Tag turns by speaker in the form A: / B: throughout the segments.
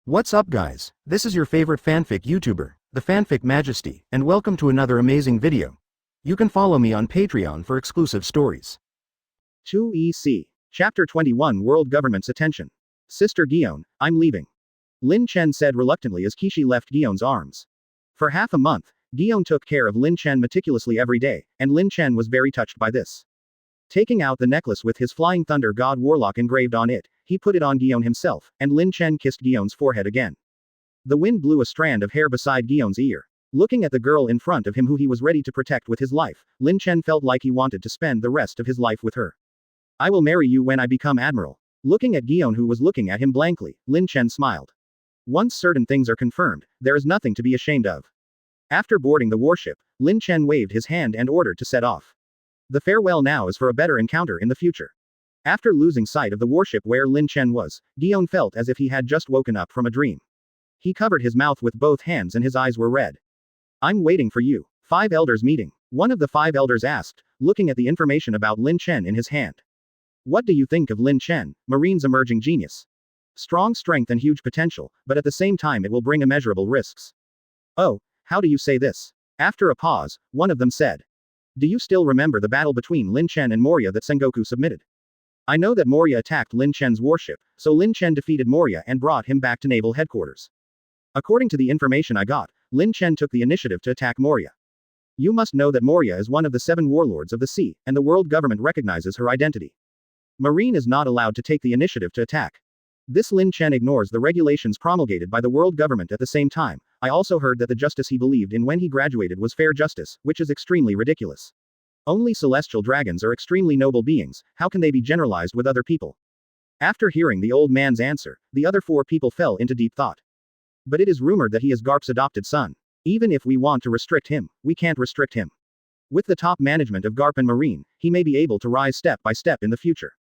A: What's up guys, this is your favorite fanfic YouTuber, the Fanfic Majesty, and welcome to another amazing video. You can follow me on Patreon for exclusive stories. 2EC. Chapter 21 World Government's Attention. Sister Guion, I'm leaving. Lin Chen said reluctantly as Kishi left Guion's arms. For half a month, Guion took care of Lin Chen meticulously every day, and Lin Chen was very touched by this. Taking out the necklace with his Flying Thunder God Warlock engraved on it, he put it on Guion himself, and Lin Chen kissed Guion's forehead again. The wind blew a strand of hair beside Guion's ear. Looking at the girl in front of him who he was ready to protect with his life, Lin Chen felt like he wanted to spend the rest of his life with her. I will marry you when I become admiral. Looking at Guion who was looking at him blankly, Lin Chen smiled. Once certain things are confirmed, there is nothing to be ashamed of. After boarding the warship, Lin Chen waved his hand and ordered to set off. The farewell now is for a better encounter in the future. After losing sight of the warship where Lin Chen was, Guion felt as if he had just woken up from a dream. He covered his mouth with both hands and his eyes were red. I'm waiting for you. 5 elders meeting. One of the 5 elders asked, looking at the information about Lin Chen in his hand. What do you think of Lin Chen, Marine's emerging genius? Strong strength and huge potential, but at the same time it will bring immeasurable risks. Oh, how do you say this? After a pause, one of them said. Do you still remember the battle between Lin Chen and Moria that Sengoku submitted? I know that Moria attacked Lin Chen's warship, so Lin Chen defeated Moria and brought him back to naval headquarters. According to the information I got, Lin Chen took the initiative to attack Moria. You must know that Moria is one of the 7 warlords of the sea, and the world government recognizes her identity. Marine is not allowed to take the initiative to attack. This Lin Chen ignores the regulations promulgated by the world government at the same time. I also heard that the justice he believed in when he graduated was fair justice, which is extremely ridiculous. Only celestial dragons are extremely noble beings, how can they be generalized with other people? After hearing the old man's answer, the other 4 people fell into deep thought. But it is rumored that he is Garp's adopted son. Even if we want to restrict him, we can't restrict him. With the top management of Garp and Marine, he may be able to rise step by step in the future.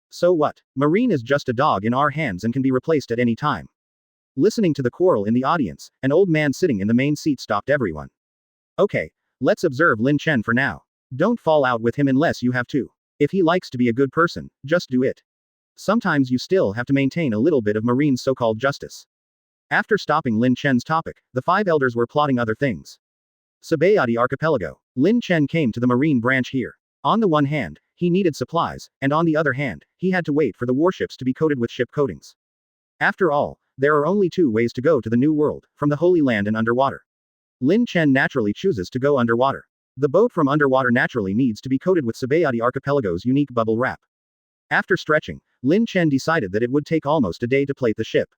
A: So what? Marine is just a dog in our hands and can be replaced at any time. Listening to the quarrel in the audience, an old man sitting in the main seat stopped everyone. Okay, let's observe Lin Chen for now. Don't fall out with him unless you have to. If he likes to be a good person, just do it. Sometimes you still have to maintain a little bit of Marine's so-called justice. After stopping Lin Chen's topic, the 5 elders were plotting other things. Sabaody archipelago. Lin Chen came to the marine branch here. On the one hand, he needed supplies, and on the other hand, he had to wait for the warships to be coated with ship coatings. After all, there are only 2 ways to go to the New World, from the Holy Land and underwater. Lin Chen naturally chooses to go underwater. The boat from underwater naturally needs to be coated with Sabaody archipelago's unique bubble wrap. After stretching, Lin Chen decided that it would take almost a day to plate the ship.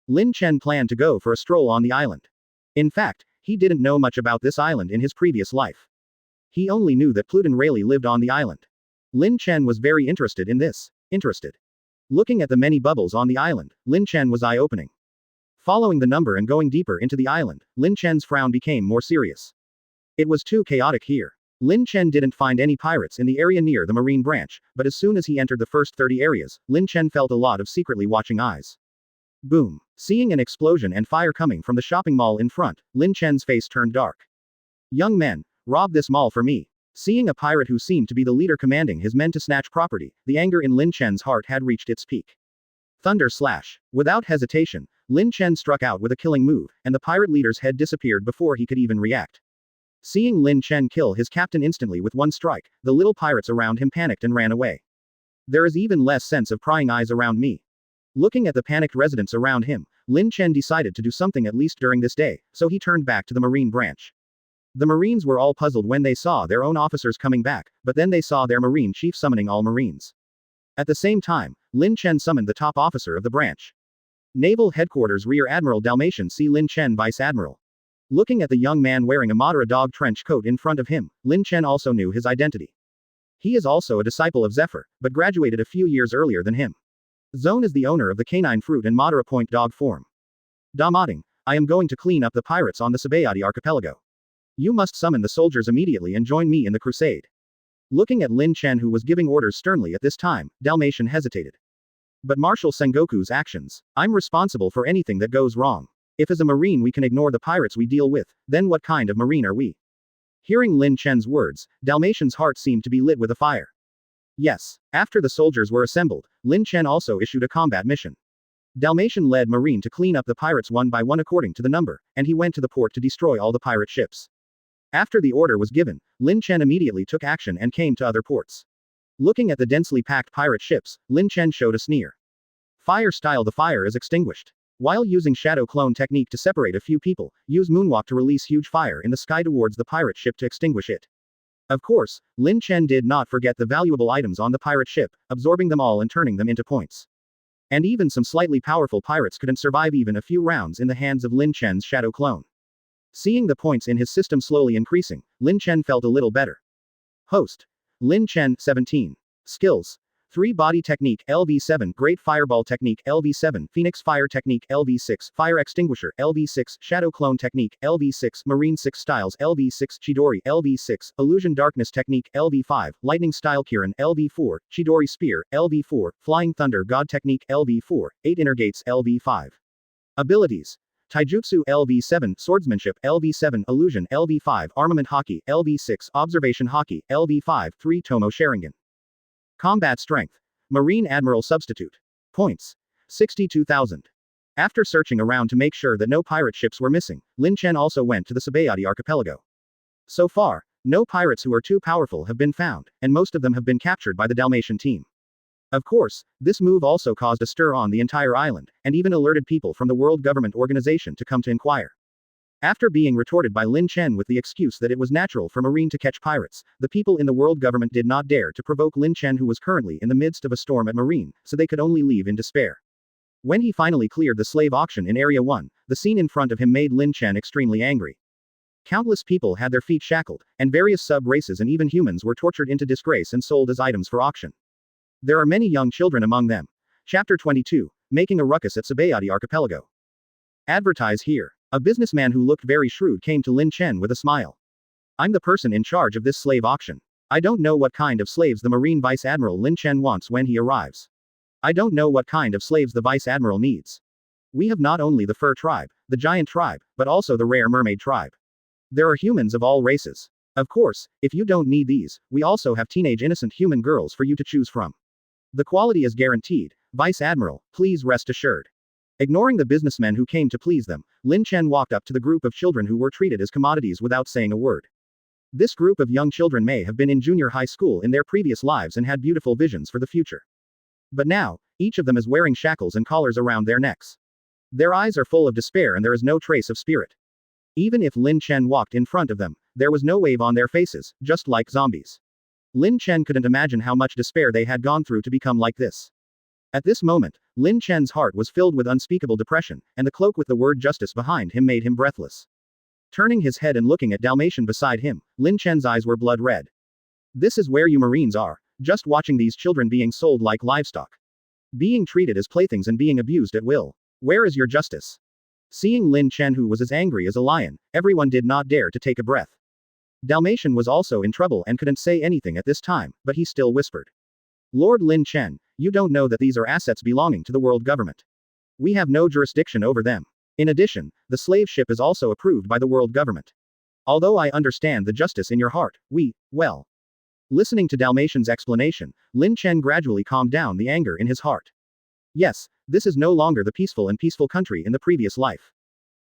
A: Lin Chen planned to go for a stroll on the island. In fact, he didn't know much about this island in his previous life. He only knew that Pluton Rayleigh lived on the island. Lin Chen was very interested in this. Looking at the many bubbles on the island, Lin Chen was eye-opening. Following the number and going deeper into the island, Lin Chen's frown became more serious. It was too chaotic here. Lin Chen didn't find any pirates in the area near the marine branch, but as soon as he entered the first 30 areas, Lin Chen felt a lot of secretly watching eyes. Boom. Seeing an explosion and fire coming from the shopping mall in front, Lin Chen's face turned dark. Young men, rob this mall for me. Seeing a pirate who seemed to be the leader commanding his men to snatch property, the anger in Lin Chen's heart had reached its peak. Thunder slash. Without hesitation, Lin Chen struck out with a killing move, and the pirate leader's head disappeared before he could even react. Seeing Lin Chen kill his captain instantly with one strike, the little pirates around him panicked and ran away. There is even less sense of prying eyes around me. Looking at the panicked residents around him, Lin Chen decided to do something at least during this day, so he turned back to the marine branch. The Marines were all puzzled when they saw their own officers coming back, but then they saw their Marine chief summoning all Marines. At the same time, Lin Chen summoned the top officer of the branch. Naval Headquarters Rear Admiral Dalmatian C. Lin Chen Vice Admiral. Looking at the young man wearing a Madara dog trench coat in front of him, Lin Chen also knew his identity. He is also a disciple of Zephyr, but graduated a few years earlier than him. Zone is the owner of the canine fruit and Madara point dog form. Damading, I am going to clean up the pirates on the Sabaody archipelago. You must summon the soldiers immediately and join me in the Crusade. Looking at Lin Chen who was giving orders sternly at this time, Dalmatian hesitated. But Marshal Sengoku's actions. I'm responsible for anything that goes wrong. If as a marine we can ignore the pirates we deal with, then what kind of marine are we? Hearing Lin Chen's words, Dalmatian's heart seemed to be lit with a fire. Yes. After the soldiers were assembled, Lin Chen also issued a combat mission. Dalmatian led Marine to clean up the pirates one by one according to the number, and he went to the port to destroy all the pirate ships. After the order was given, Lin Chen immediately took action and came to other ports. Looking at the densely packed pirate ships, Lin Chen showed a sneer. Fire style. The fire is extinguished. While using shadow clone technique to separate a few people, use moonwalk to release huge fire in the sky towards the pirate ship to extinguish it. Of course, Lin Chen did not forget the valuable items on the pirate ship, absorbing them all and turning them into points. And even some slightly powerful pirates couldn't survive even a few rounds in the hands of Lin Chen's shadow clone. Seeing the points in his system slowly increasing, Lin Chen felt a little better. Host. Lin Chen, 17. Skills. 3 Body Technique, LV7, Great Fireball Technique, LV7, Phoenix Fire Technique, LV6, Fire Extinguisher, LV6, Shadow Clone Technique, LV6, Marine 6 Styles, LV6, Chidori, LV6, Illusion Darkness Technique, LV5, Lightning Style Kirin, LV4, Chidori Spear, LV4, Flying Thunder God Technique, LV4, 8 Inner Gates, LV5. Abilities. Taijutsu LV7, Swordsmanship LV7, Illusion LV5, Armament Haki LV6, Observation Haki LV5, 3 Tomo Sharingan. Combat Strength. Marine Admiral Substitute. Points. 62,000. After searching around to make sure that no pirate ships were missing, Lin Chen also went to the Sabaody archipelago. So far, no pirates who are too powerful have been found, and most of them have been captured by the Dalmatian team. Of course, this move also caused a stir on the entire island, and even alerted people from the World Government Organization to come to inquire. After being retorted by Lin Chen with the excuse that it was natural for Marine to catch pirates, the people in the world government did not dare to provoke Lin Chen, who was currently in the midst of a storm at Marine, so they could only leave in despair. When he finally cleared the slave auction in Area 1, the scene in front of him made Lin Chen extremely angry. Countless people had their feet shackled, and various sub-races and even humans were tortured into disgrace and sold as items for auction. There are many young children among them. Chapter 22, Making a Ruckus at Sabaody Archipelago. Advertise here. A businessman who looked very shrewd came to Lin Chen with a smile. I'm the person in charge of this slave auction. I don't know what kind of slaves the Marine Vice Admiral Lin Chen wants when he arrives. I don't know what kind of slaves the Vice Admiral needs. We have not only the fur tribe, the giant tribe, but also the rare mermaid tribe. There are humans of all races. Of course, if you don't need these, we also have teenage innocent human girls for you to choose from. The quality is guaranteed, Vice Admiral, please rest assured. Ignoring the businessmen who came to please them, Lin Chen walked up to the group of children who were treated as commodities without saying a word. This group of young children may have been in junior high school in their previous lives and had beautiful visions for the future. But now, each of them is wearing shackles and collars around their necks. Their eyes are full of despair and there is no trace of spirit. Even if Lin Chen walked in front of them, there was no wave on their faces, just like zombies. Lin Chen couldn't imagine how much despair they had gone through to become like this. At this moment, Lin Chen's heart was filled with unspeakable depression, and the cloak with the word justice behind him made him breathless. Turning his head and looking at Dalmatian beside him, Lin Chen's eyes were blood red. This is where you Marines are, just watching these children being sold like livestock. Being treated as playthings and being abused at will. Where is your justice? Seeing Lin Chen, who was as angry as a lion, everyone did not dare to take a breath. Dalmatian was also in trouble and couldn't say anything at this time, but he still whispered. Lord Lin Chen, you don't know that these are assets belonging to the world government. We have no jurisdiction over them. In addition, the slave ship is also approved by the world government. Although I understand the justice in your heart, well. Listening to Dalmatian's explanation, Lin Chen gradually calmed down the anger in his heart. Yes, this is no longer the peaceful country in the previous life.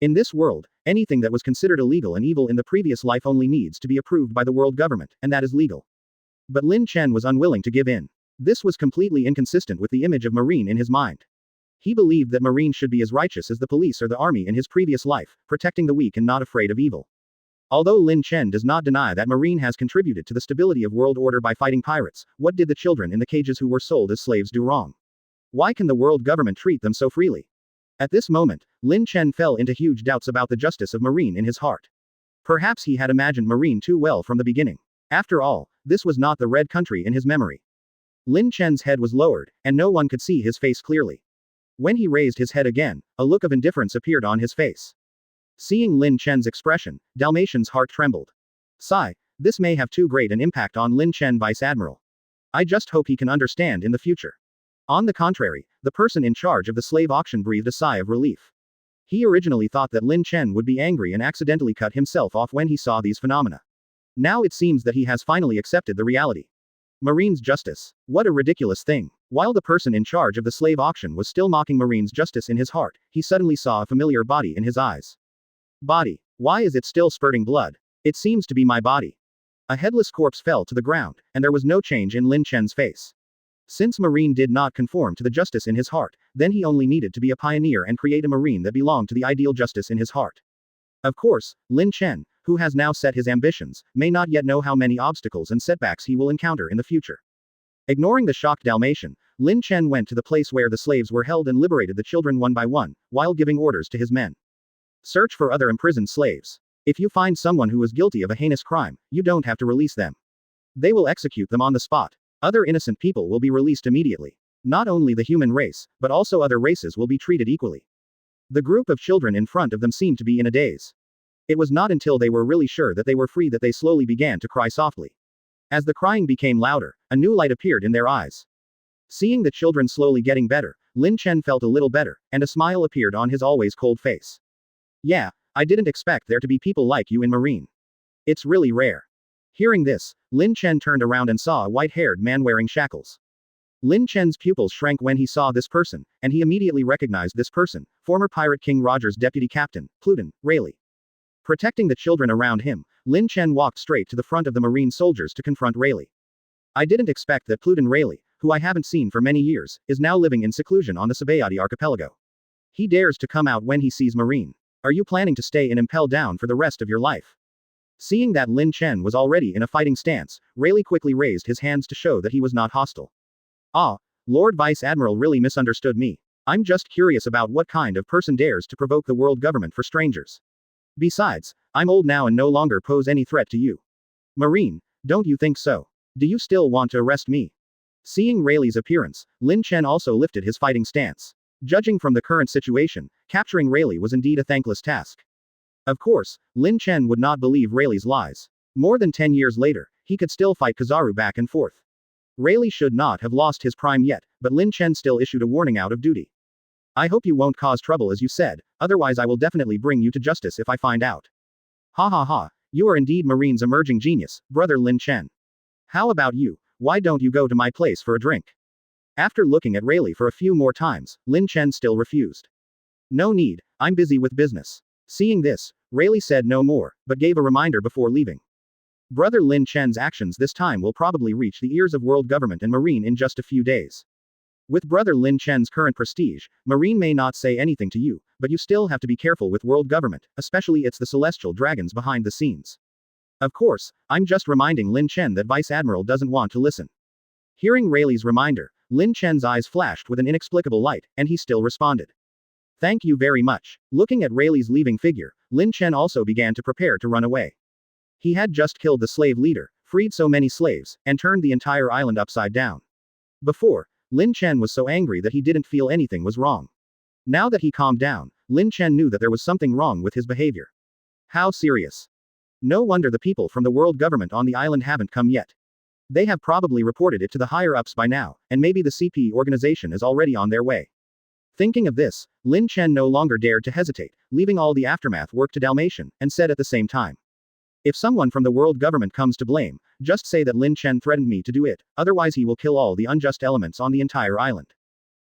A: In this world, anything that was considered illegal and evil in the previous life only needs to be approved by the world government, and that is legal. But Lin Chen was unwilling to give in. This was completely inconsistent with the image of Marine in his mind. He believed that Marine should be as righteous as the police or the army in his previous life, protecting the weak and not afraid of evil. Although Lin Chen does not deny that Marine has contributed to the stability of world order by fighting pirates, what did the children in the cages who were sold as slaves do wrong? Why can the world government treat them so freely? At this moment, Lin Chen fell into huge doubts about the justice of Marine in his heart. Perhaps he had imagined Marine too well from the beginning. After all, this was not the red country in his memory. Lin Chen's head was lowered, and no one could see his face clearly. When he raised his head again, a look of indifference appeared on his face. Seeing Lin Chen's expression, Dalmatian's heart trembled. Sigh, this may have too great an impact on Lin Chen, Vice Admiral. I just hope he can understand in the future. On the contrary, the person in charge of the slave auction breathed a sigh of relief. He originally thought that Lin Chen would be angry and accidentally cut himself off when he saw these phenomena. Now it seems that he has finally accepted the reality. Marine's justice. What a ridiculous thing. While the person in charge of the slave auction was still mocking Marine's justice in his heart, he suddenly saw a familiar body in his eyes. Body. Why is it still spurting blood? It seems to be my body. A headless corpse fell to the ground, and there was no change in Lin Chen's face. Since Marine did not conform to the justice in his heart, then he only needed to be a pioneer and create a Marine that belonged to the ideal justice in his heart. Of course, Lin Chen, who has now set his ambitions, may not yet know how many obstacles and setbacks he will encounter in the future. Ignoring the shocked Dalmatian, Lin Chen went to the place where the slaves were held and liberated the children one by one, while giving orders to his men. Search for other imprisoned slaves. If you find someone who is guilty of a heinous crime, you don't have to release them. They will execute them on the spot. Other innocent people will be released immediately. Not only the human race, but also other races will be treated equally. The group of children in front of them seemed to be in a daze. It was not until they were really sure that they were free that they slowly began to cry softly. As the crying became louder, a new light appeared in their eyes. Seeing the children slowly getting better, Lin Chen felt a little better, and a smile appeared on his always cold face. Yeah, I didn't expect there to be people like you in Marine. It's really rare. Hearing this, Lin Chen turned around and saw a white-haired man wearing shackles. Lin Chen's pupils shrank when he saw this person, and he immediately recognized this person, former Pirate King Roger's deputy captain, Pluton, Rayleigh. Protecting the children around him, Lin Chen walked straight to the front of the Marine soldiers to confront Rayleigh. I didn't expect that Pluton Rayleigh, who I haven't seen for many years, is now living in seclusion on the Sabaody archipelago. He dares to come out when he sees Marine. Are you planning to stay in Impel Down for the rest of your life? Seeing that Lin Chen was already in a fighting stance, Rayleigh quickly raised his hands to show that he was not hostile. Ah, Lord Vice Admiral really misunderstood me. I'm just curious about what kind of person dares to provoke the world government for strangers. Besides, I'm old now and no longer pose any threat to you. Marine, don't you think so? Do you still want to arrest me? Seeing Rayleigh's appearance, Lin Chen also lifted his fighting stance. Judging from the current situation, capturing Rayleigh was indeed a thankless task. Of course, Lin Chen would not believe Rayleigh's lies. More than 10 years later, he could still fight Kizaru back and forth. Rayleigh should not have lost his prime yet, but Lin Chen still issued a warning out of duty. I hope you won't cause trouble as you said, otherwise I will definitely bring you to justice if I find out. Ha ha ha, you are indeed Marine's emerging genius, brother Lin Chen. How about you, why don't you go to my place for a drink? After looking at Rayleigh for a few more times, Lin Chen still refused. No need, I'm busy with business. Seeing this, Rayleigh said no more, but gave a reminder before leaving. Brother Lin Chen's actions this time will probably reach the ears of world government and Marine in just a few days. With Brother Lin Chen's current prestige, Marine may not say anything to you, but you still have to be careful with world government, especially it's the celestial dragons behind the scenes. Of course, I'm just reminding Lin Chen that Vice Admiral doesn't want to listen. Hearing Rayleigh's reminder, Lin Chen's eyes flashed with an inexplicable light, and he still responded. Thank you very much. Looking at Rayleigh's leaving figure, Lin Chen also began to prepare to run away. He had just killed the slave leader, freed so many slaves, and turned the entire island upside down. Before, Lin Chen was so angry that he didn't feel anything was wrong. Now that he calmed down, Lin Chen knew that there was something wrong with his behavior. How serious? No wonder the people from the world government on the island haven't come yet. They have probably reported it to the higher-ups by now, and maybe the CP organization is already on their way. Thinking of this, Lin Chen no longer dared to hesitate, leaving all the aftermath work to Dalmatian, and said at the same time. If someone from the world government comes to blame, just say that Lin Chen threatened me to do it, otherwise he will kill all the unjust elements on the entire island.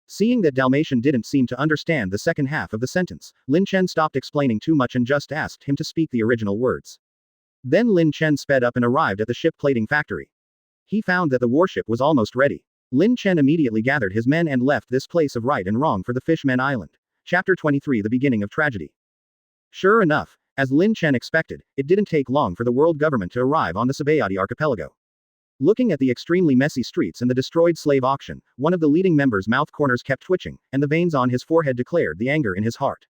A: Seeing that Dalmatian didn't seem to understand the second half of the sentence, Lin Chen stopped explaining too much and just asked him to speak the original words. Then Lin Chen sped up and arrived at the ship plating factory. He found that the warship was almost ready. Lin Chen immediately gathered his men and left this place of right and wrong for the Fishman Island. Chapter 23 The Beginning of Tragedy. Sure enough, as Lin Chen expected, it didn't take long for the world government to arrive on the Sabaody archipelago. Looking at the extremely messy streets and the destroyed slave auction, one of the leading members' mouth corners kept twitching, and the veins on his forehead declared the anger in his heart.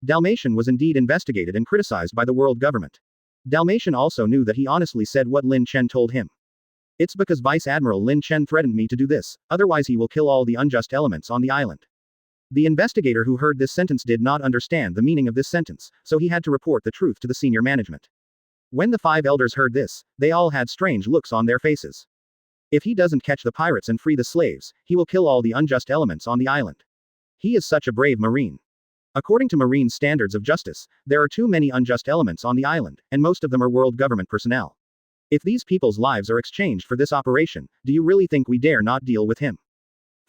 A: Dalmatian was indeed investigated and criticized by the world government. Dalmatian also knew that he honestly said what Lin Chen told him. It's because Vice Admiral Lin Chen threatened me to do this, otherwise he will kill all the unjust elements on the island. The investigator who heard this sentence did not understand the meaning of this sentence, so he had to report the truth to the senior management. When the 5 elders heard this, they all had strange looks on their faces. If he doesn't catch the pirates and free the slaves, he will kill all the unjust elements on the island. He is such a brave Marine. According to Marine standards of justice, there are too many unjust elements on the island, and most of them are world government personnel. If these people's lives are exchanged for this operation, do you really think we dare not deal with him?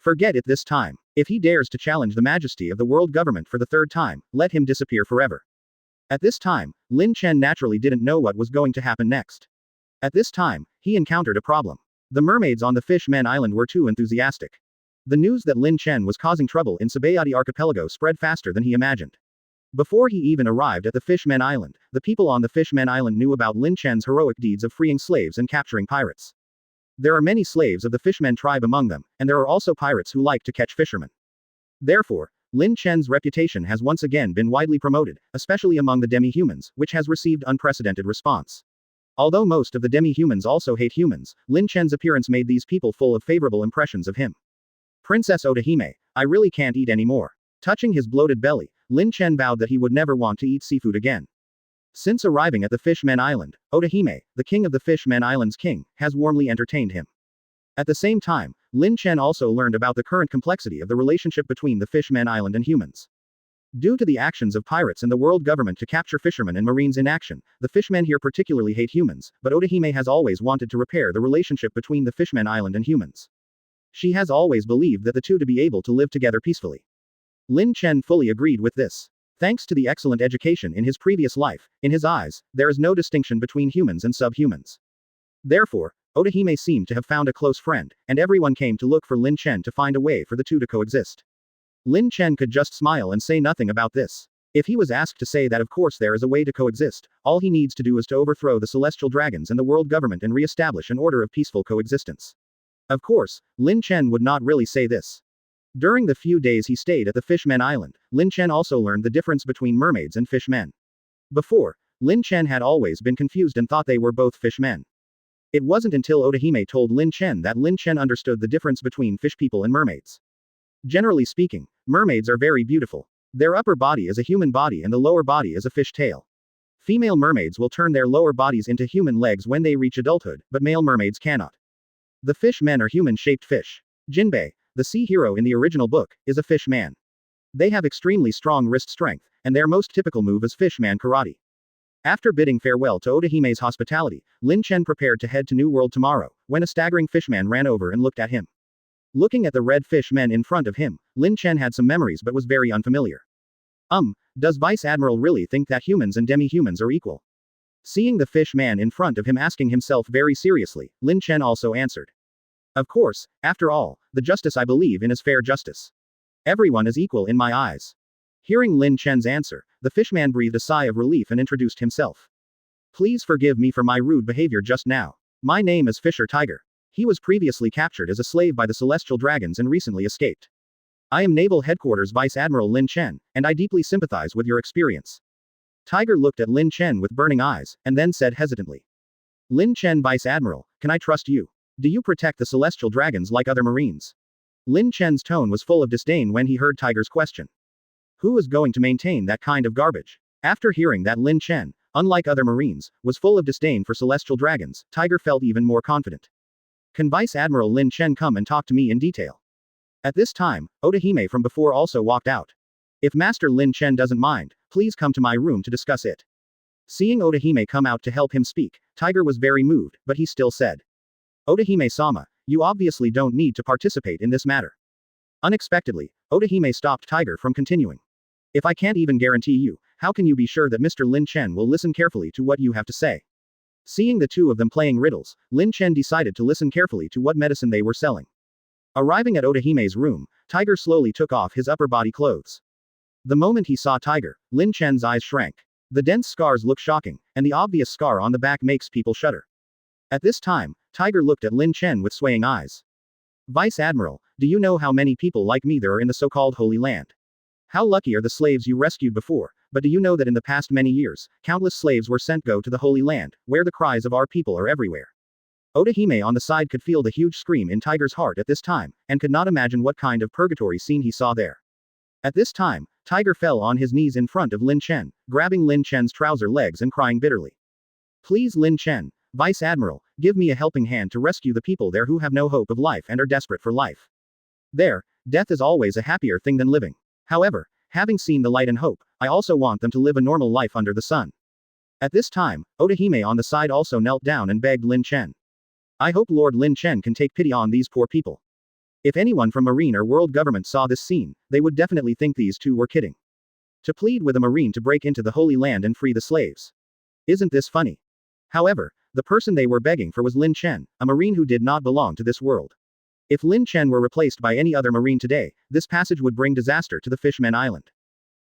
A: Forget it this time. If he dares to challenge the majesty of the world government for the third time, let him disappear forever. At this time, Lin Chen naturally didn't know what was going to happen next. At this time, he encountered a problem. The mermaids on the Fishman Island were too enthusiastic. The news that Lin Chen was causing trouble in Sabaody archipelago spread faster than he imagined. Before he even arrived at the Fishman Island, the people on the Fishman Island knew about Lin Chen's heroic deeds of freeing slaves and capturing pirates. There are many slaves of the Fishman tribe among them, and there are also pirates who like to catch fishermen. Therefore, Lin Chen's reputation has once again been widely promoted, especially among the demi-humans, which has received unprecedented response. Although most of the demi-humans also hate humans, Lin Chen's appearance made these people full of favorable impressions of him. Princess Otahime, I really can't eat anymore. Touching his bloated belly, Lin Chen vowed that he would never want to eat seafood again. Since arriving at the Fishman Island, Otahime, the king of the Fishman Island's king, has warmly entertained him. At the same time, Lin Chen also learned about the current complexity of the relationship between the Fishman Island and humans. Due to the actions of pirates and the world government to capture fishermen and marines in action, the fishmen here particularly hate humans, but Otahime has always wanted to repair the relationship between the Fishman Island and humans. She has always believed that the two to be able to live together peacefully. Lin Chen fully agreed with this. Thanks to the excellent education in his previous life, in his eyes, there is no distinction between humans and subhumans. Therefore, Otahime seemed to have found a close friend, and everyone came to look for Lin Chen to find a way for the two to coexist. Lin Chen could just smile and say nothing about this. If he was asked to say that of course there is a way to coexist, all he needs to do is to overthrow the celestial dragons and the world government and re-establish an order of peaceful coexistence. Of course, Lin Chen would not really say this. During the few days he stayed at the Fishman Island, Lin Chen also learned the difference between mermaids and fishmen. Before, Lin Chen had always been confused and thought they were both fishmen. It wasn't until Otahime told Lin Chen that Lin Chen understood the difference between fish people and mermaids. Generally speaking, mermaids are very beautiful. Their upper body is a human body and the lower body is a fish tail. Female mermaids will turn their lower bodies into human legs when they reach adulthood, but male mermaids cannot. The fish men are human-shaped fish. Jinbei, the sea hero in the original book, is a fish man. They have extremely strong wrist strength, and their most typical move is fishman karate. After bidding farewell to Otahime's hospitality, Lin Chen prepared to head to New World tomorrow, when a staggering fishman ran over and looked at him. Looking at the red fish men in front of him, Lin Chen had some memories but was very unfamiliar. Does Vice Admiral really think that humans and demi-humans are equal? Seeing the fish man in front of him asking himself very seriously, Lin Chen also answered. Of course, after all, the justice I believe in is fair justice. Everyone is equal in my eyes. Hearing Lin Chen's answer, the fishman breathed a sigh of relief and introduced himself. Please forgive me for my rude behavior just now. My name is Fisher Tiger. He was previously captured as a slave by the celestial dragons and recently escaped. I am Naval Headquarters Vice Admiral Lin Chen, and I deeply sympathize with your experience. Tiger looked at Lin Chen with burning eyes, and then said hesitantly. Lin Chen Vice Admiral, can I trust you? Do you protect the celestial dragons like other marines? Lin Chen's tone was full of disdain when he heard Tiger's question. Who is going to maintain that kind of garbage? After hearing that Lin Chen, unlike other marines, was full of disdain for celestial dragons, Tiger felt even more confident. Can Vice Admiral Lin Chen come and talk to me in detail? At this time, Otahime from before also walked out. If Master Lin Chen doesn't mind, please come to my room to discuss it. Seeing Otahime come out to help him speak, Tiger was very moved, but he still said. Otahime-sama, you obviously don't need to participate in this matter. Unexpectedly, Otahime stopped Tiger from continuing. If I can't even guarantee you, how can you be sure that Mr. Lin Chen will listen carefully to what you have to say? Seeing the two of them playing riddles, Lin Chen decided to listen carefully to what medicine they were selling. Arriving at Otahime's room, Tiger slowly took off his upper body clothes. The moment he saw Tiger, Lin Chen's eyes shrank. The dense scars look shocking, and the obvious scar on the back makes people shudder. At this time, Tiger looked at Lin Chen with swaying eyes. Vice Admiral, do you know how many people like me there are in the so-called Holy Land? How lucky are the slaves you rescued before, but do you know that in the past many years, countless slaves were sent go to the Holy Land, where the cries of our people are everywhere. Otahime on the side could feel the huge scream in Tiger's heart at this time, and could not imagine what kind of purgatory scene he saw there. At this time, Tiger fell on his knees in front of Lin Chen, grabbing Lin Chen's trouser legs and crying bitterly. Please Lin Chen, Vice Admiral, give me a helping hand to rescue the people there who have no hope of life and are desperate for life. There, death is always a happier thing than living. However, having seen the light and hope, I also want them to live a normal life under the sun. At this time, Otahime on the side also knelt down and begged Lin Chen. I hope Lord Lin Chen can take pity on these poor people. If anyone from Marine or world government saw this scene, they would definitely think these two were kidding. To plead with a Marine to break into the Holy Land and free the slaves. Isn't this funny? However, the person they were begging for was Lin Chen, a Marine who did not belong to this world. If Lin Chen were replaced by any other Marine today, this passage would bring disaster to the Fishman Island.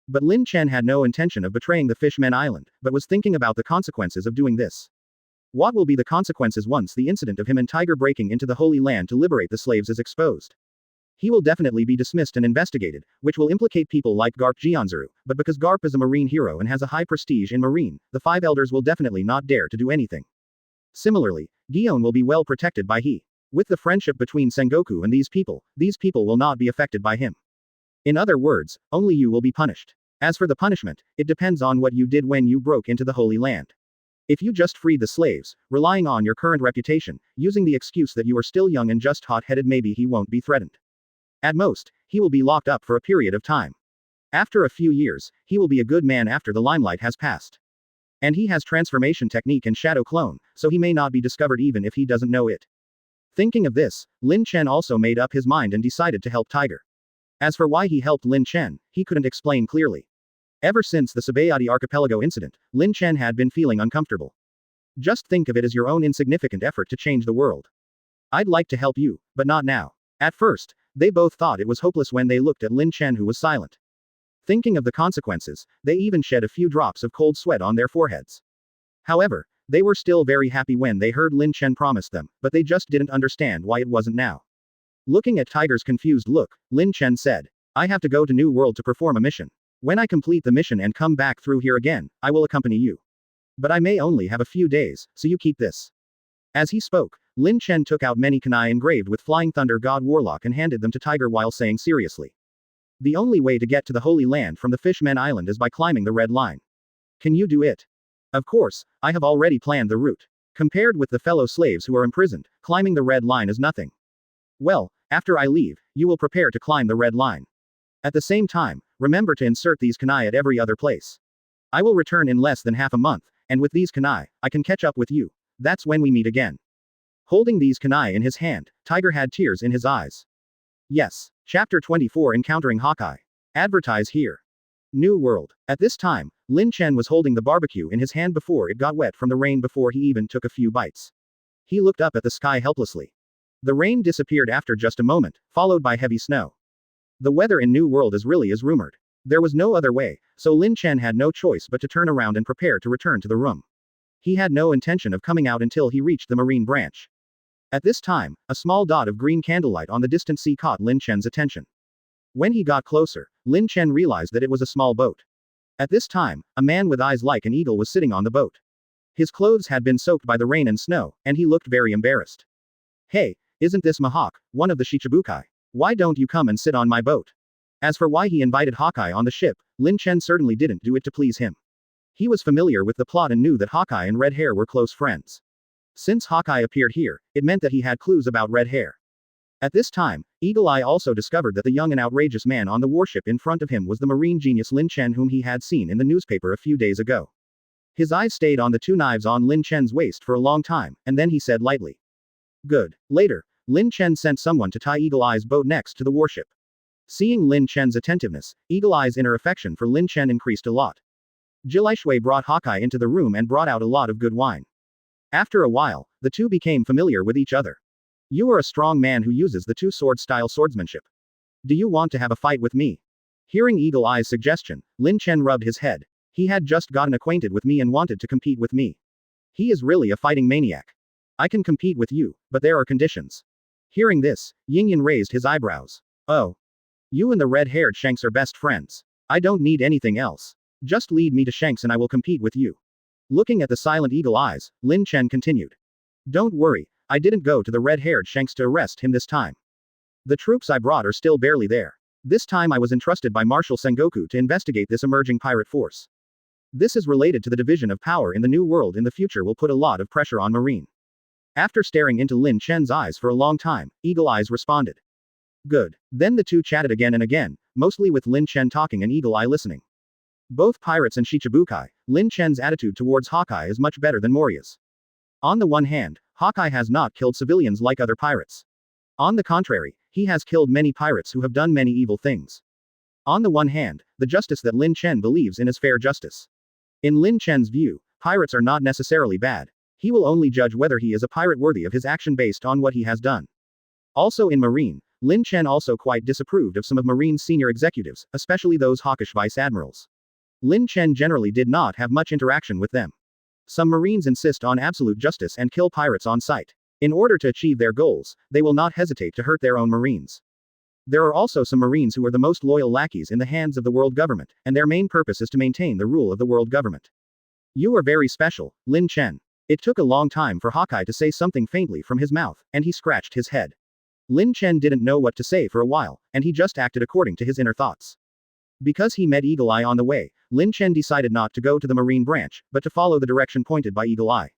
A: But Lin Chen had no intention of betraying the Fishman Island, but was thinking about the consequences of doing this. What will be the consequences once the incident of him and Tiger breaking into the Holy Land to liberate the slaves is exposed? He will definitely be dismissed and investigated, which will implicate people like Garp Jianzuru, but because Garp is a Marine hero and has a high prestige in Marine, the five elders will definitely not dare to do anything. Similarly, Gion will be well protected by he. With the friendship between Sengoku and these people will not be affected by him. In other words, only you will be punished. As for the punishment, it depends on what you did when you broke into the Holy Land. If you just freed the slaves, relying on your current reputation, using the excuse that you are still young and just hot-headed, maybe he won't be threatened. At most, he will be locked up for a period of time. After a few years, he will be a good man after the limelight has passed. And he has transformation technique and shadow clone, so he may not be discovered even if he doesn't know it. Thinking of this, Lin Chen also made up his mind and decided to help Tiger. As for why he helped Lin Chen, he couldn't explain clearly. Ever since the Sabaody archipelago incident, Lin Chen had been feeling uncomfortable. Just think of it as your own insignificant effort to change the world. I'd like to help you, but not now. At first, they both thought it was hopeless when they looked at Lin Chen, who was silent. Thinking of the consequences, they even shed a few drops of cold sweat on their foreheads. However, they were still very happy when they heard Lin Chen promise them, but they just didn't understand why it wasn't now. Looking at Tiger's confused look, Lin Chen said, "I have to go to New World to perform a mission. When I complete the mission and come back through here again, I will accompany you. But I may only have a few days, so you keep this." As he spoke, Lin Chen took out many kunai engraved with Flying Thunder God Warlock and handed them to Tiger while saying seriously, "The only way to get to the Holy Land from the Fishman Island is by climbing the Red Line. Can you do it?" "Of course, I have already planned the route. Compared with the fellow slaves who are imprisoned, climbing the Red Line is nothing." "Well, after I leave, you will prepare to climb the Red Line. At the same time, remember to insert these kunai at every other place. I will return in less than half a month, and with these kunai, I can catch up with you. That's when we meet again." Holding these kunai in his hand, Tiger had tears in his eyes. Yes. Chapter 24, Encountering Hawkeye. Advertise here. New World. At this time, Lin Chen was holding the barbecue in his hand before it got wet from the rain before he even took a few bites. He looked up at the sky helplessly. The rain disappeared after just a moment, followed by heavy snow. The weather in New World is really as rumored. There was no other way, so Lin Chen had no choice but to turn around and prepare to return to the room. He had no intention of coming out until he reached the marine branch. At this time, a small dot of green candlelight on the distant sea caught Lin Chen's attention. When he got closer, Lin Chen realized that it was a small boat. At this time, a man with eyes like an eagle was sitting on the boat. His clothes had been soaked by the rain and snow, and he looked very embarrassed. "Hey, isn't this Mahawk, one of the Shichibukai? Why don't you come and sit on my boat?" As for why he invited Hawkeye on the ship, Lin Chen certainly didn't do it to please him. He was familiar with the plot and knew that Hawkeye and Red Hair were close friends. Since Hawkeye appeared here, it meant that he had clues about Red Hair. At this time, Eagle Eye also discovered that the young and outrageous man on the warship in front of him was the marine genius Lin Chen, whom he had seen in the newspaper a few days ago. His eyes stayed on the two knives on Lin Chen's waist for a long time, and then he said lightly, "Good." Later, Lin Chen sent someone to tie Eagle Eye's boat next to the warship. Seeing Lin Chen's attentiveness, Eagle Eye's inner affection for Lin Chen increased a lot. Geoise brought Hawkeye into the room and brought out a lot of good wine. After a while, the two became familiar with each other. "You are a strong man who uses the two-sword style swordsmanship. Do you want to have a fight with me?" Hearing Eagle Eye's suggestion, Lin Chen rubbed his head. He had just gotten acquainted with me and wanted to compete with me. He is really a fighting maniac. "I can compete with you, but there are conditions." Hearing this, Yingyan raised his eyebrows. "Oh. You and the red-haired Shanks are best friends. I don't need anything else. Just lead me to Shanks and I will compete with you." Looking at the silent Eagle Eyes, Lin Chen continued. "Don't worry, I didn't go to the red-haired Shanks to arrest him this time. The troops I brought are still barely there. This time I was entrusted by Marshal Sengoku to investigate this emerging pirate force. This is related to the division of power in the New World in the future will put a lot of pressure on Marine." After staring into Lin Chen's eyes for a long time, Eagle Eyes responded. "Good." Then the two chatted again and again, mostly with Lin Chen talking and Eagle Eye listening. Both pirates and Shichibukai, Lin Chen's attitude towards Hawkeye is much better than Moria's. On the one hand, Hawkeye has not killed civilians like other pirates. On the contrary, he has killed many pirates who have done many evil things. On the one hand, the justice that Lin Chen believes in is fair justice. In Lin Chen's view, pirates are not necessarily bad. He will only judge whether he is a pirate worthy of his action based on what he has done. Also in Marine, Lin Chen also quite disapproved of some of Marine's senior executives, especially those hawkish vice admirals. Lin Chen generally did not have much interaction with them. Some Marines insist on absolute justice and kill pirates on sight. In order to achieve their goals, they will not hesitate to hurt their own Marines. There are also some Marines who are the most loyal lackeys in the hands of the world government, and their main purpose is to maintain the rule of the world government. You are very special, Lin Chen. It took a long time for Hawkeye to say something faintly from his mouth, and he scratched his head. Lin Chen didn't know what to say for a while, and he just acted according to his inner thoughts. Because he met Eagle Eye on the way, Lin Chen decided not to go to the Marine branch, but to follow the direction pointed by Eagle Eye.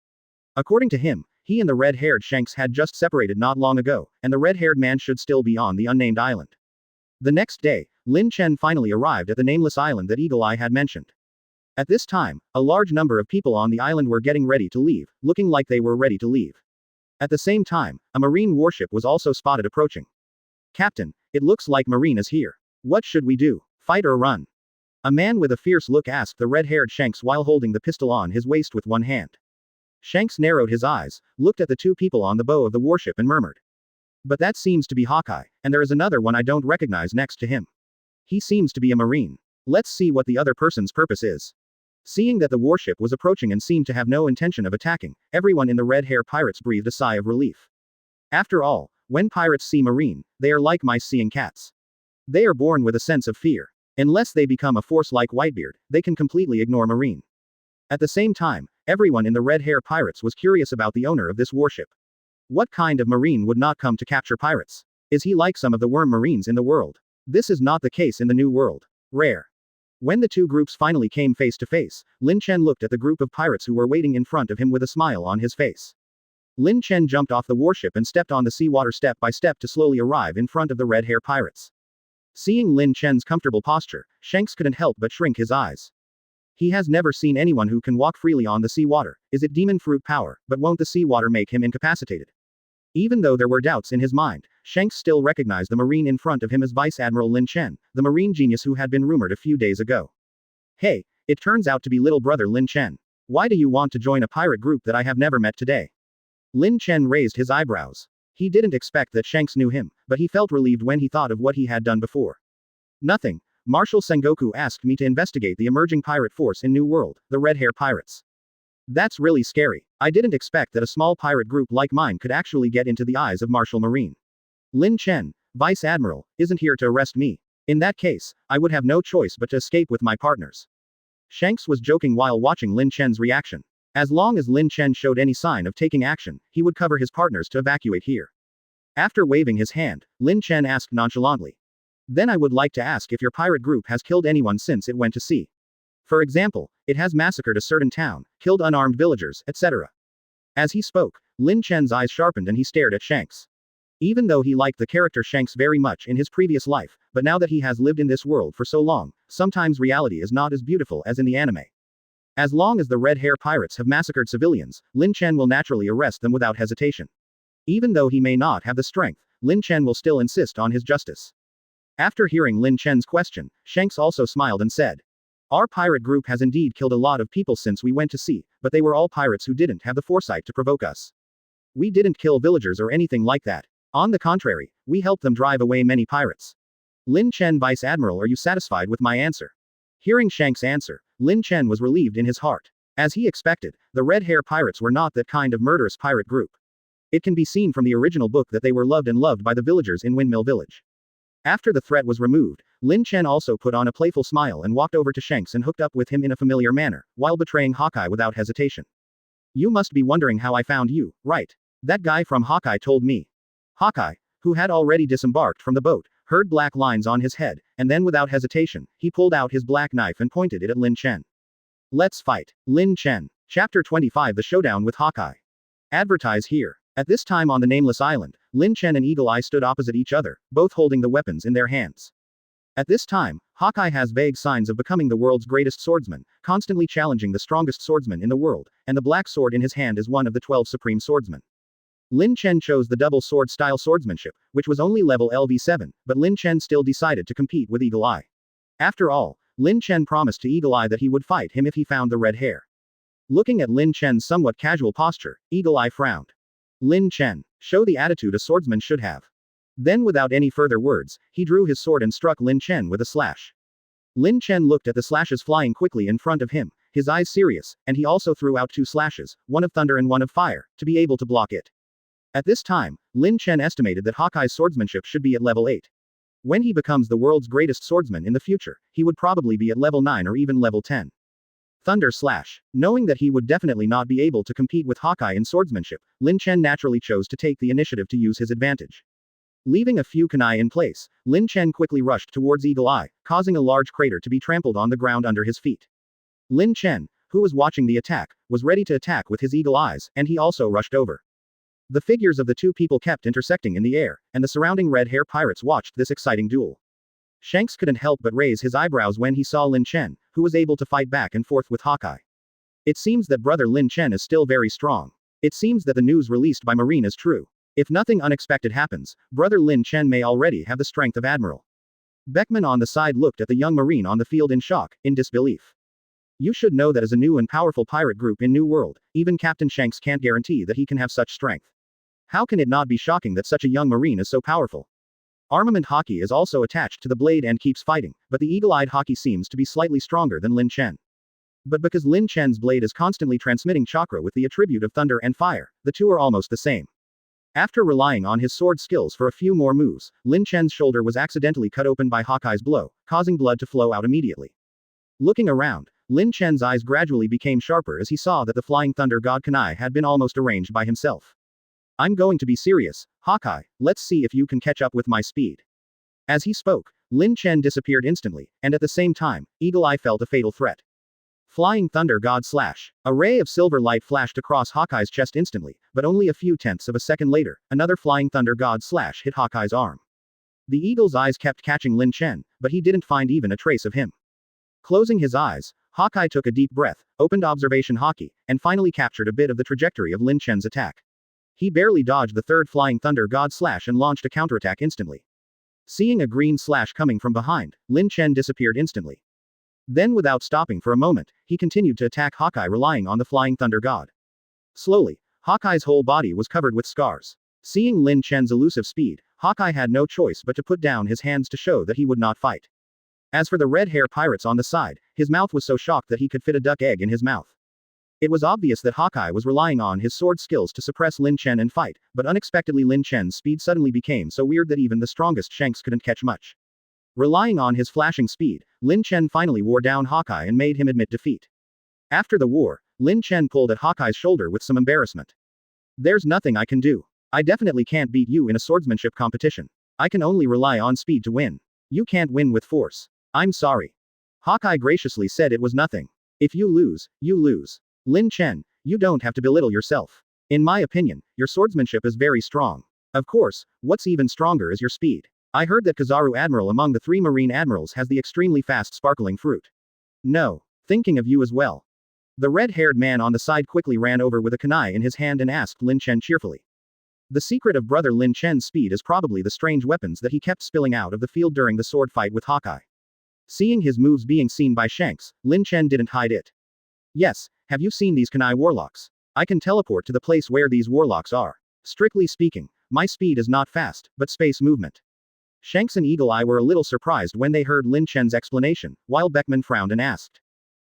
A: According to him, he and the red-haired Shanks had just separated not long ago, and the red-haired man should still be on the unnamed island. The next day, Lin Chen finally arrived at the nameless island that Eagle Eye had mentioned. At this time, a large number of people on the island were getting ready to leave, looking like they were ready to leave. At the same time, a Marine warship was also spotted approaching. Captain, it looks like Marine is here. What should we do? Fight or run? A man with a fierce look asked the red-haired Shanks while holding the pistol on his waist with one hand. Shanks narrowed his eyes, looked at the two people on the bow of the warship and murmured. But that seems to be Hawkeye, and there is another one I don't recognize next to him. He seems to be a Marine. Let's see what the other person's purpose is. Seeing that the warship was approaching and seemed to have no intention of attacking, everyone in the Red Hair Pirates breathed a sigh of relief. After all, when pirates see Marine, they are like mice seeing cats. They are born with a sense of fear. Unless they become a force like Whitebeard, they can completely ignore Marine. At the same time, everyone in the Red Hair Pirates was curious about the owner of this warship. What kind of Marine would not come to capture pirates? Is he like some of the worm Marines in the world? This is not the case in the New World. Rare. When the two groups finally came face to face, Lin Chen looked at the group of pirates who were waiting in front of him with a smile on his face. Lin Chen jumped off the warship and stepped on the seawater step by step to slowly arrive in front of the Red Hair Pirates. Seeing Lin Chen's comfortable posture, Shanks couldn't help but shrink his eyes. He has never seen anyone who can walk freely on the seawater. Is it demon fruit power, but won't the seawater make him incapacitated? Even though there were doubts in his mind, Shanks still recognized the Marine in front of him as Vice Admiral Lin Chen, the Marine genius who had been rumored a few days ago. Hey, it turns out to be little brother Lin Chen. Why do you want to join a pirate group that I have never met today? Lin Chen raised his eyebrows. He didn't expect that Shanks knew him, but he felt relieved when he thought of what he had done before. Nothing. Marshal Sengoku asked me to investigate the emerging pirate force in New World, the Red Hair Pirates. That's really scary. I didn't expect that a small pirate group like mine could actually get into the eyes of Marshal Marine. Lin Chen, Vice Admiral, isn't here to arrest me. In that case, I would have no choice but to escape with my partners. Shanks was joking while watching Lin Chen's reaction. As long as Lin Chen showed any sign of taking action, he would cover his partners to evacuate here. After waving his hand, Lin Chen asked nonchalantly. Then I would like to ask if your pirate group has killed anyone since it went to sea. For example, it has massacred a certain town, killed unarmed villagers, etc. As he spoke, Lin Chen's eyes sharpened and he stared at Shanks. Even though he liked the character Shanks very much in his previous life, but now that he has lived in this world for so long, sometimes reality is not as beautiful as in the anime. As long as the Red Hair Pirates have massacred civilians, Lin Chen will naturally arrest them without hesitation. Even though he may not have the strength, Lin Chen will still insist on his justice. After hearing Lin Chen's question, Shanks also smiled and said, our pirate group has indeed killed a lot of people since we went to sea, but they were all pirates who didn't have the foresight to provoke us. We didn't kill villagers or anything like that. On the contrary, we helped them drive away many pirates. Lin Chen, Vice Admiral, are you satisfied with my answer? Hearing Shanks' answer, Lin Chen was relieved in his heart. As he expected, the Red Hair Pirates were not that kind of murderous pirate group. It can be seen from the original book that they were loved by the villagers in Windmill Village. After the threat was removed, Lin Chen also put on a playful smile and walked over to Shanks and hooked up with him in a familiar manner, while betraying Hawkeye without hesitation. You must be wondering how I found you, right? That guy from Hawkeye told me. Hawkeye, who had already disembarked from the boat, heard black lines on his head, and then without hesitation, he pulled out his black knife and pointed it at Lin Chen. Let's fight. Lin Chen. Chapter 25 The Showdown with Hawkeye. Advertise here. At this time on the nameless island, Lin Chen and Eagle Eye stood opposite each other, both holding the weapons in their hands. At this time, Hawkeye has vague signs of becoming the world's greatest swordsman, constantly challenging the strongest swordsman in the world, and the black sword in his hand is one of the 12 supreme swordsmen. Lin Chen chose the double sword style swordsmanship, which was only level LV7, but Lin Chen still decided to compete with Eagle Eye. After all, Lin Chen promised to Eagle Eye that he would fight him if he found the red hair. Looking at Lin Chen's somewhat casual posture, Eagle Eye frowned. Lin Chen, show the attitude a swordsman should have. Then without any further words, he drew his sword and struck Lin Chen with a slash. Lin Chen looked at the slashes flying quickly in front of him, his eyes serious, and he also threw out 2 slashes, one of thunder and one of fire, to be able to block it. At this time, Lin Chen estimated that Hawkeye's swordsmanship should be at level 8. When he becomes the world's greatest swordsman in the future, he would probably be at level 9 or even level 10. Thunder Slash. Knowing that he would definitely not be able to compete with Hawkeye in swordsmanship, Lin Chen naturally chose to take the initiative to use his advantage. Leaving a few kunai in place, Lin Chen quickly rushed towards Eagle Eye, causing a large crater to be trampled on the ground under his feet. Lin Chen, who was watching the attack, was ready to attack with his eagle eyes, and he also rushed over. The figures of the two people kept intersecting in the air, and the surrounding red-hair pirates watched this exciting duel. Shanks couldn't help but raise his eyebrows when he saw Lin Chen, who was able to fight back and forth with Hawkeye. It seems that brother Lin Chen is still very strong. It seems that the news released by Marine is true. If nothing unexpected happens, brother Lin Chen may already have the strength of Admiral. Beckman on the side looked at the young Marine on the field in shock, in disbelief. You should know that as a new and powerful pirate group in New World, even Captain Shanks can't guarantee that he can have such strength. How can it not be shocking that such a young Marine is so powerful? Armament Hockey is also attached to the blade and keeps fighting, but the eagle-eyed Hockey seems to be slightly stronger than Lin Chen. But because Lin Chen's blade is constantly transmitting chakra with the attribute of thunder and fire, the two are almost the same. After relying on his sword skills for a few more moves, Lin Chen's shoulder was accidentally cut open by Hawkeye's blow, causing blood to flow out immediately. Looking around, Lin Chen's eyes gradually became sharper as he saw that the flying thunder god Kunai had been almost arranged by himself. I'm going to be serious, Hawkeye, let's see if you can catch up with my speed. As he spoke, Lin Chen disappeared instantly, and at the same time, Eagle Eye felt a fatal threat. Flying Thunder God Slash. A ray of silver light flashed across Hawkeye's chest instantly, but only a few tenths of a second later, another Flying Thunder God Slash hit Hawkeye's arm. The eagle's eyes kept catching Lin Chen, but he didn't find even a trace of him. Closing his eyes, Hawkeye took a deep breath, opened observation hockey, and finally captured a bit of the trajectory of Lin Chen's attack. He barely dodged the third Flying Thunder God Slash and launched a counterattack instantly. Seeing a green slash coming from behind, Lin Chen disappeared instantly. Then without stopping for a moment, he continued to attack Hawkeye relying on the Flying Thunder God. Slowly, Hawkeye's whole body was covered with scars. Seeing Lin Chen's elusive speed, Hawkeye had no choice but to put down his hands to show that he would not fight. As for the red-hair pirates on the side, his mouth was so shocked that he could fit a duck egg in his mouth. It was obvious that Hawkeye was relying on his sword skills to suppress Lin Chen and fight, but unexpectedly Lin Chen's speed suddenly became so weird that even the strongest Shanks couldn't catch much. Relying on his flashing speed, Lin Chen finally wore down Hawkeye and made him admit defeat. After the war, Lin Chen pulled at Hawkeye's shoulder with some embarrassment. There's nothing I can do. I definitely can't beat you in a swordsmanship competition. I can only rely on speed to win. You can't win with force. I'm sorry. Hawkeye graciously said it was nothing. If you lose, you lose. Lin Chen, you don't have to belittle yourself. In my opinion, your swordsmanship is very strong. Of course, what's even stronger is your speed. I heard that Kizaru Admiral among the 3 Marine Admirals has the extremely fast sparkling fruit. No. Thinking of you as well. The red-haired man on the side quickly ran over with a kunai in his hand and asked Lin Chen cheerfully. The secret of brother Lin Chen's speed is probably the strange weapons that he kept spilling out of the field during the sword fight with Hawkeye. Seeing his moves being seen by Shanks, Lin Chen didn't hide it. Yes, have you seen these kunai warlocks? I can teleport to the place where these warlocks are. Strictly speaking, my speed is not fast, but space movement. Shanks and Eagle Eye were a little surprised when they heard Lin Chen's explanation, while Beckman frowned and asked.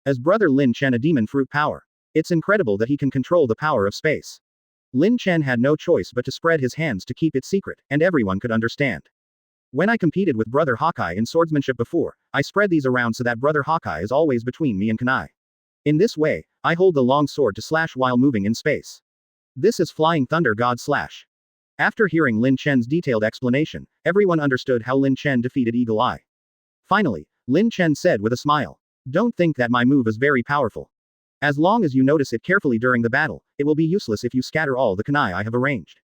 A: As brother Lin Chen a demon fruit power? It's incredible that he can control the power of space. Lin Chen had no choice but to spread his hands to keep it secret, and everyone could understand. When I competed with brother Hawkeye in swordsmanship before, I spread these around so that brother Hawkeye is always between me and kunai. In this way, I hold the long sword to slash while moving in space. This is Flying Thunder God Slash. After hearing Lin Chen's detailed explanation, everyone understood how Lin Chen defeated Eagle Eye. Finally, Lin Chen said with a smile, "Don't think that my move is very powerful. As long as you notice it carefully during the battle, it will be useless if you scatter all the kunai I have arranged.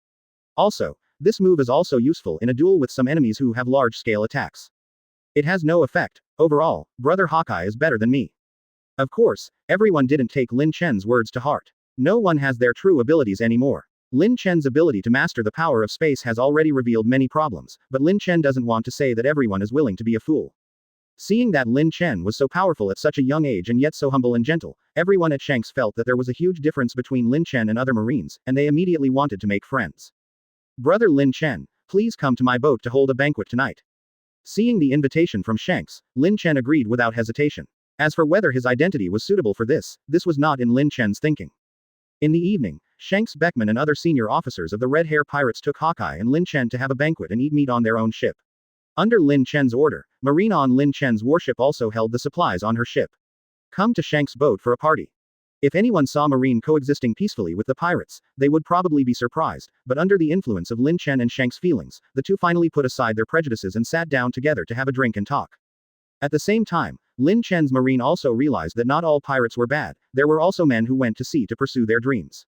A: Also, this move is also useful in a duel with some enemies who have large-scale attacks. It has no effect. Overall, brother Hawkeye is better than me." Of course, everyone didn't take Lin Chen's words to heart. No one has their true abilities anymore. Lin Chen's ability to master the power of space has already revealed many problems, but Lin Chen doesn't want to say that everyone is willing to be a fool. Seeing that Lin Chen was so powerful at such a young age and yet so humble and gentle, everyone at Shanks felt that there was a huge difference between Lin Chen and other Marines, and they immediately wanted to make friends. Brother Lin Chen, please come to my boat to hold a banquet tonight. Seeing the invitation from Shanks, Lin Chen agreed without hesitation. As for whether his identity was suitable for this was not in Lin Chen's thinking. In the evening, Shanks, Beckman and other senior officers of the Red Hair Pirates took Hawkeye and Lin Chen to have a banquet and eat meat on their own ship. Under Lin Chen's order, Marina on Lin Chen's warship also held the supplies on her ship. Come to Shanks' boat for a party. If anyone saw Marine coexisting peacefully with the pirates, they would probably be surprised, but under the influence of Lin Chen and Shanks' feelings, the two finally put aside their prejudices and sat down together to have a drink and talk. At the same time, Lin Chen's Marine also realized that not all pirates were bad, there were also men who went to sea to pursue their dreams.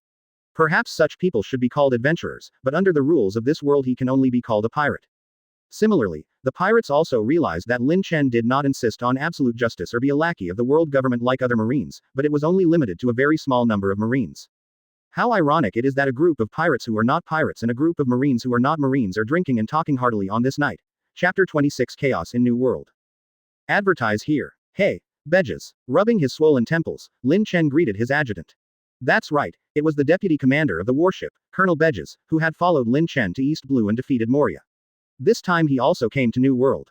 A: Perhaps such people should be called adventurers, but under the rules of this world he can only be called a pirate. Similarly, the pirates also realized that Lin Chen did not insist on absolute justice or be a lackey of the world government like other Marines, but it was only limited to a very small number of Marines. How ironic it is that a group of pirates who are not pirates and a group of Marines who are not Marines are drinking and talking heartily on this night. Chapter 26 Chaos in New World. Advertise here. Hey, Bedges. Rubbing his swollen temples, Lin Chen greeted his adjutant. That's right, it was the deputy commander of the warship, Colonel Bedges, who had followed Lin Chen to East Blue and defeated Moria. This time he also came to New World.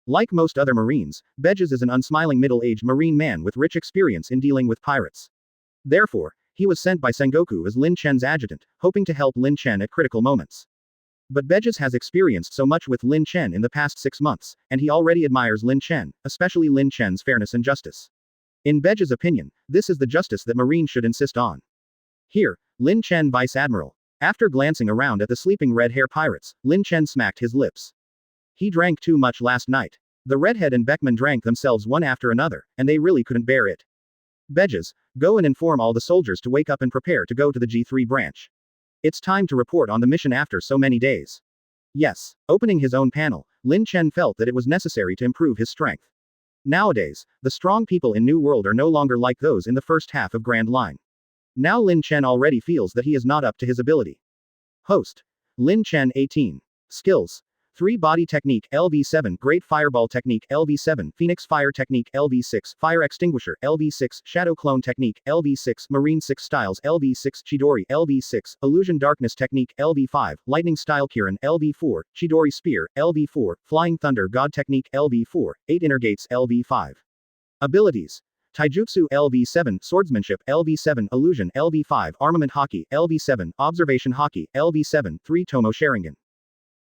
A: Like most other Marines, Bedges is an unsmiling middle-aged Marine man with rich experience in dealing with pirates. Therefore, he was sent by Sengoku as Lin Chen's adjutant, hoping to help Lin Chen at critical moments. But Bedges has experienced so much with Lin Chen in the past 6 months, and he already admires Lin Chen, especially Lin Chen's fairness and justice. In Bedges' opinion, this is the justice that Marines should insist on. Here, Lin Chen Vice Admiral. After glancing around at the sleeping red hair pirates, Lin Chen smacked his lips. He drank too much last night. The redhead and Beckman drank themselves one after another, and they really couldn't bear it. Bedges, go and inform all the soldiers to wake up and prepare to go to the G3 branch. It's time to report on the mission after so many days. Yes, opening his own panel, Lin Chen felt that it was necessary to improve his strength. Nowadays, the strong people in New World are no longer like those in the first half of Grand Line. Now Lin Chen already feels that he is not up to his ability. Host. Lin Chen 18. Skills. 3 Body Technique LV7 Great Fireball Technique LV7 Phoenix Fire Technique LV6 Fire Extinguisher LV6 Shadow Clone Technique LV6 Marine 6 Styles LV6 Chidori LV6 Illusion Darkness Technique LV5 Lightning Style Kirin LV4 Chidori Spear LV4 Flying Thunder God Technique LV4 8 Inner Gates LV5 Abilities Taijutsu LV7 Swordsmanship LV7 Illusion LV5 Armament Haki LV7 Observation Haki LV7 3 Tomo Sharingan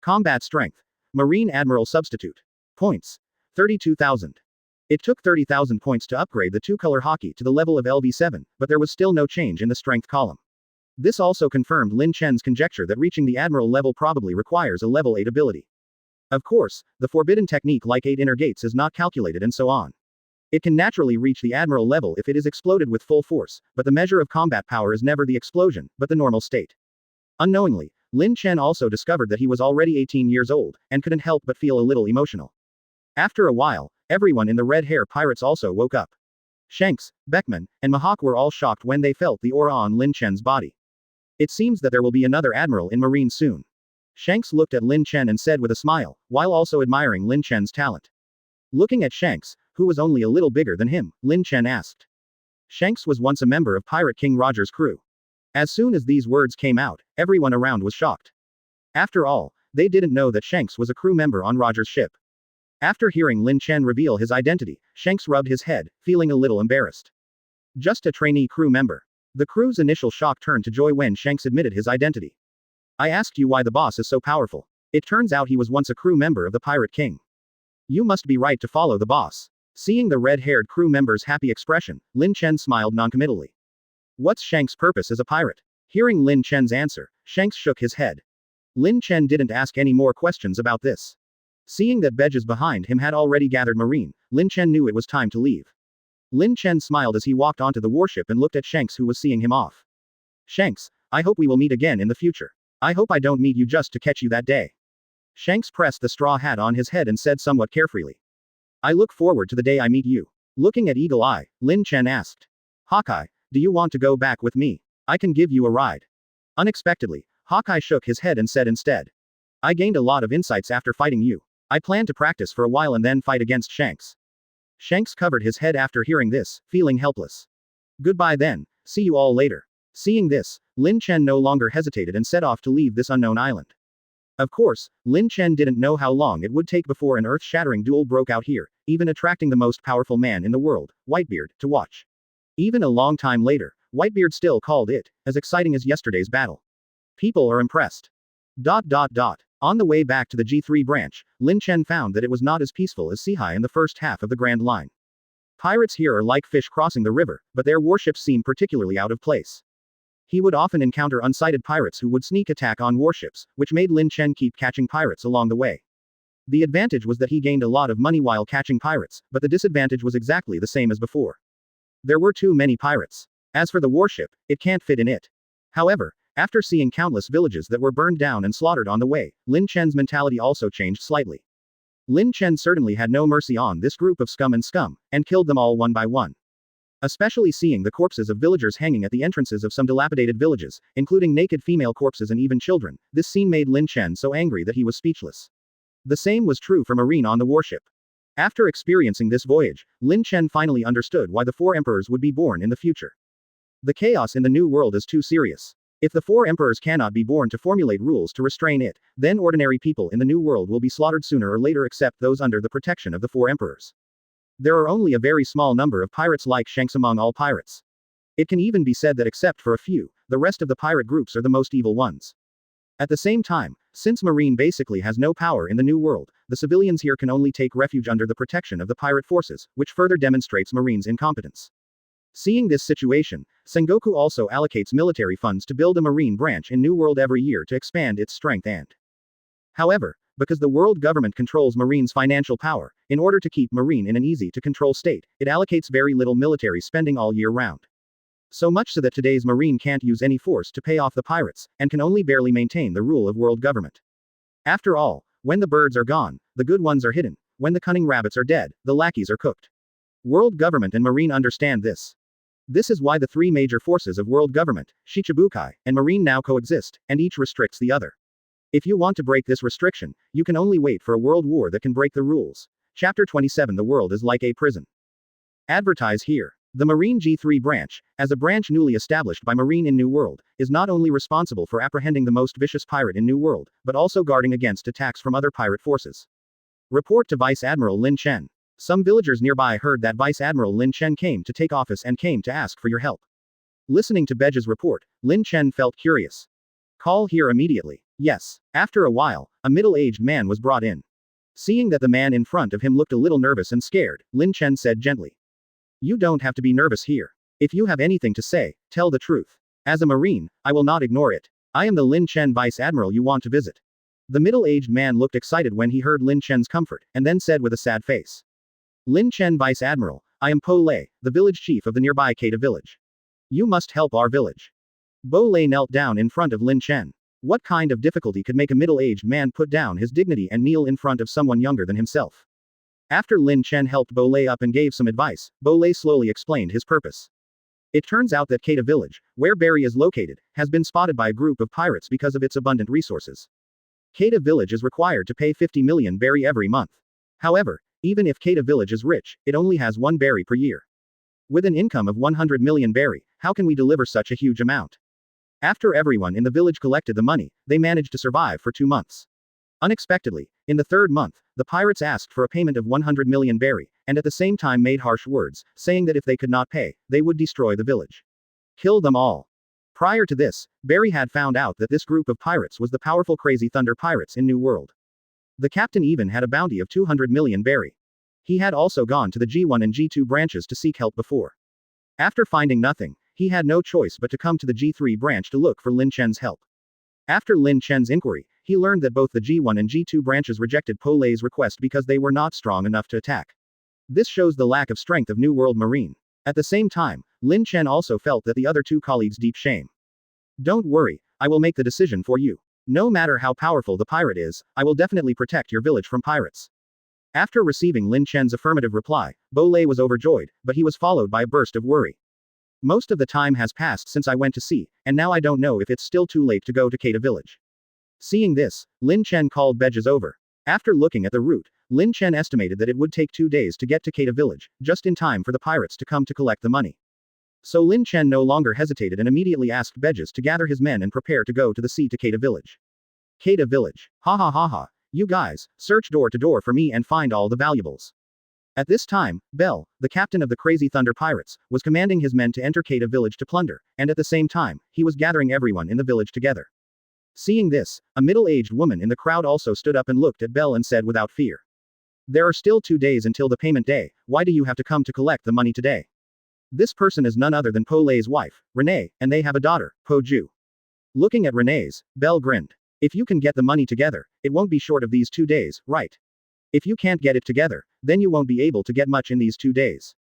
A: Combat Strength. Marine Admiral Substitute. Points. 32,000. It took 30,000 points to upgrade the two-color Haki to the level of LV7, but there was still no change in the strength column. This also confirmed Lin Chen's conjecture that reaching the Admiral level probably requires a level 8 ability. Of course, the forbidden technique like 8 inner gates is not calculated and so on. It can naturally reach the Admiral level if it is exploded with full force, but the measure of combat power is never the explosion, but the normal state. Unknowingly, Lin Chen also discovered that he was already 18 years old, and couldn't help but feel a little emotional. After a while, everyone in the Red Hair Pirates also woke up. Shanks, Beckman, and Mihawk were all shocked when they felt the aura on Lin Chen's body. It seems that there will be another admiral in Marine soon. Shanks looked at Lin Chen and said with a smile, while also admiring Lin Chen's talent. Looking at Shanks, who was only a little bigger than him, Lin Chen asked. Shanks was once a member of Pirate King Roger's crew. As soon as these words came out, everyone around was shocked. After all, they didn't know that Shanks was a crew member on Roger's ship. After hearing Lin Chen reveal his identity, Shanks rubbed his head, feeling a little embarrassed. Just a trainee crew member. The crew's initial shock turned to joy when Shanks admitted his identity. I asked you why the boss is so powerful. It turns out he was once a crew member of the Pirate King. You must be right to follow the boss. Seeing the red-haired crew member's happy expression, Lin Chen smiled noncommittally. What's Shanks' purpose as a pirate? Hearing Lin Chen's answer, Shanks shook his head. Lin Chen didn't ask any more questions about this. Seeing that Bedges behind him had already gathered Marine, Lin Chen knew it was time to leave. Lin Chen smiled as he walked onto the warship and looked at Shanks, who was seeing him off. Shanks, I hope we will meet again in the future. I hope I don't meet you just to catch you that day. Shanks pressed the straw hat on his head and said somewhat carefreely. I look forward to the day I meet you. Looking at Eagle Eye, Lin Chen asked. Hawkeye, do you want to go back with me? I can give you a ride. Unexpectedly, Hawkeye shook his head and said instead. I gained a lot of insights after fighting you. I plan to practice for a while and then fight against Shanks. Shanks covered his head after hearing this, feeling helpless. Goodbye then, see you all later. Seeing this, Lin Chen no longer hesitated and set off to leave this unknown island. Of course, Lin Chen didn't know how long it would take before an earth-shattering duel broke out here, even attracting the most powerful man in the world, Whitebeard, to watch. Even a long time later, Whitebeard still called it as exciting as yesterday's battle. People are impressed. On the way back to the G3 branch, Lin Chen found that it was not as peaceful as Seahai in the first half of the Grand Line. Pirates here are like fish crossing the river, but their warships seem particularly out of place. He would often encounter unsighted pirates who would sneak attack on warships, which made Lin Chen keep catching pirates along the way. The advantage was that he gained a lot of money while catching pirates, but the disadvantage was exactly the same as before. There were too many pirates. As for the warship, it can't fit in it. However, after seeing countless villages that were burned down and slaughtered on the way, Lin Chen's mentality also changed slightly. Lin Chen certainly had no mercy on this group of scum, and killed them all one by one. Especially seeing the corpses of villagers hanging at the entrances of some dilapidated villages, including naked female corpses and even children, this scene made Lin Chen so angry that he was speechless. The same was true for Marine on the warship. After experiencing this voyage, Lin Chen finally understood why the four emperors would be born in the future. The chaos in the new world is too serious. If the four emperors cannot be born to formulate rules to restrain it, then ordinary people in the new world will be slaughtered sooner or later except those under the protection of the four emperors. There are only a very small number of pirates like Shanks among all pirates. It can even be said that except for a few, the rest of the pirate groups are the most evil ones. At the same time, since Marine basically has no power in the new world, the civilians here can only take refuge under the protection of the pirate forces, which further demonstrates Marine's incompetence. Seeing this situation, Sengoku also allocates military funds to build a Marine branch in New World every year to expand its strength and. However, because the world government controls Marine's financial power, in order to keep Marine in an easy-to-control state, it allocates very little military spending all year round. So much so that today's Marine can't use any force to pay off the pirates, and can only barely maintain the rule of world government. After all, when the birds are gone, the good ones are hidden, when the cunning rabbits are dead, the lackeys are cooked. World government and Marine understand this. This is why the three major forces of world government, Shichibukai, and Marine now coexist, and each restricts the other. If you want to break this restriction, you can only wait for a world war that can break the rules. Chapter 27 The world is like a prison. Advertise here. The Marine G3 branch, as a branch newly established by Marine in New World, is not only responsible for apprehending the most vicious pirate in New World, but also guarding against attacks from other pirate forces. Report to Vice Admiral Lin Chen. Some villagers nearby heard that Vice Admiral Lin Chen came to take office and came to ask for your help. Listening to Beja's report, Lin Chen felt curious. Call here immediately. Yes. After a while, a middle-aged man was brought in. Seeing that the man in front of him looked a little nervous and scared, Lin Chen said gently. You don't have to be nervous here. If you have anything to say, tell the truth. As a Marine, I will not ignore it. I am the Lin Chen Vice Admiral you want to visit. The middle-aged man looked excited when he heard Lin Chen's comfort, and then said with a sad face. Lin Chen Vice Admiral, I am Po Lei, the village chief of the nearby Kada Village. You must help our village. Bo Lei knelt down in front of Lin Chen. What kind of difficulty could make a middle-aged man put down his dignity and kneel in front of someone younger than himself? After Lin Chen helped Bo Lei up and gave some advice, Bo Lei slowly explained his purpose. It turns out that Kada Village, where Barry is located, has been spotted by a group of pirates because of its abundant resources. Kada Village is required to pay 50 million berry every month. However, even if Kada Village is rich, it only has one berry per year. With an income of 100 million berry, how can we deliver such a huge amount? After everyone in the village collected the money, they managed to survive for 2 months. Unexpectedly, in the third month, the pirates asked for a payment of 100 million berry, and at the same time made harsh words, saying that if they could not pay, they would destroy the village. Kill them all. Prior to this, Barry had found out that this group of pirates was the powerful Crazy Thunder pirates in New World. The captain even had a bounty of 200 million berry. He had also gone to the G1 and G2 branches to seek help before. After finding nothing, he had no choice but to come to the G3 branch to look for Lin Chen's help. After Lin Chen's inquiry, he learned that both the G1 and G2 branches rejected Po Lei's request because they were not strong enough to attack. This shows the lack of strength of New World Marine. At the same time, Lin Chen also felt that the other two colleagues' deep shame. Don't worry, I will make the decision for you. No matter how powerful the pirate is, I will definitely protect your village from pirates. After receiving Lin Chen's affirmative reply, Bo Lei was overjoyed, but he was followed by a burst of worry. Most of the time has passed since I went to sea, and now I don't know if it's still too late to go to Kada Village. Seeing this, Lin Chen called Beges over. After looking at the route, Lin Chen estimated that it would take 2 days to get to Kada Village, just in time for the pirates to come to collect the money. So Lin Chen no longer hesitated and immediately asked Beges to gather his men and prepare to go to the sea to Kada Village. Kada Village. Ha ha ha ha. You guys, search door to door for me and find all the valuables. At this time, Bell, the captain of the Crazy Thunder Pirates, was commanding his men to enter Kada Village to plunder, and at the same time, he was gathering everyone in the village together. Seeing this, a middle-aged woman in the crowd also stood up and looked at Bell and said without fear. There are still 2 days until the payment day, why do you have to come to collect the money today? This person is none other than Po Lei's wife, Renee, and they have a daughter, Po Ju. Looking at Renee's, Bell grinned. If you can get the money together, it won't be short of these 2 days, right? If you can't get it together, then you won't be able to get much in these 2 days.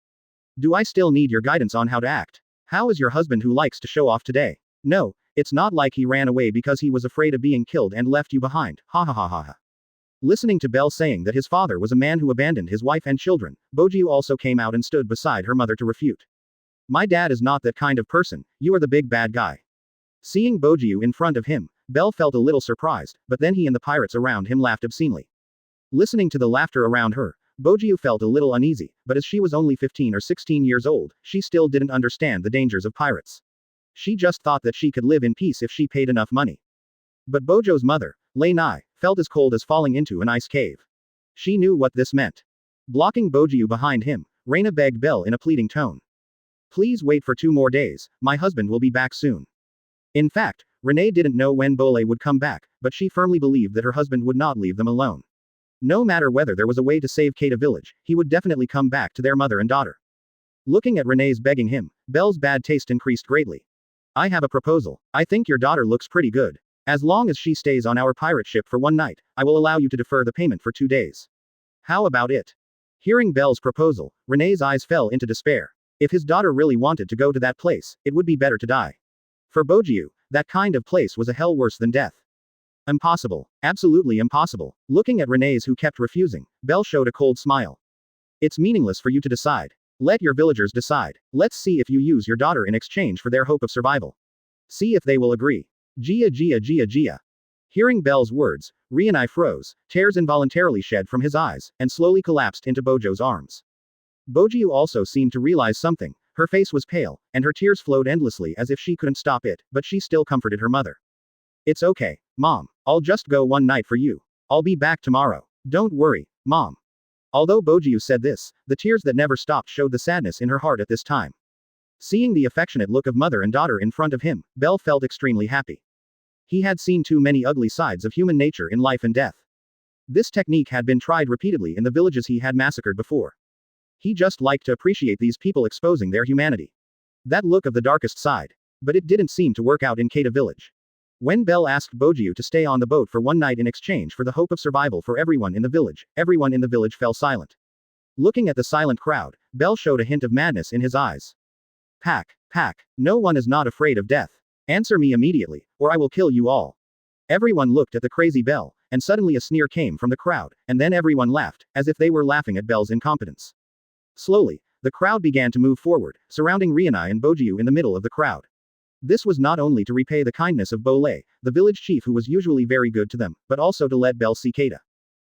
A: Do I still need your guidance on how to act? How is your husband who likes to show off today? No, it's not like he ran away because he was afraid of being killed and left you behind, ha ha ha ha ha. Listening to Bell saying that his father was a man who abandoned his wife and children, Bojiu also came out and stood beside her mother to refute. My dad is not that kind of person, you are the big bad guy. Seeing Bojiu in front of him, Bell felt a little surprised, but then he and the pirates around him laughed obscenely. Listening to the laughter around her, Bojiu felt a little uneasy, but as she was only 15 or 16 years old, she still didn't understand the dangers of pirates. She just thought that she could live in peace if she paid enough money. But Bojo's mother, Lei, felt as cold as falling into an ice cave. She knew what this meant. Blocking Bojiu behind him, Reina begged Bell in a pleading tone. Please wait for 2 more days, my husband will be back soon. In fact, Renee didn't know when Bole would come back, but she firmly believed that her husband would not leave them alone. No matter whether there was a way to save Kada Village, he would definitely come back to their mother and daughter. Looking at Renee's begging him, Belle's bad taste increased greatly. I have a proposal. I think your daughter looks pretty good. As long as she stays on our pirate ship for 1 night, I will allow you to defer the payment for 2 days. How about it? Hearing Belle's proposal, Renee's eyes fell into despair. If his daughter really wanted to go to that place, it would be better to die. For Bojiu, that kind of place was a hell worse than death. Impossible. Absolutely impossible. Looking at Renee's who kept refusing, Belle showed a cold smile. It's meaningless for you to decide. Let your villagers decide. Let's see if you use your daughter in exchange for their hope of survival. See if they will agree. Gia. Hearing Belle's words, Rienai froze, tears involuntarily shed from his eyes, and slowly collapsed into Bojo's arms. Bojiu also seemed to realize something. Her face was pale, and her tears flowed endlessly as if she couldn't stop it, but she still comforted her mother. It's okay, Mom. I'll just go 1 night for you. I'll be back tomorrow. Don't worry, Mom. Although Bojiu said this, the tears that never stopped showed the sadness in her heart at this time. Seeing the affectionate look of mother and daughter in front of him, Belle felt extremely happy. He had seen too many ugly sides of human nature in life and death. This technique had been tried repeatedly in the villages he had massacred before. He just liked to appreciate these people exposing their humanity. That look of the darkest side. But it didn't seem to work out in Kada Village. When Belle asked Bojiu to stay on the boat for 1 night in exchange for the hope of survival for everyone in the village fell silent. Looking at the silent crowd, Belle showed a hint of madness in his eyes. Pack. No one is not afraid of death. Answer me immediately, or I will kill you all. Everyone looked at the crazy Belle, and suddenly a sneer came from the crowd, and then everyone laughed, as if they were laughing at Belle's incompetence. Slowly, the crowd began to move forward, surrounding Rienai and Bojiu in the middle of the crowd. This was not only to repay the kindness of Bole, the village chief who was usually very good to them, but also to let Belle see Kada.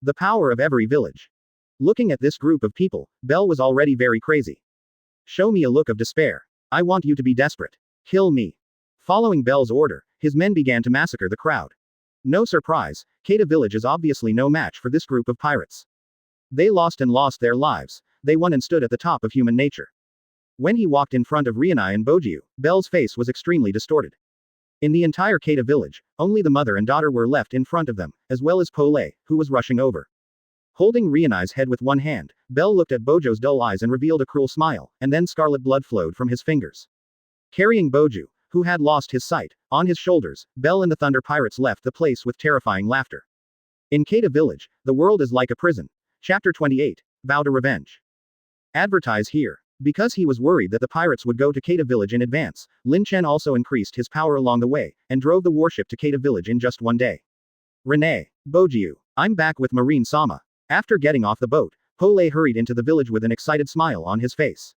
A: The power of every village. Looking at this group of people, Belle was already very crazy. Show me a look of despair. I want you to be desperate. Kill me. Following Belle's order, his men began to massacre the crowd. No surprise, Kada Village is obviously no match for this group of pirates. They lost their lives, they won and stood at the top of human nature. When he walked in front of Rienai and Bojiu, Belle's face was extremely distorted. In the entire Kada Village, only the mother and daughter were left in front of them, as well as Pole, who was rushing over. Holding Rienai's head with one hand, Belle looked at Bojo's dull eyes and revealed a cruel smile, and then scarlet blood flowed from his fingers. Carrying Bojiu, who had lost his sight, on his shoulders, Belle and the Thunder Pirates left the place with terrifying laughter. In Kada Village, the world is like a prison. Chapter 28, Vow to Revenge. Advertise here. Because he was worried that the pirates would go to Kada Village in advance, Lin Chen also increased his power along the way, and drove the warship to Kada Village in just 1 day. Renee. Bojiu. I'm back with Marine-sama. After getting off the boat, Pole hurried into the village with an excited smile on his face.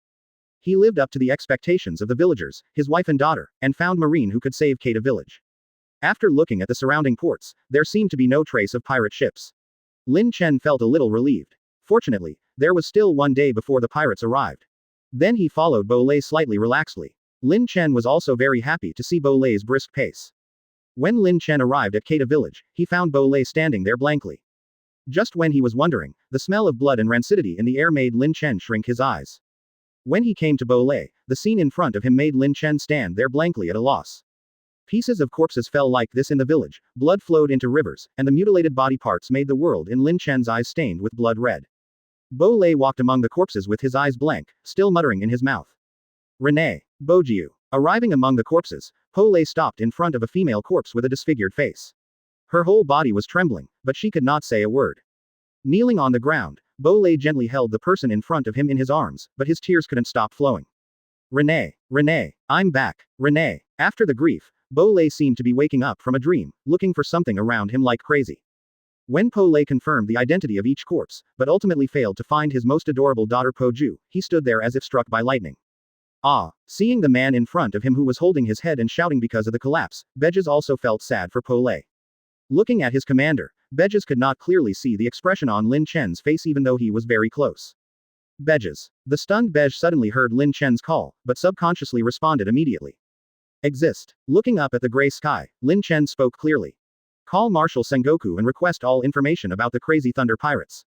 A: He lived up to the expectations of the villagers, his wife and daughter, and found Marine who could save Kada Village. After looking at the surrounding ports, there seemed to be no trace of pirate ships. Lin Chen felt a little relieved. Fortunately, there was still one day before the pirates arrived. Then he followed Bolei slightly relaxedly. Lin Chen was also very happy to see Bolei's brisk pace. When Lin Chen arrived at Kada Village, he found Bolei standing there blankly. Just when he was wondering, the smell of blood and rancidity in the air made Lin Chen shrink his eyes. When he came to Bolei, the scene in front of him made Lin Chen stand there blankly at a loss. Pieces of corpses fell like this in the village, blood flowed into rivers, and the mutilated body parts made the world in Lin Chen's eyes stained with blood red. Bolei walked among the corpses with his eyes blank, still muttering in his mouth. Renee. Bojiu. Arriving among the corpses, Bolei stopped in front of a female corpse with a disfigured face. Her whole body was trembling, but she could not say a word. Kneeling on the ground, Bolei gently held the person in front of him in his arms, but his tears couldn't stop flowing. Renee. Renee. I'm back. Renee. After the grief, Bolei seemed to be waking up from a dream, looking for something around him like crazy. When Bolei confirmed the identity of each corpse, but ultimately failed to find his most adorable daughter Poju, he stood there as if struck by lightning. Seeing the man in front of him who was holding his head and shouting because of the collapse, Beges also felt sad for Bolei. Looking at his commander, Beges could not clearly see the expression on Lin Chen's face even though he was very close. Beges. The stunned Beges suddenly heard Lin Chen's call, but subconsciously responded immediately. Exist. Looking up at the gray sky, Lin Chen spoke clearly. Call Marshal Sengoku and request all information about the Crazy Thunder Pirates.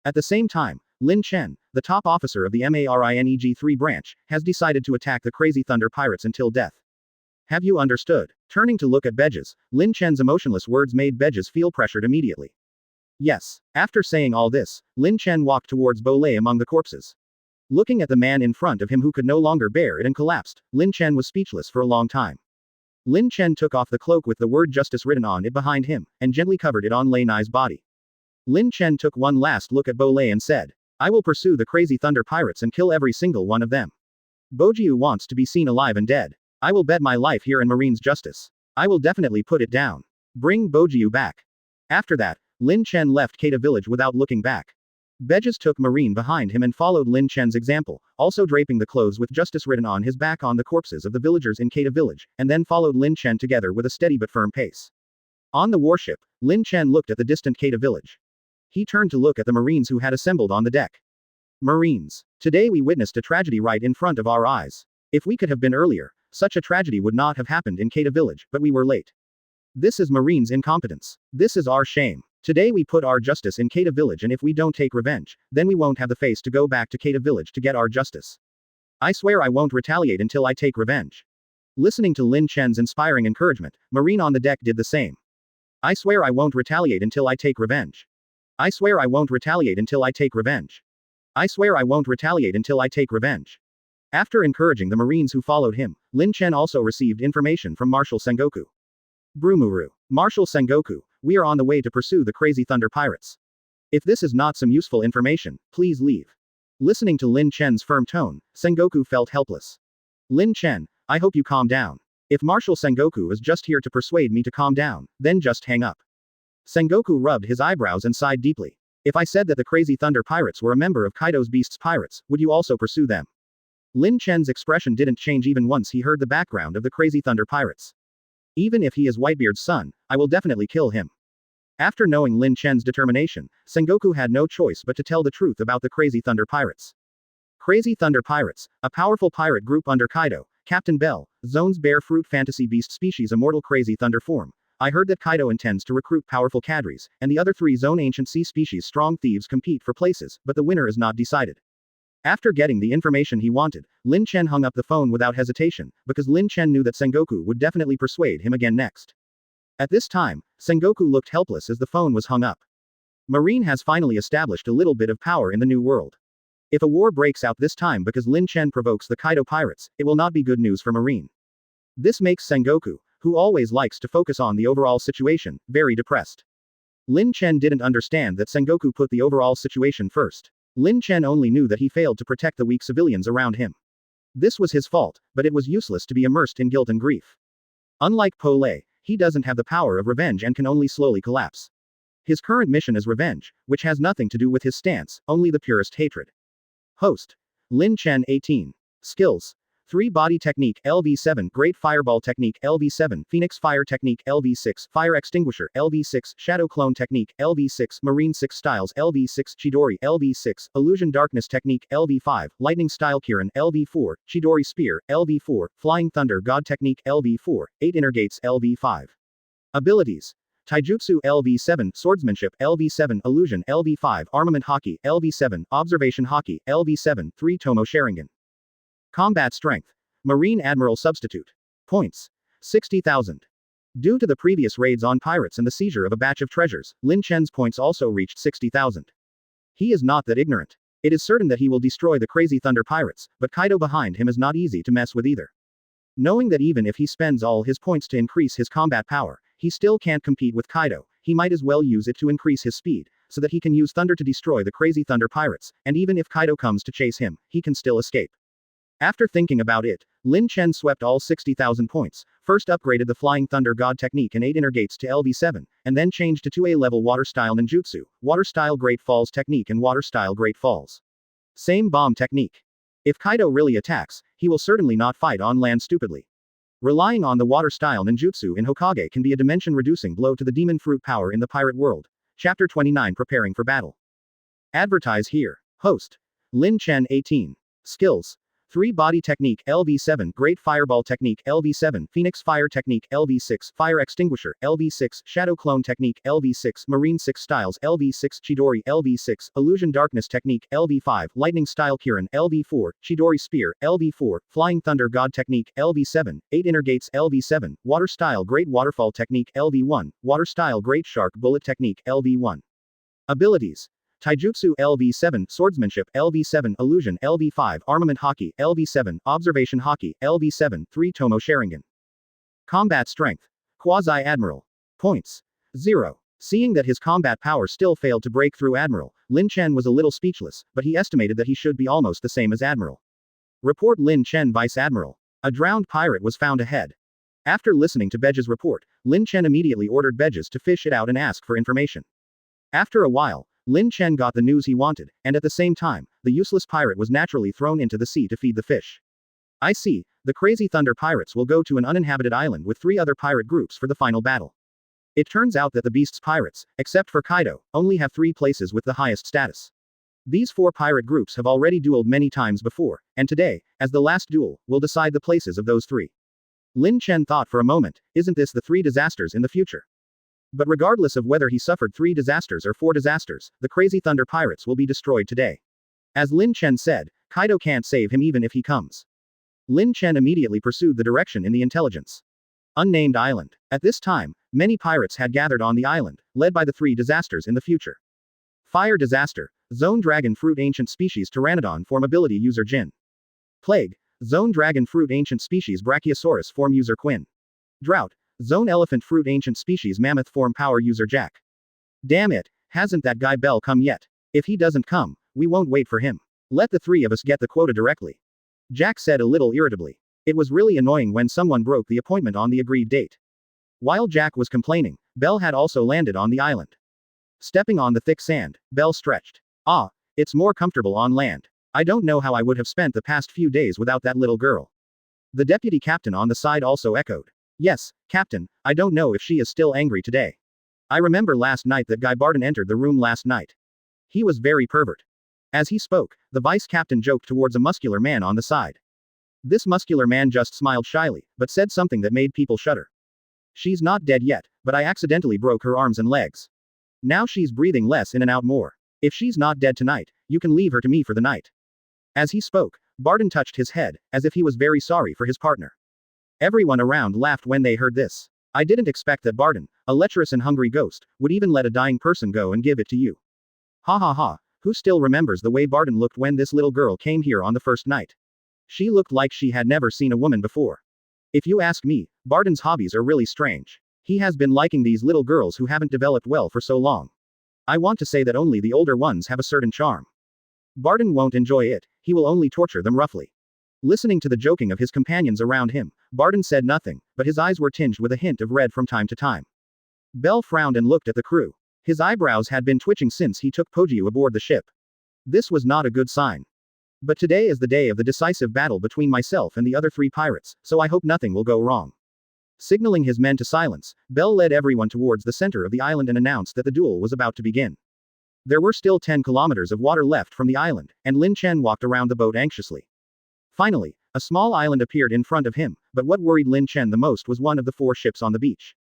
A: At the same time, Lin Chen, the top officer of the Marineg-3 branch, has decided to attack the Crazy Thunder Pirates until death. Have you understood? Turning to look at Beges, Lin Chen's emotionless words made Beges feel pressured immediately. Yes. After saying all this, Lin Chen walked towards Bolei among the corpses. Looking at the man in front of him who could no longer bear it and collapsed, Lin Chen was speechless for a long time. Lin Chen took off the cloak with the word justice written on it behind him, and gently covered it on Lei Nai's body. Lin Chen took one last look at Bolei and said, I will pursue the Crazy Thunder Pirates and kill every single one of them. Bojiu wants to be seen alive and dead. I will bet my life here in Marine's justice. I will definitely put it down. Bring Bojiu back. After that, Lin Chen left Kada Village without looking back. Beges took Marine behind him and followed Lin Chen's example, also draping the clothes with justice written on his back on the corpses of the villagers in Kada Village, and then followed Lin Chen together with a steady but firm pace. On the warship, Lin Chen looked at the distant Kada Village. He turned to look at the Marines who had assembled on the deck. Marines. Today we witnessed a tragedy right in front of our eyes. If we could have been earlier, such a tragedy would not have happened in Kada Village, but we were late. This is Marines' incompetence. This is our shame. Today we put our justice in Kada Village, and if we don't take revenge, then we won't have the face to go back to Kada Village to get our justice. I swear I won't retaliate until I take revenge. Listening to Lin Chen's inspiring encouragement, Marine on the deck did the same. I swear I won't retaliate until I take revenge. I swear I won't retaliate until I take revenge. I swear I won't retaliate until I take revenge. After encouraging the Marines who followed him, Lin Chen also received information from Marshal Sengoku. Brumuru. Marshal Sengoku, we are on the way to pursue the Crazy Thunder Pirates. If this is not some useful information, please leave. Listening to Lin Chen's firm tone, Sengoku felt helpless. Lin Chen, I hope you calm down. If Marshal Sengoku is just here to persuade me to calm down, then just hang up. Sengoku rubbed his eyebrows and sighed deeply. If I said that the Crazy Thunder Pirates were a member of Kaido's Beasts Pirates, would you also pursue them? Lin Chen's expression didn't change even once he heard the background of the Crazy Thunder Pirates. Even if he is Whitebeard's son, I will definitely kill him. After knowing Lin Chen's determination, Sengoku had no choice but to tell the truth about the Crazy Thunder Pirates. Crazy Thunder Pirates, a powerful pirate group under Kaido, Captain Bell, Zone's bear fruit fantasy beast species immortal Crazy Thunder form. I heard that Kaido intends to recruit powerful cadres, and the other 3 Zone ancient sea species strong thieves compete for places, but the winner is not decided. After getting the information he wanted, Lin Chen hung up the phone without hesitation, because Lin Chen knew that Sengoku would definitely persuade him again next. At this time, Sengoku looked helpless as the phone was hung up. Marine has finally established a little bit of power in the new world. If a war breaks out this time because Lin Chen provokes the Kaido pirates, it will not be good news for Marine. This makes Sengoku, who always likes to focus on the overall situation, very depressed. Lin Chen didn't understand that Sengoku put the overall situation first. Lin Chen only knew that he failed to protect the weak civilians around him. This was his fault, but it was useless to be immersed in guilt and grief. Unlike Po Lei, he doesn't have the power of revenge and can only slowly collapse. His current mission is revenge, which has nothing to do with his stance, only the purest hatred. Host. Lin Chen 18. Skills. 3 Body Technique LV7 Great Fireball Technique LV7 Phoenix Fire Technique LV6 Fire Extinguisher LV6 Shadow Clone Technique LV6 Marine 6 Styles LV6 Chidori LV6 Illusion Darkness Technique LV5 Lightning Style Kirin LV4 Chidori Spear LV4 Flying Thunder God Technique LV4 8 Inner Gates LV5 Abilities. Taijutsu LV7 Swordsmanship LV7 Illusion LV5 Armament Haki LV7 Observation Haki LV7 3 Tomo Sharingan. Combat Strength. Marine Admiral Substitute. Points. 60,000. Due to the previous raids on pirates and the seizure of a batch of treasures, Lin Chen's points also reached 60,000. He is not that ignorant. It is certain that he will destroy the Crazy Thunder pirates, but Kaido behind him is not easy to mess with either. Knowing that even if he spends all his points to increase his combat power, he still can't compete with Kaido, he might as well use it to increase his speed, so that he can use thunder to destroy the Crazy Thunder pirates, and even if Kaido comes to chase him, he can still escape. After thinking about it, Lin Chen swept all 60,000 points, first upgraded the Flying Thunder God technique and 8 inner gates to LV7, and then changed to 2A level Water Style Ninjutsu, Water Style Great Falls technique and Water Style Great Falls. Same bomb technique. If Kaido really attacks, he will certainly not fight on land stupidly. Relying on the Water Style Ninjutsu in Hokage can be a dimension-reducing blow to the demon fruit power in the pirate world. Chapter 29 Preparing for Battle. Advertise here. Host. Lin Chen 18. Skills. 3 Body Technique LV7 Great Fireball Technique LV7 Phoenix Fire Technique LV6 Fire Extinguisher LV6 Shadow Clone Technique LV6 Marine 6 Styles LV6 Chidori LV6 Illusion Darkness Technique LV5 Lightning Style Kirin LV4 Chidori Spear LV4 Flying Thunder God Technique LV7 8 Inner Gates LV7 Water Style Great Waterfall Technique LV1 Water Style Great Shark Bullet Technique LV1 Abilities. Taijutsu LV7 Swordsmanship LV7 Illusion LV5 Armament Haki LV7 Observation Haki LV7 3 Tomo Sharingan. Combat Strength. Quasi-Admiral. Points. 0. Seeing that his combat power still failed to break through Admiral, Lin Chen was a little speechless, but he estimated that he should be almost the same as Admiral. Report Lin Chen Vice Admiral. A drowned pirate was found ahead. After listening to Bege's report, Lin Chen immediately ordered Beges to fish it out and ask for information. After a while, Lin Chen got the news he wanted, and at the same time, the useless pirate was naturally thrown into the sea to feed the fish. I see, the Crazy Thunder pirates will go to an uninhabited island with 3 other pirate groups for the final battle. It turns out that the Beast's pirates, except for Kaido, only have 3 places with the highest status. These 4 pirate groups have already dueled many times before, and today, as the last duel, will decide the places of those 3. Lin Chen thought for a moment, isn't this the 3 disasters in the future? But regardless of whether he suffered 3 disasters or 4 disasters, the Crazy Thunder pirates will be destroyed today. As Lin Chen said, Kaido can't save him even if he comes. Lin Chen immediately pursued the direction in the intelligence. Unnamed island. At this time, many pirates had gathered on the island, led by the 3 disasters in the future. Fire Disaster. Zone Dragon Fruit Ancient Species Pteranodon Form Ability User Jin. Plague. Zone Dragon Fruit Ancient Species Brachiosaurus Form User Quinn. Drought. Zone Elephant Fruit Ancient Species Mammoth Form Power User Jack. Damn it, hasn't that guy Bell come yet? If he doesn't come, we won't wait for him. Let the 3 of us get the quota directly. Jack said a little irritably. It was really annoying when someone broke the appointment on the agreed date. While Jack was complaining, Bell had also landed on the island. Stepping on the thick sand, Bell stretched. Ah, it's more comfortable on land. I don't know how I would have spent the past few days without that little girl. The deputy captain on the side also echoed. Yes, Captain, I don't know if she is still angry today. I remember last night that guy Barton entered the room last night. He was very pervert. As he spoke, the vice captain joked towards a muscular man on the side. This muscular man just smiled shyly, but said something that made people shudder. She's not dead yet, but I accidentally broke her arms and legs. Now she's breathing less in and out more. If she's not dead tonight, you can leave her to me for the night. As he spoke, Barton touched his head, as if he was very sorry for his partner. Everyone around laughed when they heard this. I didn't expect that Barton, a lecherous and hungry ghost, would even let a dying person go and give it to you. Ha ha ha, who still remembers the way Barton looked when this little girl came here on the first night? She looked like she had never seen a woman before. If you ask me, Barton's hobbies are really strange. He has been liking these little girls who haven't developed well for so long. I want to say that only the older ones have a certain charm. Barton won't enjoy it, he will only torture them roughly. Listening to the joking of his companions around him, Barton said nothing, but his eyes were tinged with a hint of red from time to time. Bell frowned and looked at the crew. His eyebrows had been twitching since he took Pojiu aboard the ship. This was not a good sign. But today is the day of the decisive battle between myself and the other 3 pirates, so I hope nothing will go wrong. Signaling his men to silence, Bell led everyone towards the center of the island and announced that the duel was about to begin. There were still 10 kilometers of water left from the island, and Lin Chen walked around the boat anxiously. Finally, a small island appeared in front of him, but what worried Lin Chen the most was one of the 4 ships on the beach.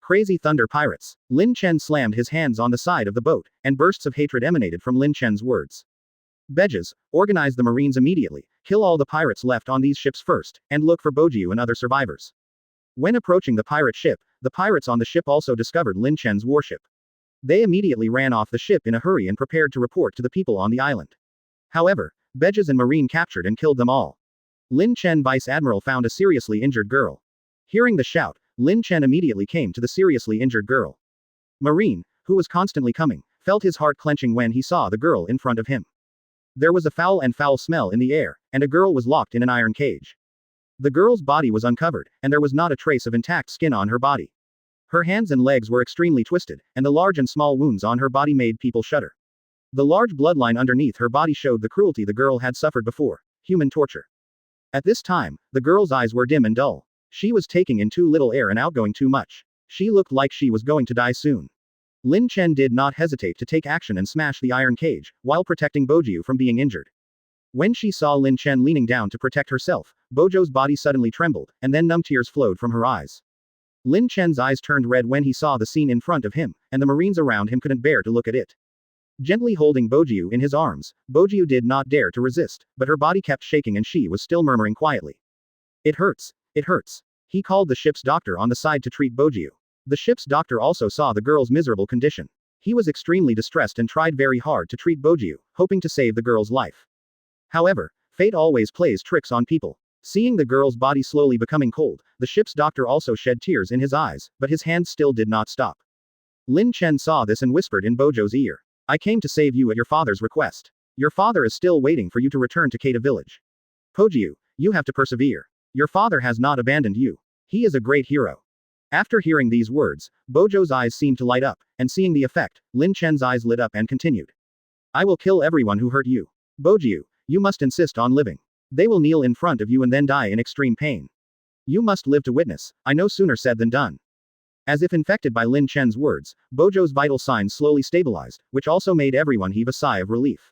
A: Crazy Thunder Pirates. Lin Chen slammed his hands on the side of the boat, and bursts of hatred emanated from Lin Chen's words. Beges, organize the Marines immediately, kill all the pirates left on these ships first, and look for Bojiu and other survivors. When approaching the pirate ship, the pirates on the ship also discovered Lin Chen's warship. They immediately ran off the ship in a hurry and prepared to report to the people on the island. However, Beges and Marine captured and killed them all. Lin Chen Vice Admiral found a seriously injured girl. Hearing the shout, Lin Chen immediately came to the seriously injured girl. Marine, who was constantly coming, felt his heart clenching when he saw the girl in front of him. There was a foul smell in the air, and a girl was locked in an iron cage. The girl's body was uncovered, and there was not a trace of intact skin on her body. Her hands and legs were extremely twisted, and the large and small wounds on her body made people shudder. The large bloodline underneath her body showed the cruelty the girl had suffered before, human torture. At this time, the girl's eyes were dim and dull. She was taking in too little air and outgoing too much. She looked like she was going to die soon. Lin Chen did not hesitate to take action and smash the iron cage, while protecting Bojiu from being injured. When she saw Lin Chen leaning down to protect herself, Bojo's body suddenly trembled, and then numb tears flowed from her eyes. Lin Chen's eyes turned red when he saw the scene in front of him, and the Marines around him couldn't bear to look at it. Gently holding Bojiu in his arms, Bojiu did not dare to resist, but her body kept shaking and she was still murmuring quietly. It hurts. It hurts. He called the ship's doctor on the side to treat Bojiu. The ship's doctor also saw the girl's miserable condition. He was extremely distressed and tried very hard to treat Bojiu, hoping to save the girl's life. However, fate always plays tricks on people. Seeing the girl's body slowly becoming cold, the ship's doctor also shed tears in his eyes, but his hands still did not stop. Lin Chen saw this and whispered in Bojo's ear. I came to save you at your father's request. Your father is still waiting for you to return to Kada Village. Bojiu, you have to persevere. Your father has not abandoned you. He is a great hero. After hearing these words, Bojo's eyes seemed to light up, and seeing the effect, Lin Chen's eyes lit up and continued. I will kill everyone who hurt you. Bojiu, you must insist on living. They will kneel in front of you and then die in extreme pain. You must live to witness. I no sooner said than done. As if infected by Lin Chen's words, Bojo's vital signs slowly stabilized, which also made everyone heave a sigh of relief.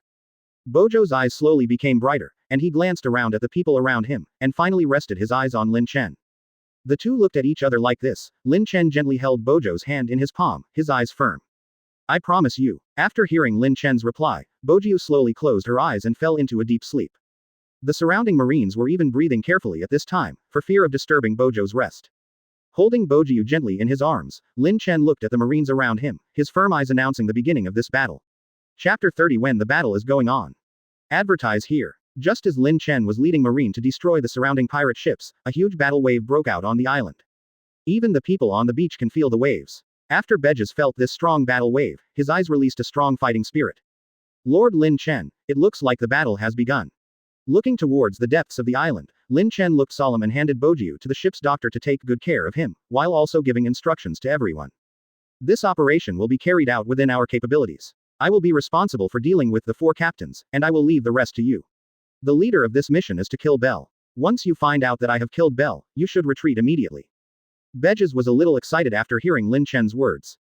A: Bojo's eyes slowly became brighter, and he glanced around at the people around him, and finally rested his eyes on Lin Chen. The two looked at each other like this. Lin Chen gently held Bojo's hand in his palm, his eyes firm. I promise you. After hearing Lin Chen's reply, Bojiu slowly closed her eyes and fell into a deep sleep. The surrounding Marines were even breathing carefully at this time, for fear of disturbing Bojo's rest. Holding Bojiu gently in his arms, Lin Chen looked at the Marines around him, his firm eyes announcing the beginning of this battle. Chapter 30 When the battle is going on. Advertise here. Just as Lin Chen was leading Marine to destroy the surrounding pirate ships, a huge battle wave broke out on the island. Even the people on the beach can feel the waves. After Beges felt this strong battle wave, his eyes released a strong fighting spirit. Lord Lin Chen, it looks like the battle has begun. Looking towards the depths of the island, Lin Chen looked solemn and handed Bojiu to the ship's doctor to take good care of him, while also giving instructions to everyone. This operation will be carried out within our capabilities. I will be responsible for dealing with the 4 captains, and I will leave the rest to you. The leader of this mission is to kill Bell. Once you find out that I have killed Bell, you should retreat immediately. Beges was a little excited after hearing Lin Chen's words.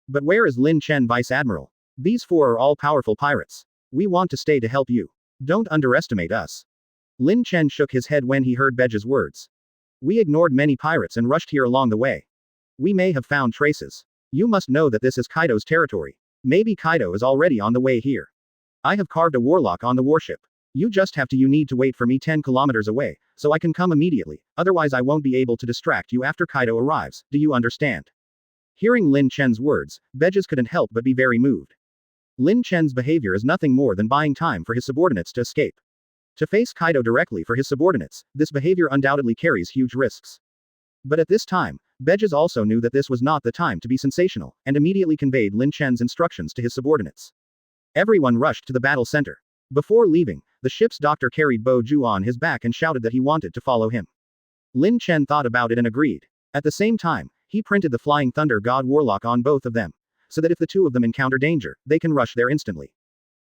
A: But where is Lin Chen Vice Admiral? These 4 are all powerful pirates. We want to stay to help you. Don't underestimate us. Lin Chen shook his head when he heard Beges' words. We ignored many pirates and rushed here along the way. We may have found traces. You must know that this is Kaido's territory. Maybe Kaido is already on the way here. I have carved a warlock on the warship. You just have to you need to wait for me 10 kilometers away, so I can come immediately, otherwise I won't be able to distract you after Kaido arrives, do you understand? Hearing Lin Chen's words, Beges couldn't help but be very moved. Lin Chen's behavior is nothing more than buying time for his subordinates to escape. To face Kaido directly for his subordinates, this behavior undoubtedly carries huge risks. But at this time, Beges also knew that this was not the time to be sensational, and immediately conveyed Lin Chen's instructions to his subordinates. Everyone rushed to the battle center. Before leaving, the ship's doctor carried Bojiu on his back and shouted that he wanted to follow him. Lin Chen thought about it and agreed. At the same time, he printed the Flying Thunder God Warlock on both of them, so that if the 2 of them encounter danger, they can rush there instantly.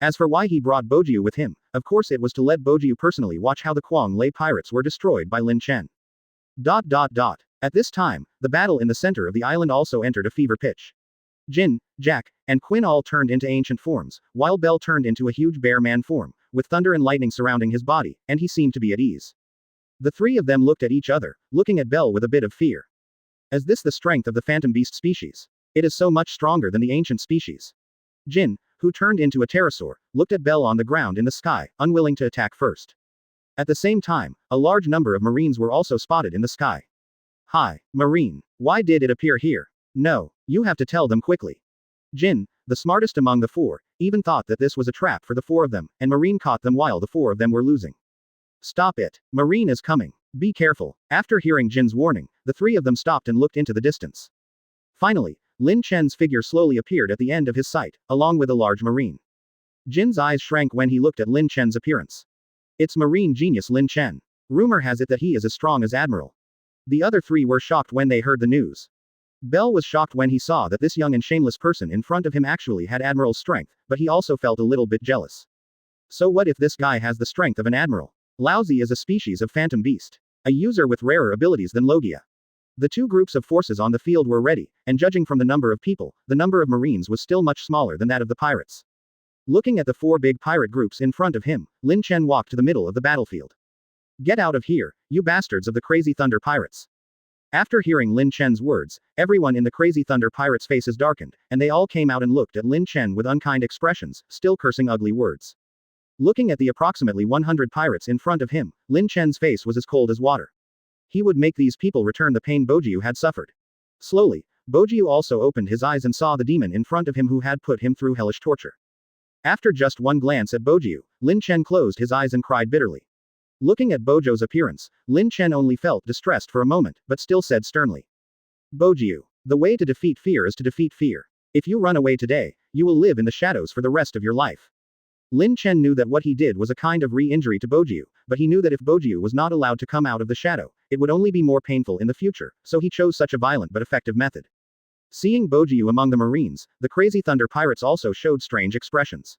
A: As for why he brought Bojiu with him, of course it was to let Bojiu personally watch how the Kwang Lei pirates were destroyed by Lin Chen. At this time, the battle in the center of the island also entered a fever pitch. Jin, Jack, and Quinn all turned into ancient forms, while Bell turned into a huge bear man form, with thunder and lightning surrounding his body, and he seemed to be at ease. The three of them looked at each other, looking at Bell with a bit of fear. Is this the strength of the phantom beast species? It is so much stronger than the ancient species. Jin, who turned into a pterosaur, looked at Bell on the ground in the sky, unwilling to attack first. At the same time, a large number of marines were also spotted in the sky. Hi, Marine. Why did it appear here? No, you have to tell them quickly. Jin, the smartest among the four, even thought that this was a trap for the four of them, and Marine caught them while the four of them were losing. Stop it. Marine is coming. Be careful. After hearing Jin's warning, the three of them stopped and looked into the distance. Finally, Lin Chen's figure slowly appeared at the end of his sight, along with a large marine. Jin's eyes shrank when he looked at Lin Chen's appearance. It's marine genius Lin Chen. Rumor has it that he is as strong as Admiral. The other three were shocked when they heard the news. Bell was shocked when he saw that this young and shameless person in front of him actually had Admiral's strength, but he also felt a little bit jealous. So what if this guy has the strength of an Admiral? Laozi is a species of phantom beast. A user with rarer abilities than Logia. The two groups of forces on the field were ready, and judging from the number of people, the number of marines was still much smaller than that of the pirates. Looking at the four big pirate groups in front of him, Lin Chen walked to the middle of the battlefield. Get out of here, you bastards of the Crazy Thunder Pirates. After hearing Lin Chen's words, everyone in the Crazy Thunder Pirates' faces darkened, and they all came out and looked at Lin Chen with unkind expressions, still cursing ugly words. Looking at the approximately 100 pirates in front of him, Lin Chen's face was as cold as water. He would make these people return the pain Bojiu had suffered. Slowly, Bojiu also opened his eyes and saw the demon in front of him who had put him through hellish torture. After just one glance at Bojiu, Lin Chen closed his eyes and cried bitterly. Looking at Bojiu's appearance, Lin Chen only felt distressed for a moment, but still said sternly. Bojiu, the way to defeat fear is to defeat fear. If you run away today, you will live in the shadows for the rest of your life. Lin Chen knew that what he did was a kind of re-injury to Bojiu, but he knew that if Bojiu was not allowed to come out of the shadow, it would only be more painful in the future, so he chose such a violent but effective method. Seeing Bojiu among the Marines, the Crazy Thunder Pirates also showed strange expressions.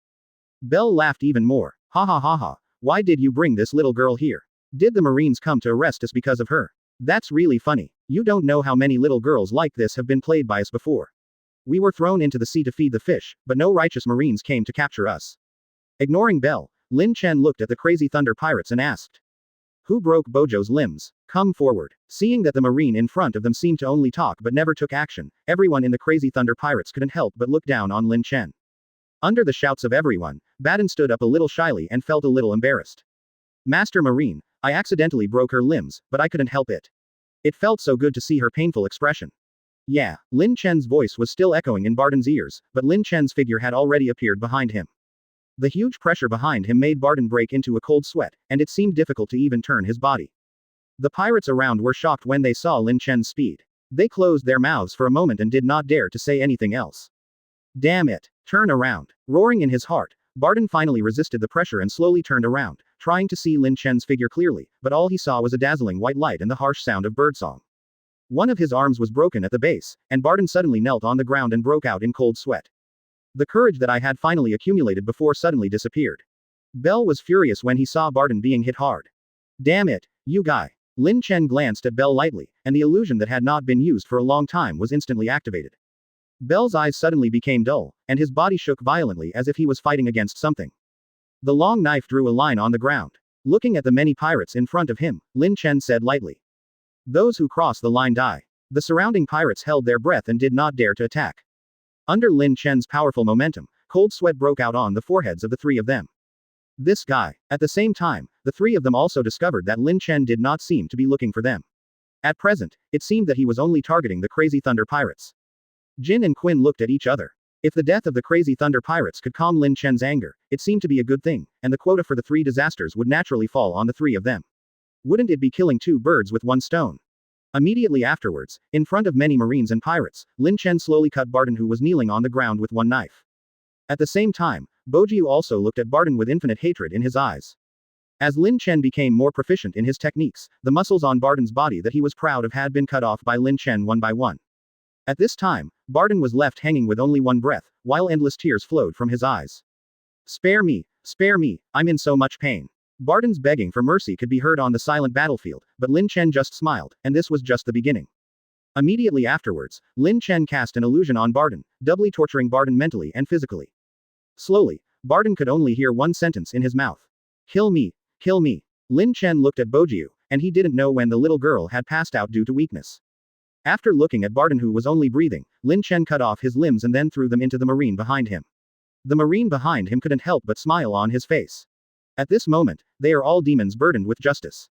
A: Bell laughed even more. Ha ha ha ha, why did you bring this little girl here? Did the Marines come to arrest us because of her? That's really funny. You don't know how many little girls like this have been played by us before. We were thrown into the sea to feed the fish, but no righteous Marines came to capture us. Ignoring Bell, Lin Chen looked at the Crazy Thunder Pirates and asked. Who broke Bojo's limbs? Come forward. Seeing that the Marine in front of them seemed to only talk but never took action, everyone in the Crazy Thunder Pirates couldn't help but look down on Lin Chen. Under the shouts of everyone, Baden stood up a little shyly and felt a little embarrassed. Master Marine, I accidentally broke her limbs, but I couldn't help it. It felt so good to see her painful expression. Yeah, Lin Chen's voice was still echoing in Barden's ears, but Lin Chen's figure had already appeared behind him. The huge pressure behind him made Barden break into a cold sweat, and it seemed difficult to even turn his body. The pirates around were shocked when they saw Lin Chen's speed. They closed their mouths for a moment and did not dare to say anything else. Damn it! Turn around! Roaring in his heart, Barden finally resisted the pressure and slowly turned around, trying to see Lin Chen's figure clearly, but all he saw was a dazzling white light and the harsh sound of birdsong. One of his arms was broken at the base, and Barden suddenly knelt on the ground and broke out in cold sweat. The courage that I had finally accumulated before suddenly disappeared. Bell was furious when he saw Barden being hit hard. Damn it, you guy. Lin Chen glanced at Bell lightly, and the illusion that had not been used for a long time was instantly activated. Bell's eyes suddenly became dull, and his body shook violently as if he was fighting against something. The long knife drew a line on the ground. Looking at the many pirates in front of him, Lin Chen said lightly. Those who cross the line die. The surrounding pirates held their breath and did not dare to attack. Under Lin Chen's powerful momentum, cold sweat broke out on the foreheads of the three of them. This guy. At the same time, the three of them also discovered that Lin Chen did not seem to be looking for them. At present, it seemed that he was only targeting the Crazy Thunder Pirates. Jin and Quinn looked at each other. If the death of the Crazy Thunder Pirates could calm Lin Chen's anger, it seemed to be a good thing, and the quota for the three disasters would naturally fall on the three of them. Wouldn't it be killing two birds with one stone? Immediately afterwards, in front of many Marines and pirates, Lin Chen slowly cut Barden, who was kneeling on the ground with one knife. At the same time, Bojiu also looked at Barden with infinite hatred in his eyes. As Lin Chen became more proficient in his techniques, the muscles on Barden's body that he was proud of had been cut off by Lin Chen one by one. At this time, Barden was left hanging with only one breath, while endless tears flowed from his eyes. Spare me, Spare me, I'm in so much pain. Barton's begging for mercy could be heard on the silent battlefield, but Lin Chen just smiled, and this was just the beginning. Immediately afterwards, Lin Chen cast an illusion on Barton, doubly torturing Barton mentally and physically. Slowly, Barton could only hear one sentence in his mouth. Kill me, kill me. Lin Chen looked at Bojiu, and he didn't know when the little girl had passed out due to weakness. After looking at Barton, who was only breathing, Lin Chen cut off his limbs and then threw them into the marine behind him. The marine behind him couldn't help but smile on his face. At this moment, they are all demons burdened with justice.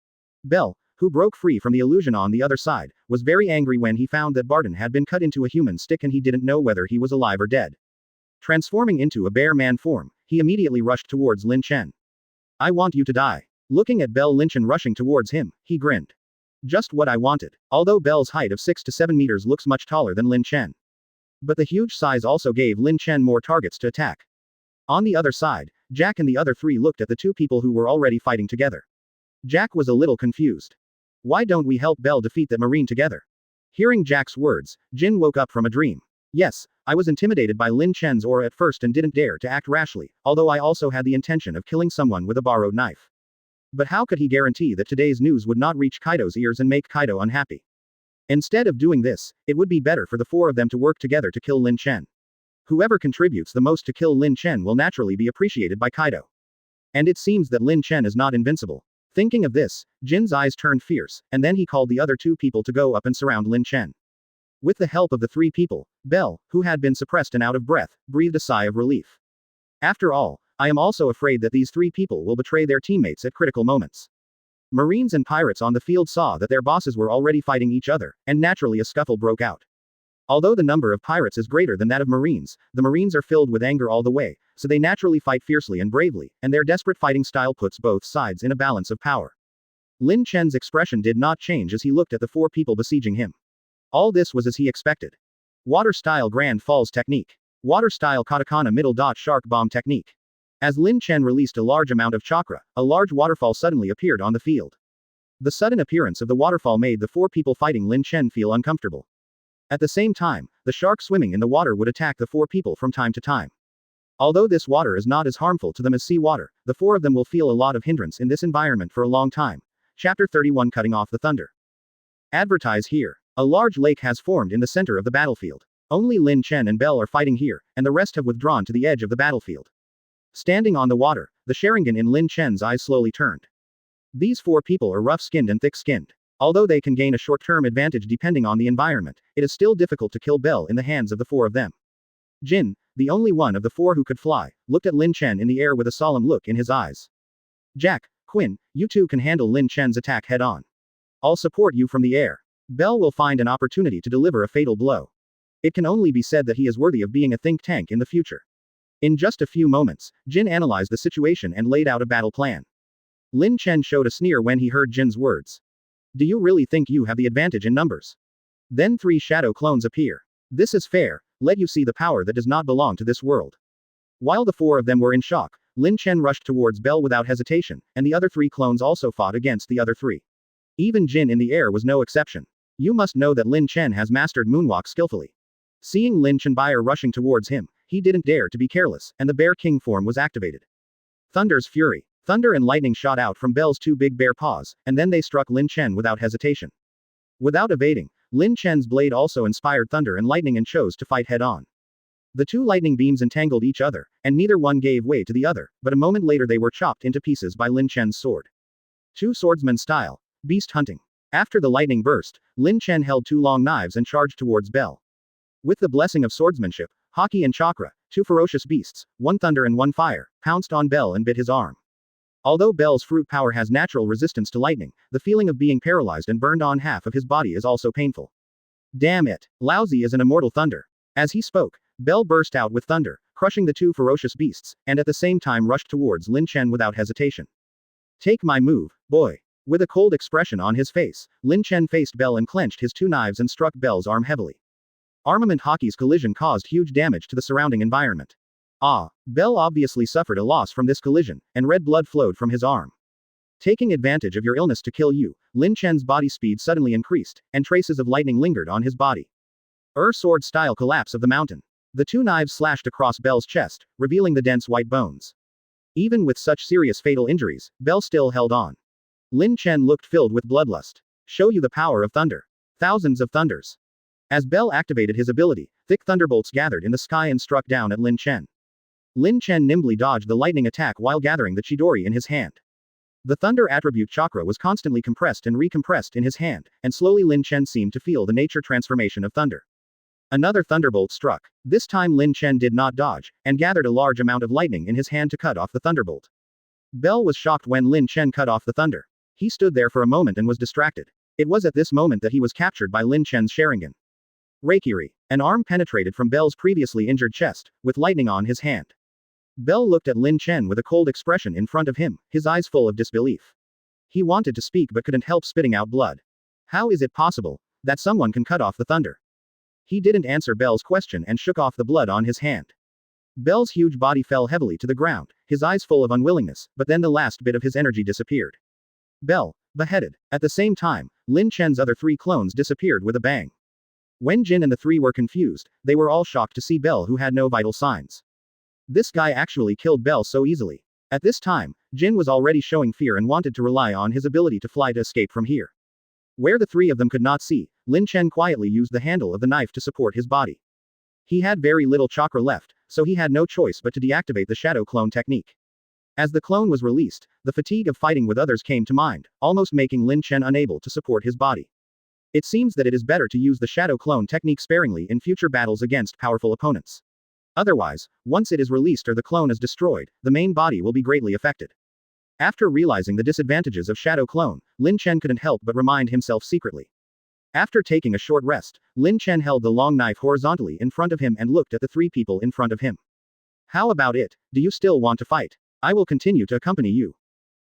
A: Bell, who broke free from the illusion on the other side, was very angry when he found that Barton had been cut into a human stick and he didn't know whether he was alive or dead. Transforming into a bear man form, he immediately rushed towards Lin Chen. I want you to die. Looking at Bell Lin Chen rushing towards him, he grinned. Just what I wanted, although Bell's height of 6 to 7 meters looks much taller than Lin Chen. But the huge size also gave Lin Chen more targets to attack. On the other side, Jack and the other three looked at the two people who were already fighting together. Jack was a little confused. Why don't we help Bell defeat that marine together? Hearing Jack's words, Jin woke up from a dream. Yes, I was intimidated by Lin Chen's aura at first and didn't dare to act rashly, although I also had the intention of killing someone with a borrowed knife. But how could he guarantee that today's news would not reach Kaido's ears and make Kaido unhappy? Instead of doing this, it would be better for the four of them to work together to kill Lin Chen. Whoever contributes the most to kill Lin Chen will naturally be appreciated by Kaido. And it seems that Lin Chen is not invincible. Thinking of this, Jin's eyes turned fierce, and then he called the other two people to go up and surround Lin Chen. With the help of the three people, Bell, who had been suppressed and out of breath, breathed a sigh of relief. After all, I am also afraid that these three people will betray their teammates at critical moments. Marines and pirates on the field saw that their bosses were already fighting each other, and naturally a scuffle broke out. Although the number of pirates is greater than that of Marines, the Marines are filled with anger all the way, so they naturally fight fiercely and bravely, and their desperate fighting style puts both sides in a balance of power. Lin Chen's expression did not change as he looked at the four people besieging him. All this was as he expected. Water-style Grand Falls technique. Water-style Katakana middle dot shark bomb technique. As Lin Chen released a large amount of chakra, a large waterfall suddenly appeared on the field. The sudden appearance of the waterfall made the four people fighting Lin Chen feel uncomfortable. At the same time, the shark swimming in the water would attack the four people from time to time. Although this water is not as harmful to them as sea water, the four of them will feel a lot of hindrance in this environment for a long time. Chapter 31 Cutting Off the Thunder. Advertise here. A large lake has formed in the center of the battlefield. Only Lin Chen and Bell are fighting here, and the rest have withdrawn to the edge of the battlefield. Standing on the water, the Sharingan in Lin Chen's eyes slowly turned. These four people are rough-skinned and thick-skinned. Although they can gain a short-term advantage depending on the environment, it is still difficult to kill Bell in the hands of the four of them. Jin, the only one of the four who could fly, looked at Lin Chen in the air with a solemn look in his eyes. Jack, Quinn, you two can handle Lin Chen's attack head-on. I'll support you from the air. Bell will find an opportunity to deliver a fatal blow. It can only be said that he is worthy of being a think tank in the future. In just a few moments, Jin analyzed the situation and laid out a battle plan. Lin Chen showed a sneer when he heard Jin's words. Do you really think you have the advantage in numbers? Then 3 shadow clones appear. This is fair, let you see the power that does not belong to this world. While the four of them were in shock, Lin Chen rushed towards Bell without hesitation, and the other 3 clones also fought against the other 3. Even Jin in the air was no exception. You must know that Lin Chen has mastered moonwalk skillfully. Seeing Lin Chen Bayer rushing towards him, he didn't dare to be careless, and the Bear King form was activated. Thunder's Fury. Thunder and lightning shot out from Bell's 2 big bear paws, and then they struck Lin Chen without hesitation. Without evading, Lin Chen's blade also inspired thunder and lightning and chose to fight head-on. The 2 lightning beams entangled each other, and neither one gave way to the other, but a moment later they were chopped into pieces by Lin Chen's sword. 2 swordsman style. Beast hunting. After the lightning burst, Lin Chen held 2 long knives and charged towards Bell. With the blessing of swordsmanship, Haki and Chakra, 2 ferocious beasts, 1 thunder and 1 fire, pounced on Bell and bit his arm. Although Bell's fruit power has natural resistance to lightning, the feeling of being paralyzed and burned on half of his body is also painful. Damn it! Lousy is an immortal thunder. As he spoke, Bell burst out with thunder, crushing the 2 ferocious beasts, and at the same time rushed towards Lin Chen without hesitation. Take my move, boy. With a cold expression on his face, Lin Chen faced Bell and clenched his 2 knives and struck Bell's arm heavily. Armament Haki's collision caused huge damage to the surrounding environment. Bell obviously suffered a loss from this collision, and red blood flowed from his arm. Taking advantage of your illness to kill you, Lin Chen's body speed suddenly increased, and traces of lightning lingered on his body. Sword-style collapse of the mountain. The 2 knives slashed across Bell's chest, revealing the dense white bones. Even with such serious fatal injuries, Bell still held on. Lin Chen looked filled with bloodlust. Show you the power of thunder. Thousands of thunders. As Bell activated his ability, thick thunderbolts gathered in the sky and struck down at Lin Chen. Lin Chen nimbly dodged the lightning attack while gathering the Chidori in his hand. The thunder attribute chakra was constantly compressed and recompressed in his hand, and slowly Lin Chen seemed to feel the nature transformation of thunder. Another thunderbolt struck. This time Lin Chen did not dodge, and gathered a large amount of lightning in his hand to cut off the thunderbolt. Bell was shocked when Lin Chen cut off the thunder. He stood there for a moment and was distracted. It was at this moment that he was captured by Lin Chen's Sharingan. Reikiri. An arm penetrated from Bell's previously injured chest, with lightning on his hand. Bell looked at Lin Chen with a cold expression in front of him, his eyes full of disbelief. He wanted to speak but couldn't help spitting out blood. How is it possible that someone can cut off the thunder? He didn't answer Bell's question and shook off the blood on his hand. Bell's huge body fell heavily to the ground, his eyes full of unwillingness, but then the last bit of his energy disappeared. Bell, beheaded. At the same time, Lin Chen's other 3 clones disappeared with a bang. When Jin and the 3 were confused, they were all shocked to see Bell who had no vital signs. This guy actually killed Bell so easily. At this time, Jin was already showing fear and wanted to rely on his ability to fly to escape from here. Where the 3 of them could not see, Lin Chen quietly used the handle of the knife to support his body. He had very little chakra left, so he had no choice but to deactivate the shadow clone technique. As the clone was released, the fatigue of fighting with others came to mind, almost making Lin Chen unable to support his body. It seems that it is better to use the shadow clone technique sparingly in future battles against powerful opponents. Otherwise, once it is released or the clone is destroyed, the main body will be greatly affected. After realizing the disadvantages of shadow clone, Lin Chen couldn't help but remind himself secretly. After taking a short rest, Lin Chen held the long knife horizontally in front of him and looked at the 3 people in front of him. How about it? Do you still want to fight? I will continue to accompany you.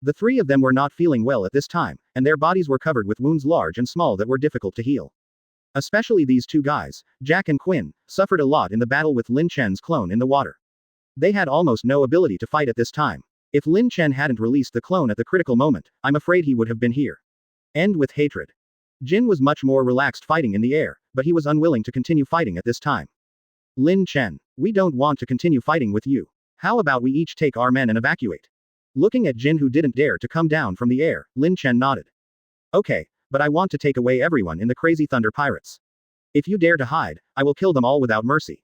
A: The 3 of them were not feeling well at this time, and their bodies were covered with wounds large and small that were difficult to heal. Especially these 2 guys, Jack and Quinn, suffered a lot in the battle with Lin Chen's clone in the water. They had almost no ability to fight at this time. If Lin Chen hadn't released the clone at the critical moment, I'm afraid he would have been here. End with hatred. Jin was much more relaxed fighting in the air, but he was unwilling to continue fighting at this time. Lin Chen, we don't want to continue fighting with you. How about we each take our men and evacuate? Looking at Jin who didn't dare to come down from the air, Lin Chen nodded. Okay, but I want to take away everyone in the Crazy Thunder Pirates. If you dare to hide, I will kill them all without mercy.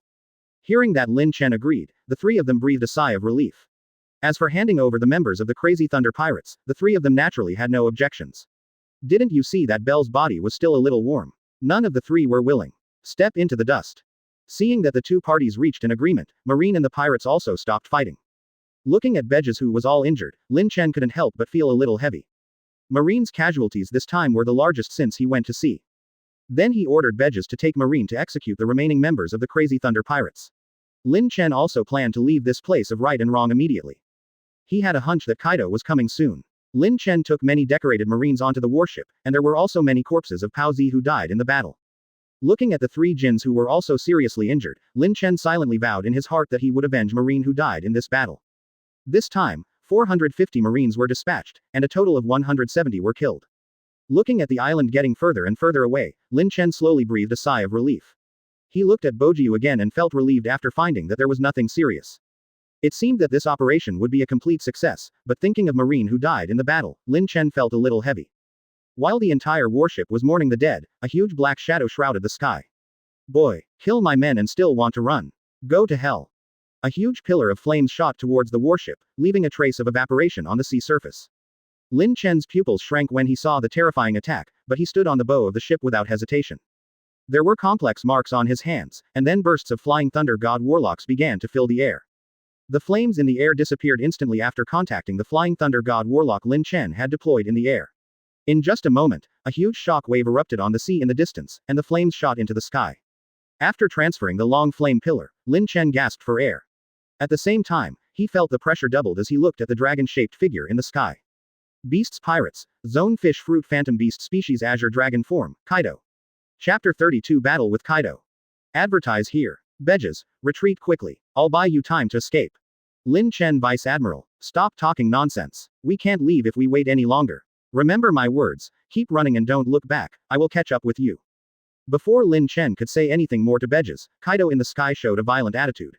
A: Hearing that Lin Chen agreed, the 3 of them breathed a sigh of relief. As for handing over the members of the Crazy Thunder Pirates, the 3 of them naturally had no objections. Didn't you see that Bell's body was still a little warm? None of the 3 were willing. Step into the dust. Seeing that the 2 parties reached an agreement, Marine and the pirates also stopped fighting. Looking at Beges who was all injured, Lin Chen couldn't help but feel a little heavy. Marine's casualties this time were the largest since he went to sea. Then he ordered Beges to take Marine to execute the remaining members of the Crazy Thunder Pirates. Lin Chen also planned to leave this place of right and wrong immediately. He had a hunch that Kaido was coming soon. Lin Chen took many decorated Marines onto the warship, and there were also many corpses of Pao Zi who died in the battle. Looking at the 3 Jins who were also seriously injured, Lin Chen silently vowed in his heart that he would avenge Marine who died in this battle. This time, 450 Marines were dispatched, and a total of 170 were killed. Looking at the island getting further and further away, Lin Chen slowly breathed a sigh of relief. He looked at Bojiu again and felt relieved after finding that there was nothing serious. It seemed that this operation would be a complete success, but thinking of Marine who died in the battle, Lin Chen felt a little heavy. While the entire warship was mourning the dead, a huge black shadow shrouded the sky. Boy, kill my men and still want to run. Go to hell. A huge pillar of flames shot towards the warship, leaving a trace of evaporation on the sea surface. Lin Chen's pupils shrank when he saw the terrifying attack, but he stood on the bow of the ship without hesitation. There were complex marks on his hands, and then bursts of flying thunder god warlocks began to fill the air. The flames in the air disappeared instantly after contacting the flying thunder god warlock Lin Chen had deployed in the air. In just a moment, a huge shock wave erupted on the sea in the distance, and the flames shot into the sky. After transferring the long flame pillar, Lin Chen gasped for air. At the same time, he felt the pressure doubled as he looked at the dragon-shaped figure in the sky. Beasts Pirates, Zone Fish Fruit Phantom Beast Species Azure Dragon Form, Kaido. Chapter 32 Battle with Kaido. Advertise here. Beges, retreat quickly. I'll buy you time to escape. Lin Chen Vice Admiral, stop talking nonsense. We can't leave if we wait any longer. Remember my words, keep running and don't look back, I will catch up with you. Before Lin Chen could say anything more to Beges, Kaido in the sky showed a violent attitude.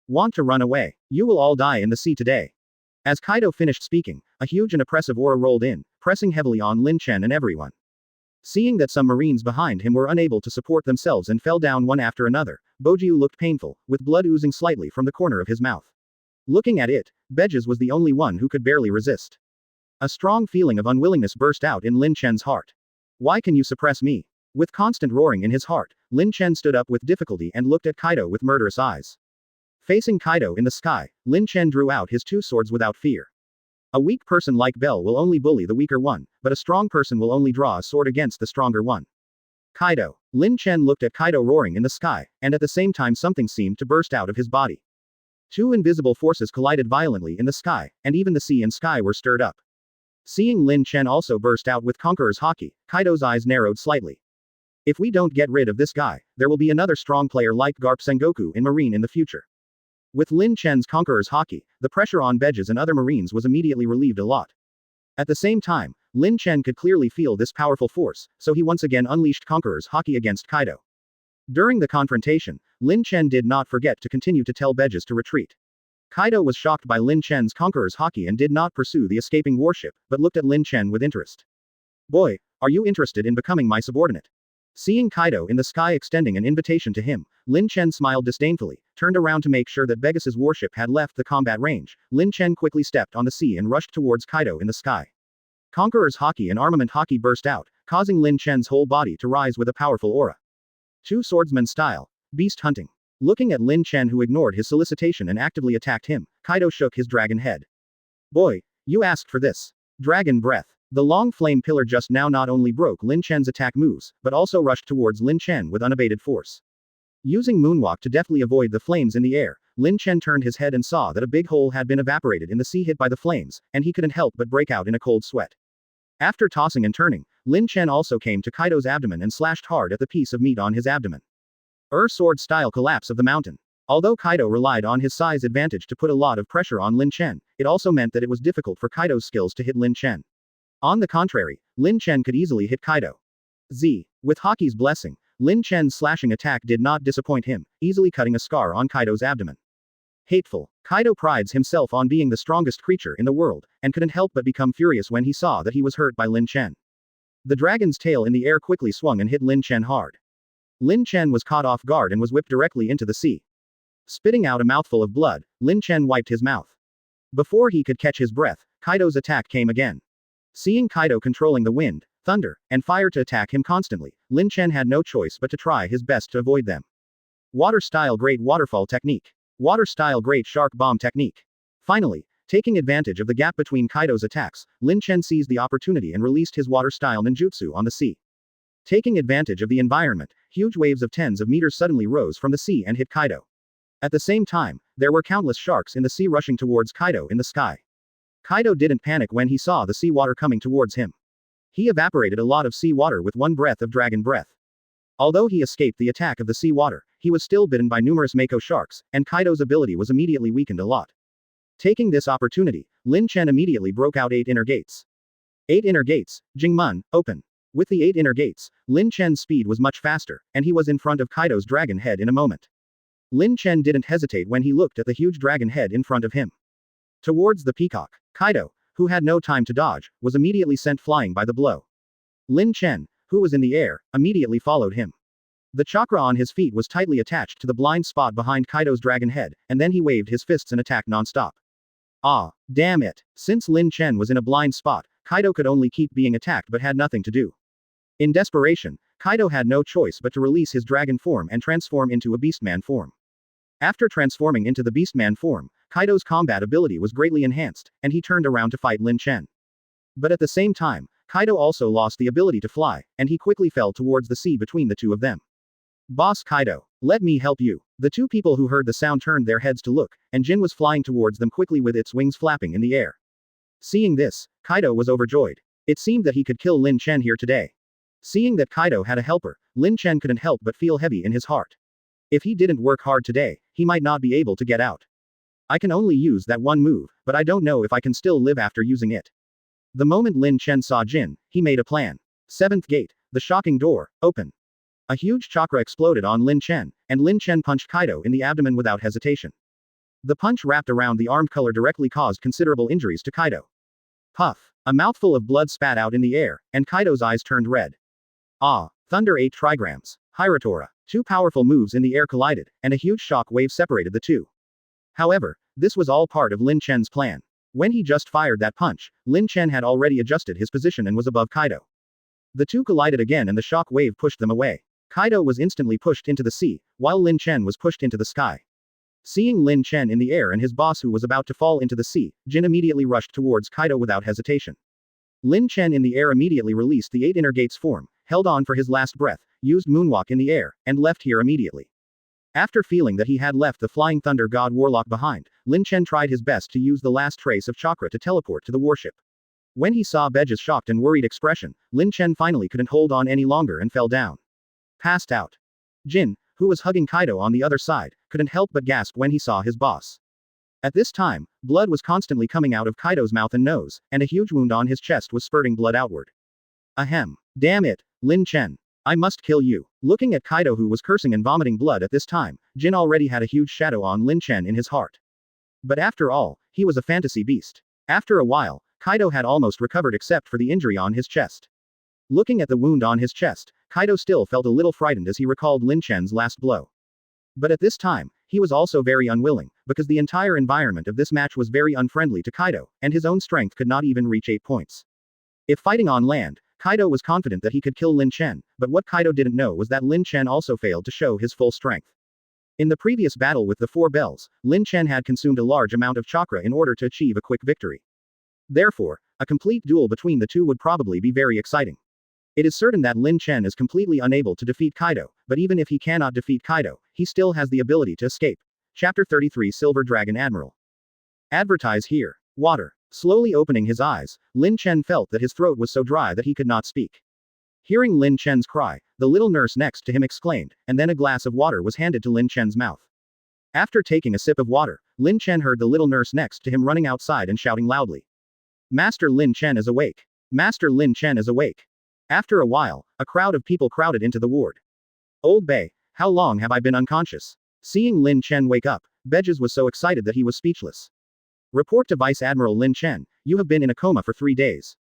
A: Want to run away? You will all die in the sea today. As Kaido finished speaking, a huge and oppressive aura rolled in, pressing heavily on Lin Chen and everyone. Seeing that some marines behind him were unable to support themselves and fell down one after another, Bojiu looked painful, with blood oozing slightly from the corner of his mouth. Looking at it, Beges was the only one who could barely resist. A strong feeling of unwillingness burst out in Lin Chen's heart. Why can you suppress me? With constant roaring in his heart, Lin Chen stood up with difficulty and looked at Kaido with murderous eyes. Facing Kaido in the sky, Lin Chen drew out his two swords without fear. A weak person like Bell will only bully the weaker one, but a strong person will only draw a sword against the stronger one. Kaido. Lin Chen looked at Kaido roaring in the sky, and at the same time something seemed to burst out of his body. Two invisible forces collided violently in the sky, and even the sea and sky were stirred up. Seeing Lin Chen also burst out with Conqueror's Haki, Kaido's eyes narrowed slightly. If we don't get rid of this guy, there will be another strong player like Garp Sengoku in Marine in the future. With Lin Chen's Conqueror's Haki, the pressure on Beges and other marines was immediately relieved a lot. At the same time, Lin Chen could clearly feel this powerful force, so he once again unleashed Conqueror's Haki against Kaido. During the confrontation, Lin Chen did not forget to continue to tell Beges to retreat. Kaido was shocked by Lin Chen's Conqueror's Haki and did not pursue the escaping warship, but looked at Lin Chen with interest. Boy, are you interested in becoming my subordinate? Seeing Kaido in the sky extending an invitation to him, Lin Chen smiled disdainfully, turned around to make sure that Beges' warship had left the combat range. Lin Chen quickly stepped on the sea and rushed towards Kaido in the sky. Conqueror's Haki and Armament Haki burst out, causing Lin Chen's whole body to rise with a powerful aura. Two swordsman style. Beast hunting. Looking at Lin Chen, who ignored his solicitation and actively attacked him, Kaido shook his dragon head. Boy, you asked for this. Dragon breath. The long flame pillar just now not only broke Lin Chen's attack moves, but also rushed towards Lin Chen with unabated force. Using moonwalk to deftly avoid the flames in the air, Lin Chen turned his head and saw that a big hole had been evaporated in the sea hit by the flames, and he couldn't help but break out in a cold sweat. After tossing and turning, Lin Chen also came to Kaido's abdomen and slashed hard at the piece of meat on his abdomen. Sword-style collapse of the mountain. Although Kaido relied on his size advantage to put a lot of pressure on Lin Chen, it also meant that it was difficult for Kaido's skills to hit Lin Chen. On the contrary, Lin Chen could easily hit Kaido. With Haki's blessing, Lin Chen's slashing attack did not disappoint him, easily cutting a scar on Kaido's abdomen. Hateful. Kaido prides himself on being the strongest creature in the world, and couldn't help but become furious when he saw that he was hurt by Lin Chen. The dragon's tail in the air quickly swung and hit Lin Chen hard. Lin Chen was caught off guard and was whipped directly into the sea. Spitting out a mouthful of blood, Lin Chen wiped his mouth. Before he could catch his breath, Kaido's attack came again. Seeing Kaido controlling the wind, thunder, and fire to attack him constantly, Lin Chen had no choice but to try his best to avoid them. Water-style Great Waterfall Technique. Water-style Great Shark Bomb Technique. Finally, taking advantage of the gap between Kaido's attacks, Lin Chen seized the opportunity and released his water-style ninjutsu on the sea. Taking advantage of the environment, huge waves of tens of meters suddenly rose from the sea and hit Kaido. At the same time, there were countless sharks in the sea rushing towards Kaido in the sky. Kaido didn't panic when he saw the seawater coming towards him. He evaporated a lot of seawater with one breath of dragon breath. Although he escaped the attack of the seawater, he was still bitten by numerous Mako sharks, and Kaido's ability was immediately weakened a lot. Taking this opportunity, Lin Chen immediately broke out 8 inner gates. 8 inner gates, Jingmun, open. With the 8 inner gates, Lin Chen's speed was much faster, and he was in front of Kaido's dragon head in a moment. Lin Chen didn't hesitate when he looked at the huge dragon head in front of him. Towards the peacock, Kaido, who had no time to dodge, was immediately sent flying by the blow. Lin Chen, who was in the air, immediately followed him. The chakra on his feet was tightly attached to the blind spot behind Kaido's dragon head, and then he waved his fists and attacked non-stop. Ah, damn it. Since Lin Chen was in a blind spot, Kaido could only keep being attacked but had nothing to do. In desperation, Kaido had no choice but to release his dragon form and transform into a beastman form. After transforming into the beastman form, Kaido's combat ability was greatly enhanced, and he turned around to fight Lin Chen. But at the same time, Kaido also lost the ability to fly, and he quickly fell towards the sea between the two of them. Boss Kaido, let me help you. The two people who heard the sound turned their heads to look, and Jin was flying towards them quickly with its wings flapping in the air. Seeing this, Kaido was overjoyed. It seemed that he could kill Lin Chen here today. Seeing that Kaido had a helper, Lin Chen couldn't help but feel heavy in his heart. If he didn't work hard today, he might not be able to get out. I can only use that one move, but I don't know if I can still live after using it. The moment Lin Chen saw Jin, he made a plan. 7th gate, the shocking door, open. A huge chakra exploded on Lin Chen, and Lin Chen punched Kaido in the abdomen without hesitation. The punch wrapped around the arm color directly caused considerable injuries to Kaido. Puff. A mouthful of blood spat out in the air, and Kaido's eyes turned red. Ah! Thunder 8 trigrams. Hiratora. Two powerful moves in the air collided, and a huge shock wave separated the two. However, this was all part of Lin Chen's plan. When he just fired that punch, Lin Chen had already adjusted his position and was above Kaido. The two collided again and the shock wave pushed them away. Kaido was instantly pushed into the sea, while Lin Chen was pushed into the sky. Seeing Lin Chen in the air and his boss who was about to fall into the sea, Jin immediately rushed towards Kaido without hesitation. Lin Chen in the air immediately released the 8 inner gates form, held on for his last breath, used moonwalk in the air, and left here immediately. After feeling that he had left the Flying Thunder God Warlock behind, Lin Chen tried his best to use the last trace of chakra to teleport to the warship. When he saw Bege's shocked and worried expression, Lin Chen finally couldn't hold on any longer and fell down. Passed out. Jin, who was hugging Kaido on the other side, couldn't help but gasp when he saw his boss. At this time, blood was constantly coming out of Kaido's mouth and nose, and a huge wound on his chest was spurting blood outward. Ahem. Damn it, Lin Chen. I must kill you. Looking at Kaido who was cursing and vomiting blood at this time, Jin already had a huge shadow on Lin Chen in his heart. But after all, he was a fantasy beast. After a while, Kaido had almost recovered except for the injury on his chest. Looking at the wound on his chest, Kaido still felt a little frightened as he recalled Lin Chen's last blow. But at this time, he was also very unwilling, because the entire environment of this match was very unfriendly to Kaido, and his own strength could not even reach 8 points. If fighting on land, Kaido was confident that he could kill Lin Chen, but what Kaido didn't know was that Lin Chen also failed to show his full strength. In the previous battle with the 4 bells, Lin Chen had consumed a large amount of chakra in order to achieve a quick victory. Therefore, a complete duel between the two would probably be very exciting. It is certain that Lin Chen is completely unable to defeat Kaido, but even if he cannot defeat Kaido, he still has the ability to escape. Chapter 33 Silver Dragon Admiral. Advertise here. Water. Slowly opening his eyes, Lin Chen felt that his throat was so dry that he could not speak. Hearing Lin Chen's cry, the little nurse next to him exclaimed, and then a glass of water was handed to Lin Chen's mouth. After taking a sip of water, Lin Chen heard the little nurse next to him running outside and shouting loudly. Master Lin Chen is awake. Master Lin Chen is awake. After a while, a crowd of people crowded into the ward. Old Bei, how long have I been unconscious? Seeing Lin Chen wake up, Beges was so excited that he was speechless. Report to Vice Admiral Lin Chen, you have been in a coma for 3 days.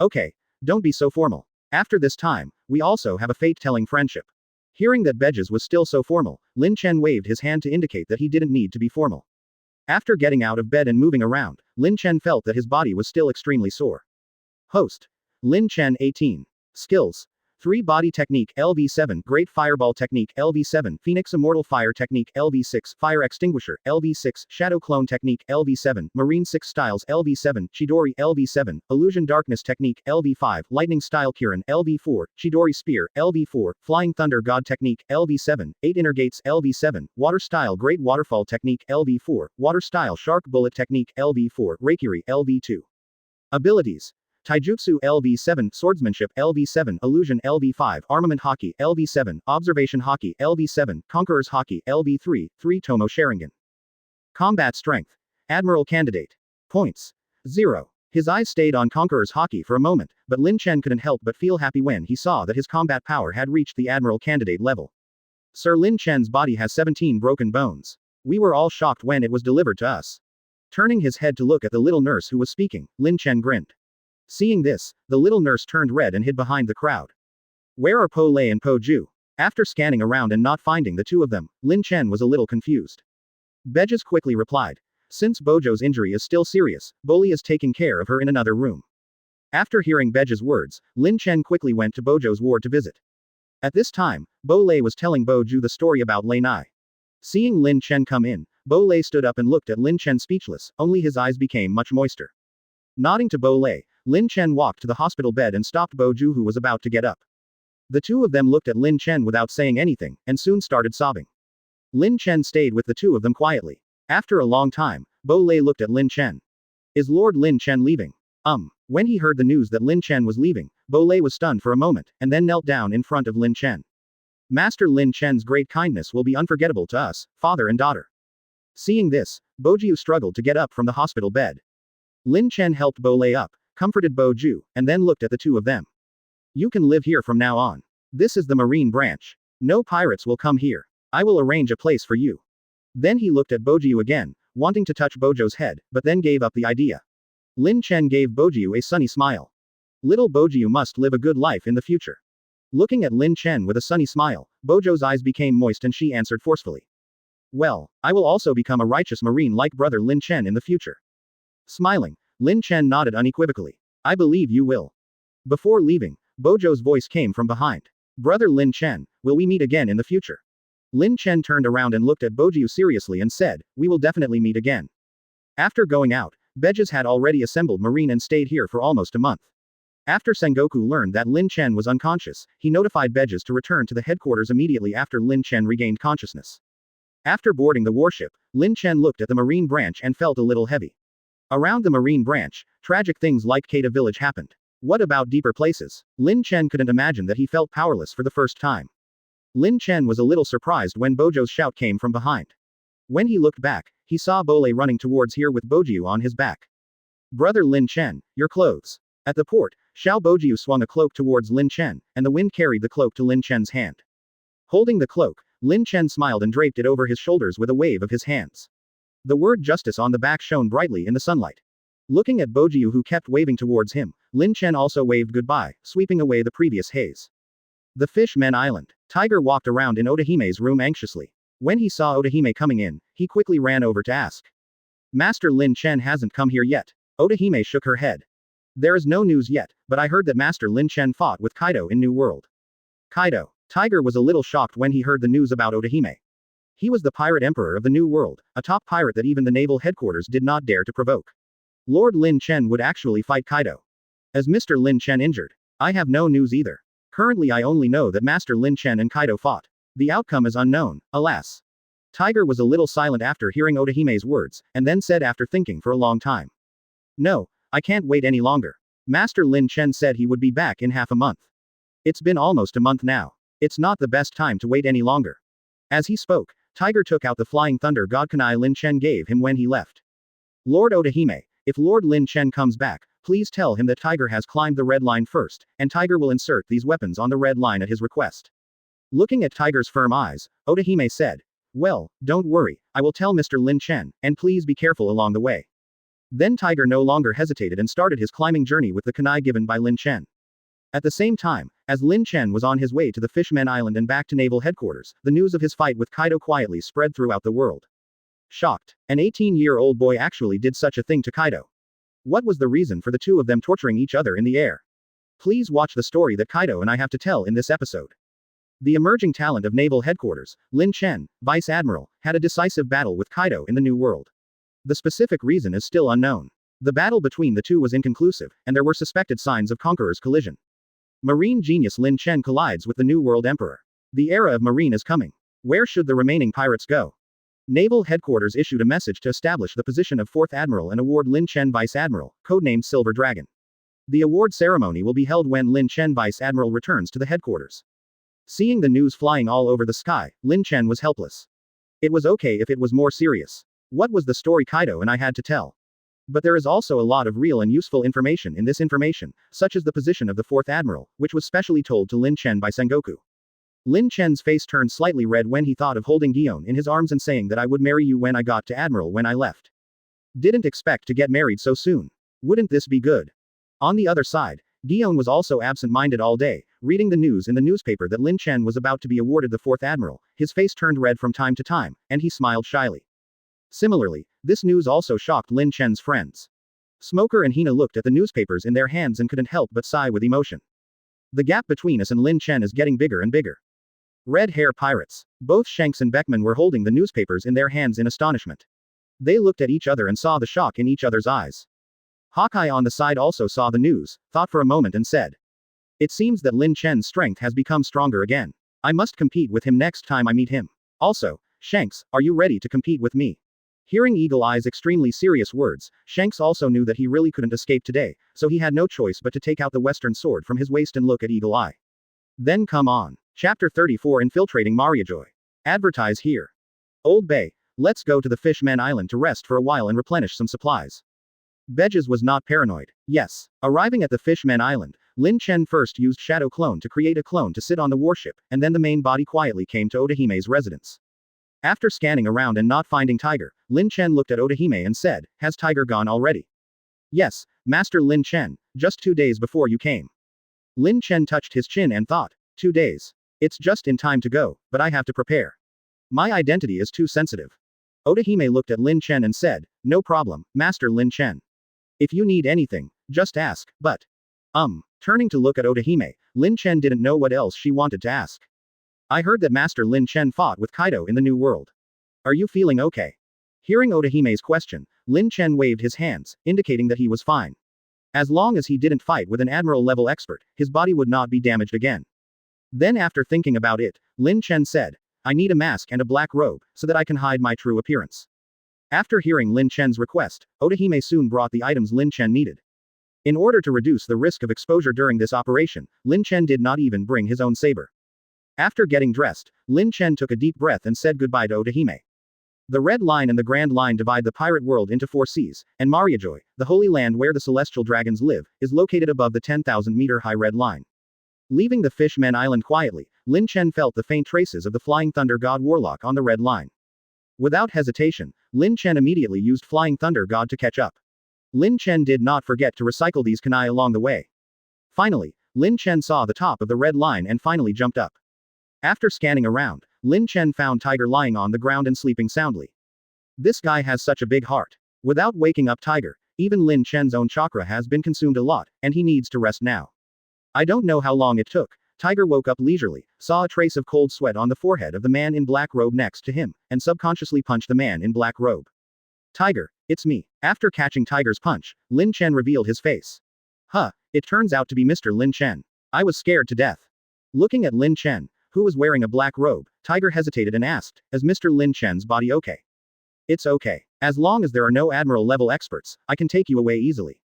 A: Okay, don't be so formal. After this time, we also have a fate-telling friendship. Hearing that Beges was still so formal, Lin Chen waved his hand to indicate that he didn't need to be formal. After getting out of bed and moving around, Lin Chen felt that his body was still extremely sore. Host. Lin Chen 18. Skills. 3 Body Technique LV7 Great Fireball Technique LV7 Phoenix Immortal Fire Technique LV6 Fire Extinguisher LV6 Shadow Clone Technique LV7 Marine 6 Styles LV7 Chidori LV7 Illusion Darkness Technique LV5 Lightning Style Kirin LV4 Chidori Spear LV4 Flying Thunder God Technique LV7 8 Inner Gates LV7 Water Style Great Waterfall Technique LV4 Water Style Shark Bullet Technique LV4 Reikiri LV2 Abilities Taijutsu LV7 Swordsmanship LV7 Illusion LV5 Armament Haki LV7 Observation Haki LV7 Conqueror's Haki LV3 3 Tomo Sharingan. Combat Strength. Admiral Candidate. Points. 0. His eyes stayed on Conqueror's Haki for a moment, but Lin Chen couldn't help but feel happy when he saw that his combat power had reached the Admiral Candidate level. Sir Lin Chen's body has 17 broken bones. We were all shocked when it was delivered to us. Turning his head to look at the little nurse who was speaking, Lin Chen grinned. Seeing this, the little nurse turned red and hid behind the crowd. Where are Po Lei and Po Ju? After scanning around and not finding the two of them, Lin Chen was a little confused. Beges quickly replied. Since Bojo's injury is still serious, Boli is taking care of her in another room. After hearing Beges' words, Lin Chen quickly went to Bojo's ward to visit. At this time, Bo Lei was telling Bo Ju the story about Lei Nai. Seeing Lin Chen come in, Bo Lei stood up and looked at Lin Chen speechless, only his eyes became much moister. Nodding to Bo Lei, Lin Chen walked to the hospital bed and stopped Bo Ju who was about to get up. The two of them looked at Lin Chen without saying anything, and soon started sobbing. Lin Chen stayed with the two of them quietly. After a long time, Bo Lei looked at Lin Chen. Is Lord Lin Chen leaving? When he heard the news that Lin Chen was leaving, Bo Lei was stunned for a moment, and then knelt down in front of Lin Chen. Master Lin Chen's great kindness will be unforgettable to us, father and daughter. Seeing this, Bo Ju struggled to get up from the hospital bed. Lin Chen helped Bo Lei up, comforted Bo Ju, and then looked at the two of them. You can live here from now on. This is the marine branch. No pirates will come here. I will arrange a place for you. Then he looked at Bo Ju again, wanting to touch Bojo's head, but then gave up the idea. Lin Chen gave Bojiu a sunny smile. Little Bojiu must live a good life in the future. Looking at Lin Chen with a sunny smile, Bojo's eyes became moist and she answered forcefully. Well, I will also become a righteous marine like brother Lin Chen in the future. Smiling, Lin Chen nodded unequivocally. I believe you will. Before leaving, Bojo's voice came from behind. Brother Lin Chen, will we meet again in the future? Lin Chen turned around and looked at Bojiu seriously and said, we will definitely meet again. After going out, Beges had already assembled Marine and stayed here for almost a month. After Sengoku learned that Lin Chen was unconscious, he notified Beges to return to the headquarters immediately after Lin Chen regained consciousness. After boarding the warship, Lin Chen looked at the marine branch and felt a little heavy. Around the marine branch, tragic things like Kada Village happened. What about deeper places? Lin Chen couldn't imagine that he felt powerless for the first time. Lin Chen was a little surprised when Bojo's shout came from behind. When he looked back, he saw Bole running towards here with Bojiu on his back. Brother Lin Chen, your clothes. At the port, Xiao Bojiu swung a cloak towards Lin Chen, and the wind carried the cloak to Lin Chen's hand. Holding the cloak, Lin Chen smiled and draped it over his shoulders with a wave of his hands. The word justice on the back shone brightly in the sunlight. Looking at Bojiu who kept waving towards him, Lin Chen also waved goodbye, sweeping away the previous haze. The Fishman Island. Tiger walked around in Odahime's room anxiously. When he saw Odahime coming in, he quickly ran over to ask. Master Lin Chen hasn't come here yet. Odahime shook her head. There is no news yet, but I heard that Master Lin Chen fought with Kaido in New World. Kaido. Tiger was a little shocked when he heard the news about Odahime. He was the pirate emperor of the New World, a top pirate that even the naval headquarters did not dare to provoke. Lord Lin Chen would actually fight Kaido. Is Mr. Lin Chen injured? I have no news either. Currently I only know that Master Lin Chen and Kaido fought. The outcome is unknown, alas. Tiger was a little silent after hearing Odahime's words, and then said after thinking for a long time. No, I can't wait any longer. Master Lin Chen said he would be back in half a month. It's been almost a month now. It's not the best time to wait any longer. As he spoke, Tiger took out the flying thunder god kunai Lin Chen gave him when he left. Lord Odahime, if Lord Lin Chen comes back, please tell him that Tiger has climbed the red line first, and Tiger will insert these weapons on the red line at his request. Looking at Tiger's firm eyes, Odahime said, well, don't worry, I will tell Mr. Lin Chen, and please be careful along the way. Then Tiger no longer hesitated and started his climbing journey with the kunai given by Lin Chen. At the same time, as Lin Chen was on his way to the Fishman Island and back to naval headquarters, the news of his fight with Kaido quietly spread throughout the world. Shocked, an 18-year-old boy actually did such a thing to Kaido. What was the reason for the two of them torturing each other in the air? Please watch the story that Kaido and I have to tell in this episode. The emerging talent of naval headquarters, Lin Chen, Vice Admiral, had a decisive battle with Kaido in the New World. The specific reason is still unknown. The battle between the two was inconclusive, and there were suspected signs of conquerors' collision. Marine genius Lin Chen collides with the New World Emperor. The era of Marine is coming. Where should the remaining pirates go? Naval Headquarters issued a message to establish the position of 4th Admiral and award Lin Chen Vice Admiral, codenamed Silver Dragon. The award ceremony will be held when Lin Chen Vice Admiral returns to the headquarters. Seeing the news flying all over the sky, Lin Chen was helpless. It was okay if it was more serious. What was the story Kaido and I had to tell? But there is also a lot of real and useful information in this information, such as the position of the 4th Admiral, which was specially told to Lin Chen by Sengoku. Lin Chen's face turned slightly red when he thought of holding Gion in his arms and saying that I would marry you when I got to Admiral when I left. Didn't expect to get married so soon. Wouldn't this be good? On the other side, Gion was also absent-minded all day, reading the news in the newspaper that Lin Chen was about to be awarded the 4th Admiral. His face turned red from time to time, and he smiled shyly. Similarly, this news also shocked Lin Chen's friends. Smoker and Hina looked at the newspapers in their hands and couldn't help but sigh with emotion. The gap between us and Lin Chen is getting bigger and bigger. Red hair pirates. Both Shanks and Beckman were holding the newspapers in their hands in astonishment. They looked at each other and saw the shock in each other's eyes. Hawkeye on the side also saw the news, thought for a moment and said. It seems that Lin Chen's strength has become stronger again. I must compete with him next time I meet him. Also, Shanks, are you ready to compete with me? Hearing Eagle Eye's extremely serious words, Shanks also knew that he really couldn't escape today, so he had no choice but to take out the western sword from his waist and look at Eagle Eye. Then come on. Chapter 34 Infiltrating Mariejois. Advertise here. Old Bay, let's go to the Fishman Island to rest for a while and replenish some supplies. Beges was not paranoid. Yes. Arriving at the Fishman Island, Lin Chen first used Shadow Clone to create a clone to sit on the warship, and then the main body quietly came to Odahime's residence. After scanning around and not finding Tiger, Lin Chen looked at Otahime and said, "Has Tiger gone already?" "Yes, Master Lin Chen, just 2 days before you came." Lin Chen touched his chin and thought, 2 days. It's just in time to go, but I have to prepare. My identity is too sensitive. Otahime looked at Lin Chen and said, "No problem, Master Lin Chen. If you need anything, just ask, but." Turning to look at Otahime, Lin Chen didn't know what else she wanted to ask. "I heard that Master Lin Chen fought with Kaido in the New World. Are you feeling okay?" Hearing Otahime's question, Lin Chen waved his hands, indicating that he was fine. As long as he didn't fight with an admiral-level expert, his body would not be damaged again. Then after thinking about it, Lin Chen said, "I need a mask and a black robe, so that I can hide my true appearance." After hearing Lin Chen's request, Otahime soon brought the items Lin Chen needed. In order to reduce the risk of exposure during this operation, Lin Chen did not even bring his own saber. After getting dressed, Lin Chen took a deep breath and said goodbye to Otahime. The Red Line and the Grand Line divide the pirate world into 4 seas, and Mariejois, the holy land where the celestial dragons live, is located above the 10,000-meter-high Red Line. Leaving the Fishman Island quietly, Lin Chen felt the faint traces of the Flying Thunder God Warlock on the Red Line. Without hesitation, Lin Chen immediately used Flying Thunder God to catch up. Lin Chen did not forget to recycle these kunai along the way. Finally, Lin Chen saw the top of the Red Line and finally jumped up. After scanning around, Lin Chen found Tiger lying on the ground and sleeping soundly. This guy has such a big heart. Without waking up Tiger, even Lin Chen's own chakra has been consumed a lot, and he needs to rest now. I don't know how long it took. Tiger woke up leisurely, saw a trace of cold sweat on the forehead of the man in black robe next to him, and subconsciously punched the man in black robe. "Tiger, it's me." After catching Tiger's punch, Lin Chen revealed his face. It turns out to be Mr. Lin Chen. I was scared to death. Looking at Lin Chen, who was wearing a black robe, Tiger hesitated and asked, "Is Mr. Lin Chen's body okay?" "It's okay. As long as there are no admiral-level experts, I can take you away easily."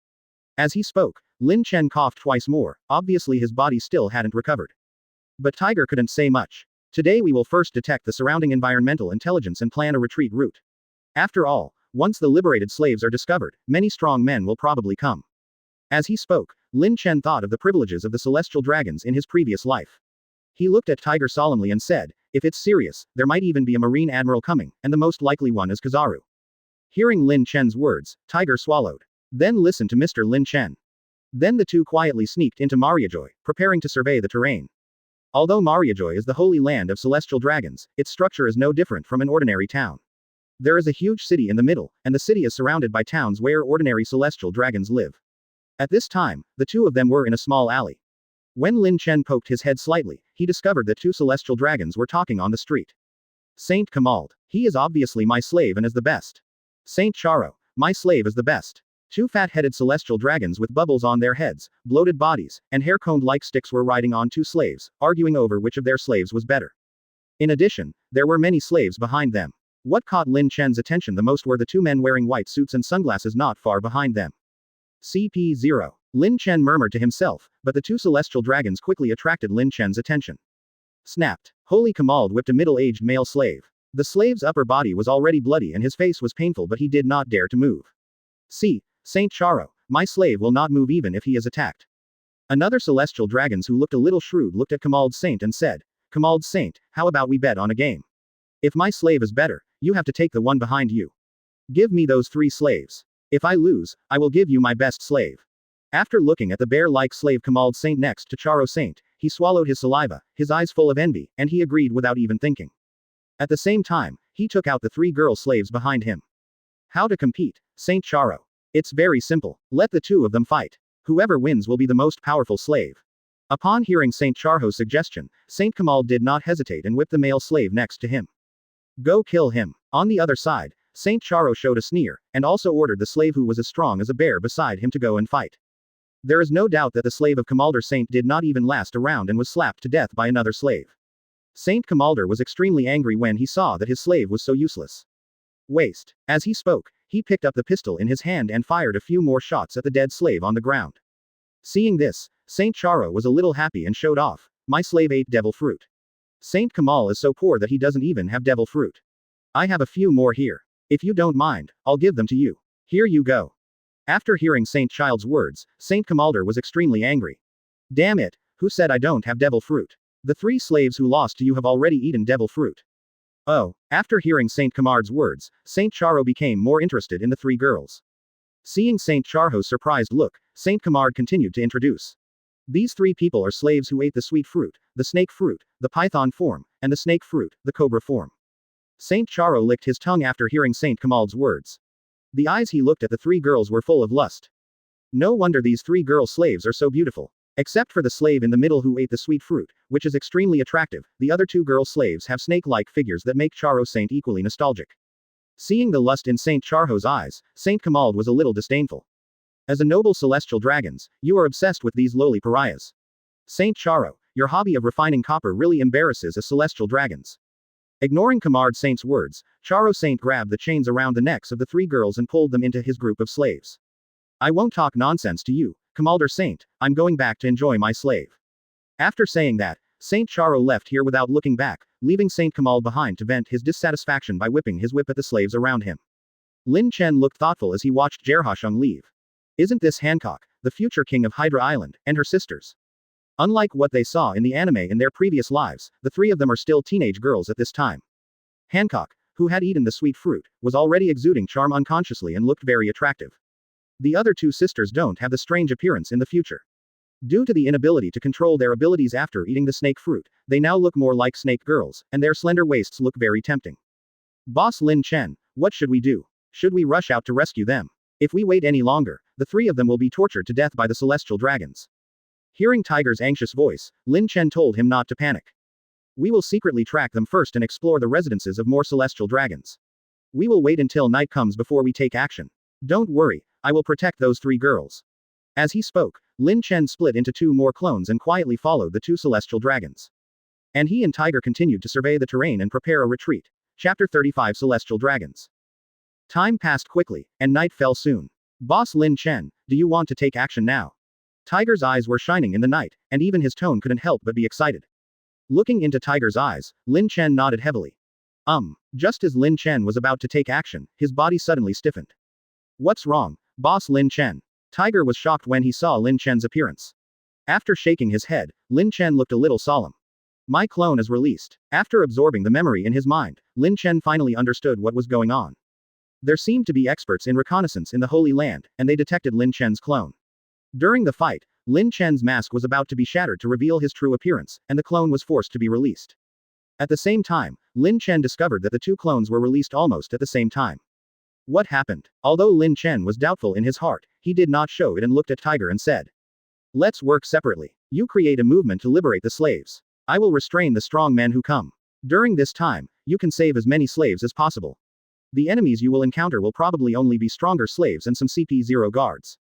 A: As he spoke, Lin Chen coughed twice more, obviously his body still hadn't recovered. But Tiger couldn't say much. "Today we will first detect the surrounding environmental intelligence and plan a retreat route. After all, once the liberated slaves are discovered, many strong men will probably come." As he spoke, Lin Chen thought of the privileges of the celestial dragons in his previous life. He looked at Tiger solemnly and said, "If it's serious, there might even be a marine admiral coming, and the most likely one is Kizaru." Hearing Lin Chen's words, Tiger swallowed. Then listened to Mr. Lin Chen. Then the two quietly sneaked into Mariejois, preparing to survey the terrain. Although Mariejois is the holy land of celestial dragons, its structure is no different from an ordinary town. There is a huge city in the middle, and the city is surrounded by towns where ordinary celestial dragons live. At this time, the two of them were in a small alley. When Lin Chen poked his head slightly, he discovered that 2 celestial dragons were talking on the street. "Saint Kamald. He is obviously my slave and is the best. Saint Charo. My slave is the best." 2 fat-headed celestial dragons with bubbles on their heads, bloated bodies, and hair-coned like sticks were riding on 2 slaves, arguing over which of their slaves was better. In addition, there were many slaves behind them. What caught Lin Chen's attention the most were the 2 men wearing white suits and sunglasses not far behind them. CP0. Lin Chen murmured to himself, but the 2 celestial dragons quickly attracted Lin Chen's attention. Snapped. Holy Kamald whipped a middle-aged male slave. The slave's upper body was already bloody and his face was painful, but he did not dare to move. "See, Saint Charo, my slave will not move even if he is attacked." Another celestial dragons who looked a little shrewd looked at Kamald Saint and said, "Kamald Saint, how about we bet on a game? If my slave is better, you have to take the one behind you. Give me those 3 slaves. If I lose, I will give you my best slave." After looking at the bear-like slave Kamald Saint next to Charo Saint, he swallowed his saliva, his eyes full of envy, and he agreed without even thinking. At the same time, he took out the 3 girl slaves behind him. How to compete, Saint Charo? It's very simple. Let the 2 of them fight. Whoever wins will be the most powerful slave. Upon hearing Saint Charho's suggestion, Saint Kamald did not hesitate and whipped the male slave next to him. "Go kill him." On the other side, Saint Charo showed a sneer, and also ordered the slave who was as strong as a bear beside him to go and fight. There is no doubt that the slave of Kamalder Saint did not even last a round and was slapped to death by another slave. Saint Kamalder was extremely angry when he saw that his slave was so useless. Waste. As he spoke, he picked up the pistol in his hand and fired a few more shots at the dead slave on the ground. Seeing this, Saint Charo was a little happy and showed off, "My slave ate devil fruit. Saint Kamal is so poor that he doesn't even have devil fruit. I have a few more here. If you don't mind, I'll give them to you. Here you go." After hearing Saint Child's words, Saint Kamalder was extremely angry. "Damn it, who said I don't have devil fruit? The 3 slaves who lost to you have already eaten devil fruit. Oh, after hearing Saint Kamard's words, Saint Charo became more interested in the three girls. Seeing Saint Charho's surprised look, Saint Kamard continued to introduce. These three people are slaves who ate the sweet fruit, the snake fruit, the python form, and the snake fruit, the cobra form. Saint Charo licked his tongue after hearing Saint Kamald's words. The eyes he looked at the three girls were full of lust. No wonder these three girl slaves are so beautiful. Except for the slave in the middle who ate the sweet fruit, which is extremely attractive, the other two girl slaves have snake-like figures that make Charo Saint equally nostalgic. Seeing the lust in Saint Charho's eyes, Saint Kamald was a little disdainful. As a noble celestial dragons, you are obsessed with these lowly pariahs. Saint Charo, your hobby of refining copper really embarrasses us celestial dragons. Ignoring Kamard Saint's words, Charo Saint grabbed the chains around the necks of the three girls and pulled them into his group of slaves. I won't talk nonsense to you, Kamalder Saint, I'm going back to enjoy my slave. After saying that, Saint Charo left here without looking back, leaving Saint Kamal behind to vent his dissatisfaction by whipping his whip at the slaves around him. Lin Chen looked thoughtful as he watched Jerhashung leave. Isn't this Hancock, the future king of Hydra Island, and her sisters? Unlike what they saw in the anime in their previous lives, the three of them are still teenage girls at this time. Hancock, who had eaten the sweet fruit, was already exuding charm unconsciously and looked very attractive. The other two sisters don't have the strange appearance in the future. Due to the inability to control their abilities after eating the snake fruit, they now look more like snake girls, and their slender waists look very tempting. Boss Lin Chen, what should we do? Should we rush out to rescue them? If we wait any longer, the three of them will be tortured to death by the celestial dragons. Hearing Tiger's anxious voice, Lin Chen told him not to panic. We will secretly track them first and explore the residences of more celestial dragons. We will wait until night comes before we take action. Don't worry, I will protect those three girls. As he spoke, Lin Chen split into two more clones and quietly followed the two celestial dragons. And he and Tiger continued to survey the terrain and prepare a retreat. Chapter 35 Celestial Dragons. Time passed quickly, and night fell soon. Boss Lin Chen, do you want to take action now? Tiger's eyes were shining in the night, and even his tone couldn't help but be excited. Looking into Tiger's eyes, Lin Chen nodded heavily. Just as Lin Chen was about to take action, his body suddenly stiffened. What's wrong, Boss Lin Chen? Tiger was shocked when he saw Lin Chen's appearance. After shaking his head, Lin Chen looked a little solemn. My clone is released. After absorbing the memory in his mind, Lin Chen finally understood what was going on. There seemed to be experts in reconnaissance in the Holy Land, and they detected Lin Chen's clone. During the fight, Lin Chen's mask was about to be shattered to reveal his true appearance, and the clone was forced to be released. At the same time, Lin Chen discovered that the two clones were released almost at the same time. What happened? Although Lin Chen was doubtful in his heart, he did not show it and looked at Tiger and said, let's work separately. You create a movement to liberate the slaves. I will restrain the strong men who come. During this time, you can save as many slaves as possible. The enemies you will encounter will probably only be stronger slaves and some CP0 guards.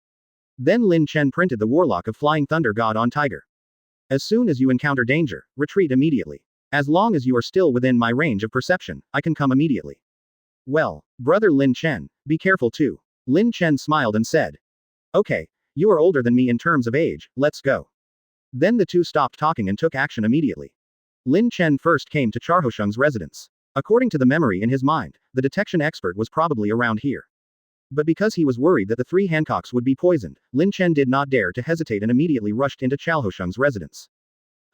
A: Then Lin Chen printed the Warlock of Flying Thunder God on Tiger. As soon as you encounter danger, retreat immediately. As long as you are still within my range of perception, I can come immediately. Well, brother Lin Chen, be careful too. Lin Chen smiled and said. Okay, you are older than me in terms of age, let's go. Then the two stopped talking and took action immediately. Lin Chen first came to Charhoshung's residence. According to the memory in his mind, the detection expert was probably around here. But because he was worried that the three Hancocks would be poisoned, Lin Chen did not dare to hesitate and immediately rushed into Charhoshung's residence.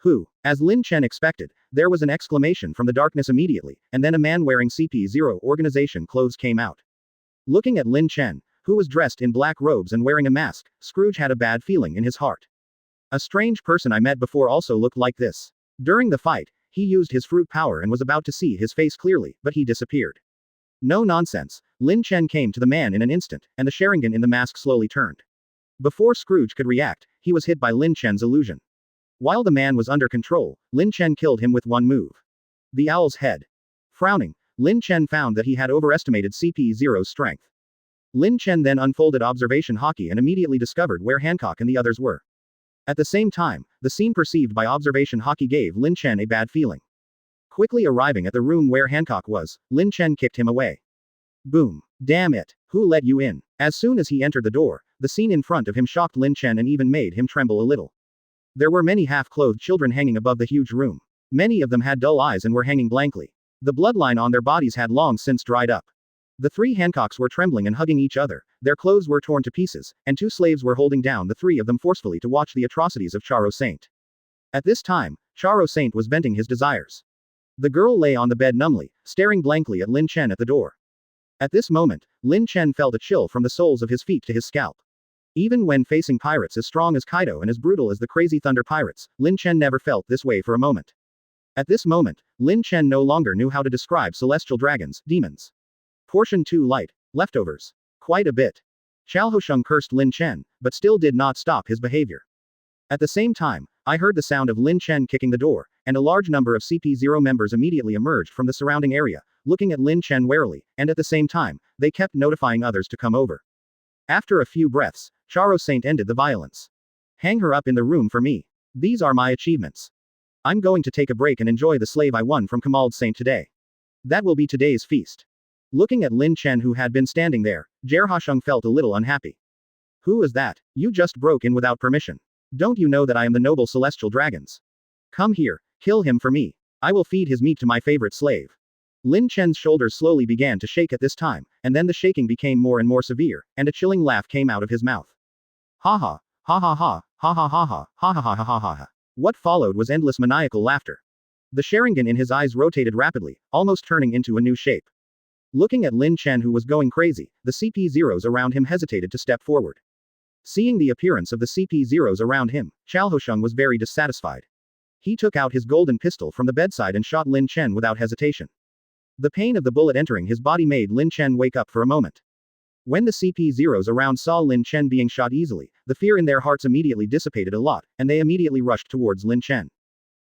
A: Who? As Lin Chen expected, there was an exclamation from the darkness immediately, and then a man wearing CP0 organization clothes came out. Looking at Lin Chen, who was dressed in black robes and wearing a mask, Scrooge had a bad feeling in his heart. A strange person I met before also looked like this. During the fight, he used his fruit power and was about to see his face clearly, but he disappeared. No nonsense, Lin Chen came to the man in an instant, and the Sharingan in the mask slowly turned. Before Scrooge could react, he was hit by Lin Chen's illusion. While the man was under control, Lin Chen killed him with one move. The owl's head. Frowning, Lin Chen found that he had overestimated CP0's strength. Lin Chen then unfolded observation Haki and immediately discovered where Hancock and the others were. At the same time, the scene perceived by observation Haki gave Lin Chen a bad feeling. Quickly arriving at the room where Hancock was, Lin Chen kicked him away. Boom. Damn it. Who let you in? As soon as he entered the door, the scene in front of him shocked Lin Chen and even made him tremble a little. There were many half-clothed children hanging above the huge room. Many of them had dull eyes and were hanging blankly. The bloodline on their bodies had long since dried up. The three Hancocks were trembling and hugging each other, their clothes were torn to pieces, and two slaves were holding down the three of them forcefully to watch the atrocities of Charo Saint. At this time, Charo Saint was venting his desires. The girl lay on the bed numbly, staring blankly at Lin Chen at the door. At this moment, Lin Chen felt a chill from the soles of his feet to his scalp. Even when facing pirates as strong as Kaido and as brutal as the Crazy Thunder pirates, Lin Chen never felt this way for a moment. At this moment, Lin Chen no longer knew how to describe celestial dragons, demons. Portion too light. Leftovers. Quite a bit. Chalhosheng cursed Lin Chen, but still did not stop his behavior. At the same time, I heard the sound of Lin Chen kicking the door, and a large number of CP0 members immediately emerged from the surrounding area, looking at Lin Chen warily, and at the same time, they kept notifying others to come over. After a few breaths, Charo Saint ended the violence. Hang her up in the room for me. These are my achievements. I'm going to take a break and enjoy the slave I won from Kamal Saint today. That will be today's feast. Looking at Lin Chen who had been standing there, Gerhasheng felt a little unhappy. Who is that? You just broke in without permission. Don't you know that I am the noble celestial dragons? Come here, kill him for me. I will feed his meat to my favorite slave. Lin Chen's shoulders slowly began to shake at this time, and then the shaking became more and more severe, and a chilling laugh came out of his mouth. Ha ha, ha ha ha, ha ha ha ha, ha ha ha ha ha ha. What followed was endless maniacal laughter. The Sharingan in his eyes rotated rapidly, almost turning into a new shape. Looking at Lin Chen who was going crazy, the CP0s around him hesitated to step forward. Seeing the appearance of the CP0s around him, Chalhosheng was very dissatisfied. He took out his golden pistol from the bedside and shot Lin Chen without hesitation. The pain of the bullet entering his body made Lin Chen wake up for a moment. When the CP0s around saw Lin Chen being shot easily, the fear in their hearts immediately dissipated a lot, and they immediately rushed towards Lin Chen.